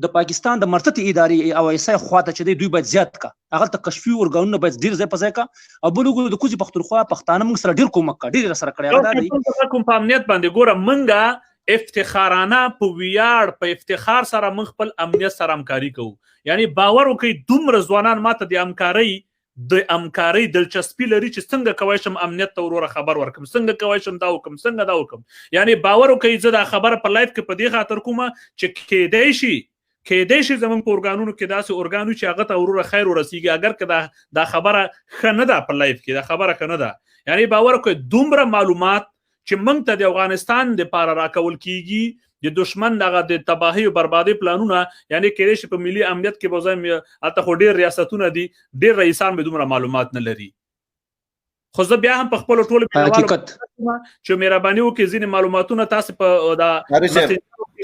د پاکستان د مرتد ادارې او ایسا خواته چې دوی باید زیات کا هغه ته کشفي ارګانونه باید ډیر ځای په ځای کا او بل وګورئ د کوزي پښتونخوا پښتانه موږ سره ډیر کومک کا ډیر سره کړی دا دی کوم په امنیت باندې ګوره منګه افتخارانه په ویاړ په افتخار سره موږ خپل امنیت سره همکاري کوو یعنی باور وکړئ دومره ځوانان ماته د همکارۍ دلچسپي لري چې څنګه کوای شم امنیت ته وروره خبر ورکم څنګه کوای شم دا وکم څنګه دا وکم یعنی باور وکړئ زه دا خبره په لایف کې په دې خاطر کومه چې کېدای شي زموږ په ارګانونو کې داسې ارګانو چې هغه ته وروره خیر ورسیږي اگر که دا خبره ښه نه ده په لایف کې دا خبره ښه نه ده یعنی باور وکړئ دومره معلومات چې موږ ته د افغانستان دپاره راکول کیږي د دشمن دغه د تباهي او بربادي پلانونه یعنی کېدای شي په ملي امنیت کې به زم هلته خو ډېر ریاستونه دي ډېر رئیسان به دومره معلومات نه لري خو زه بیا هم په خپلو ټولو حقیقت چې مهرباني وکړئ ځینې معلوماتونه تاسې په دا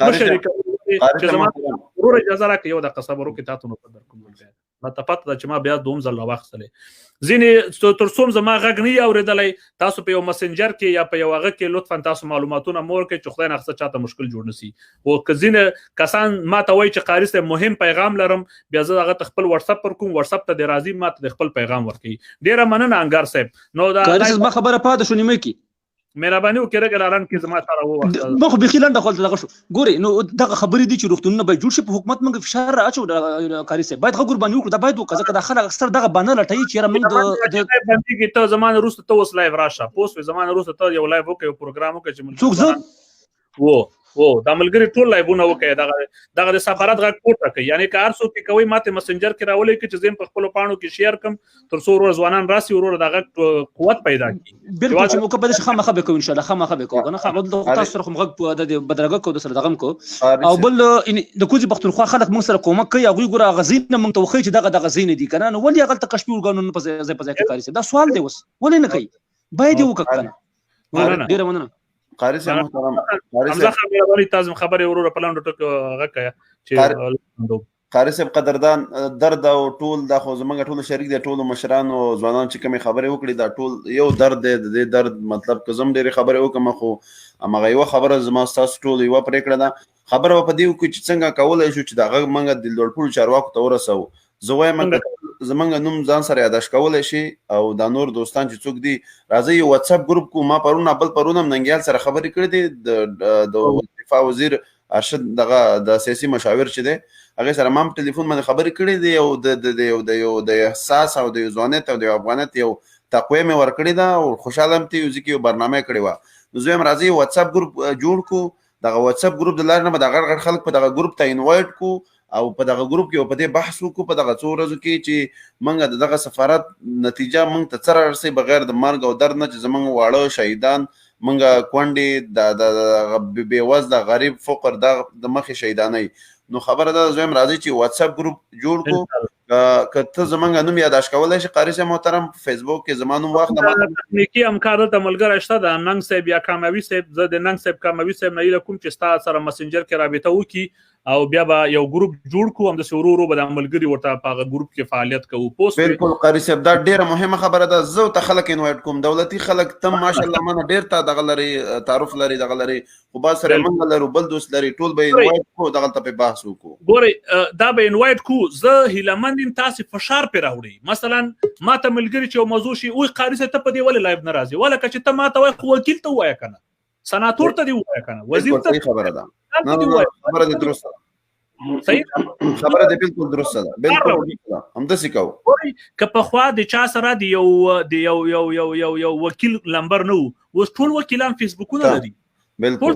مشرې چې زما ورور اجازه راکړئ یو دقیقه صبر وکړئ تاسو نو قدر کوم راته پته ده چې ما بیا دوم ځل راواخیستلې ځینې تر څوم زما غږ نه وي اورېدلی تاسو په یو مسنجر کې یا په یو هغه کې لطفا تاسو معلوماتونه مه ورکړئ چې خدای ناخسته چاته مشکل جوړ نه سي خو که ځینې کسان ما ته وایي چې قاري صاحب مهم پیغام لرم بیا زه هغه ته خپل وټساپ پر کوم وټساپ ته دې راځي ما ته د خپل پیغام ورکوي ډېره مننه انګار صاحب نو دا قاري صاحب ما خبره پاتې شو نیمه کې مهرباني وکړئ رګ اعلان کې زما سره ووخت ما خو بخیل انده خپل دغه شو ګوري نو دغه خبرې دي چې روغتونونه به جوړ شي په حکومت موږ فشار راچو قاری صاحب باید قرباني وکړو دا باید وکړو ځکه دا خلک اکثر دغه باندې لټوي چې موږ د باندې کې ته زمانه روسته ته اوس لایو راشه پوس زمانه روسته ته یو لایو وکړو پروګرام وکړو چې موږ و دا ملګری ټول لایبونه وکړي دغه د سفارت غږ پورته کوي یعنی که هر څوک کې کوي ماته مسنجر کې راولي چې زم په خپل پاڼو کې شیر کم تر څو ورځ ځوانان راسي ورور دغه قوت پیدا کړي بالکل چې موږ به خامخا به کوو ان شاء الله خامخا به کوو نه خامخا د تاسو سره غږ د بدرګه کو د سره دغه کو او بل د کوزي پښتونخوا خلک موږ سره کومک کوي هغه ګوره غزین موږ توخی چې دغه غزین دي کنه نو ولې هغه تکشف ورګانو په ځای په ځای کې کاری دا سوال دی وس ولې نه کوي باید یو وکړه ډیره مننه قاری صاحب محترم حمزه خبرې تاسو خبرې ورور په لاندې ټکو غکه چې قاری صاحب قدردان درد او ټول د خو زمونږ ټول شریک دي ټول مشران او ځوانان چې کومې خبرې وکړي دا ټول یو درد دی د درد مطلب که زم ډېرې خبرې وکم خو هغه یو خبره زما تاسو ټول یو پرېکړه ده خبره په دې وکړي چې څنګه کولای شو چې دا موږ د لوړپوړو چارواکو ته ورسو زه وایم زمونږ نوم ځان سره یاداش کولی شي او دا نور دوستان چې څوک دي راځي یو واتساپ ګروپ کو ما پرون بل پرون هم ننګیال سره خبرې کړې دي د دفاع وزیر ارشد دغه د سیاسي مشاور چې دی هغه سره ما په ټلیفون باندې خبرې کړې دي او د احساس او د ځوانیت او د افغانیت یو تقویه مې ورکړې ده او خوشحاله یم چې یو برنامه کړې وه نو زه هم راځي واتساپ ګروپ جوړ کو دغه واتساپ ګروپ د لارې نه به د غړ خلک په دغه ګروپ ته انوایټ کو او په دغه ګروپ کې په دې بحث وکړو په دغه څو ورځو کې چې موږ دغه سفارت نتیجه موږ ته څه رارسي بغیر د مرګ او درد نه چې زموږ واړه شهیدان موږ کونډې د بېوزله غریب فقر د مخې شهیدانۍ نو خبره ده زه هم راځي چې واتساپ ګروپ جوړ کو که ته زمونږ نوم یاداش کولی شي قاري صاحب محترم فیسبوک کې زما نوم واخله تکنیکي همکار دلته ملګری شته د ننګ صاحب یا کاموي صاحب زه د ننګ صاحب کاموي صاحب نه هیله کوم چې ستا سره مسنجر کې رابطه وکړي او بیا به یو ګروپ جوړ کو هم د ورو به د ملګري ورته په هغه ګروپ کې فعالیت کوو پوسټ بالکل قاری صاحب دا ډیره مهمه خبره ده زه ته خلک انوایټ کوم دولتي خلک تم ماشاءالله مانه ډیر تا دغه لري تعارف لري دغه لري خو با سره موږ لرو بل دوست لري ټول به انوایټ کو دغه ته په بحث وکړو ګوري دا به انوایټ کو زه هیلمند تاسو فشار پر راوړي مثلا ما ته ملګری چې موضوع شي او قاری صاحب ته په دی ول لایو ناراضي ولا چې ته ما ته وای خو وکیل ته وای کنه سناتور ته دی وای کنه وزیر ته خبره ده خبره ده درسته صحیح خبره ده بالکل درسته ده بالکل هم د سکاو که په خوا د چا سره دی یو وکیل لمبر نو اوس ټول وکیلان فیسبوکونه لري بالکل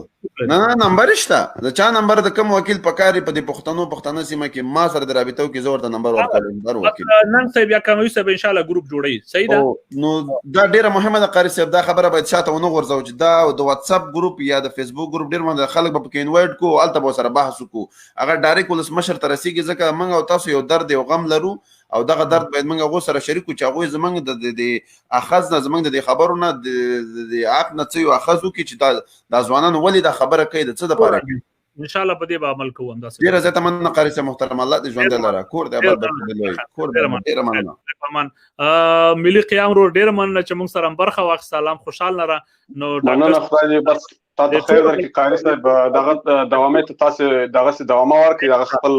نه نمبر شته د چا نمبر د کوم وکیل پکاري په دې پښتنو سیمه کې ما سره د رابطو کې زور د نمبر ورکړم در وکیل نن صاحب یا کوموي صاحب ان شاء الله ګروپ جوړي صحیح ده نو دا ډیره مهمه ده قاری صاحب دا خبره باید شاته ونه غورځو چې دا د واتس اپ ګروپ یا د فیسبوک ګروپ ډیر مند خلک به پکې انوایټ کو الته به سره بحث کو اگر ډایرکټ ولس مشر تر رسیږي ځکه موږ او تاسو یو درد یو غم لرو او دغه درد باید موږ غو سره شریکو چې هغه زمونږ د اخذ نه زمونږ د خبرو نه د عقل نه څه اخذو کې چې دا ځوانان ولې دا خبره کوي د څه د پاره ان شاء الله په دې به عمل کوو همداسې ډیره زیاته مننه قاری صاحب محترم الله دې ژوند لره کور دې آباد کړي کور دې ډیره مننه ملي قیام رو ډیره مننه چې موږ سره برخه واخ سلام خوشحال لره نو مننه خدای دې بس تاسو خیر درکړي قاری صاحب دغه دوامات تاسو دغه دوامه ورکړي دغه خپل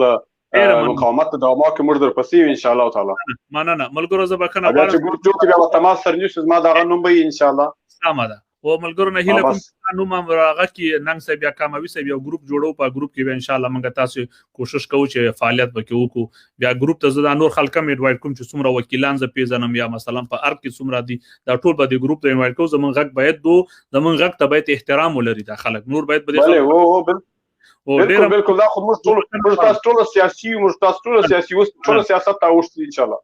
مقاومت د دوامه کې موږ در پسې ان شاء الله تعالی مننه ملګرو زبکنه اگر چې ګروپ جوړ کړو تماس سره نیوز ما دا نوم به ان شاء الله سلام ده او ملګرو نه هیله کوم نو ما راغه کې نن صاحب یا کاموي صاحب یو ګروپ جوړو په ګروپ کې به ان شاء الله موږ تاسو کوشش کوو چې فعالیت وکړو کو بیا ګروپ ته زدا نور خلک هم انوایټ کوم چې څومره وکیلان ز پیژنم یا مثلا په ارګ کې څومره دي دا ټول به د ګروپ ته انوایټ کوو زمونږ غږ باید زمونږ غږ ته باید احترام ولري دا خلک نور باید بله بالکل دا خو موږ ټول سیاسي ټول سیاست ته اوښتي ان شاء الله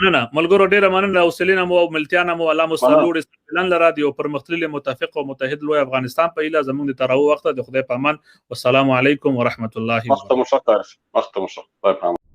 نه ملګرو ډیره مننه او سلینا مو ملتیانا مو الله مستلوړ استقلال لرا دی او پرمختللي متفق او متحد لوی افغانستان په اله زموږ د تراو وخت د خدای په امان والسلام علیکم ورحمت الله وبرکاته.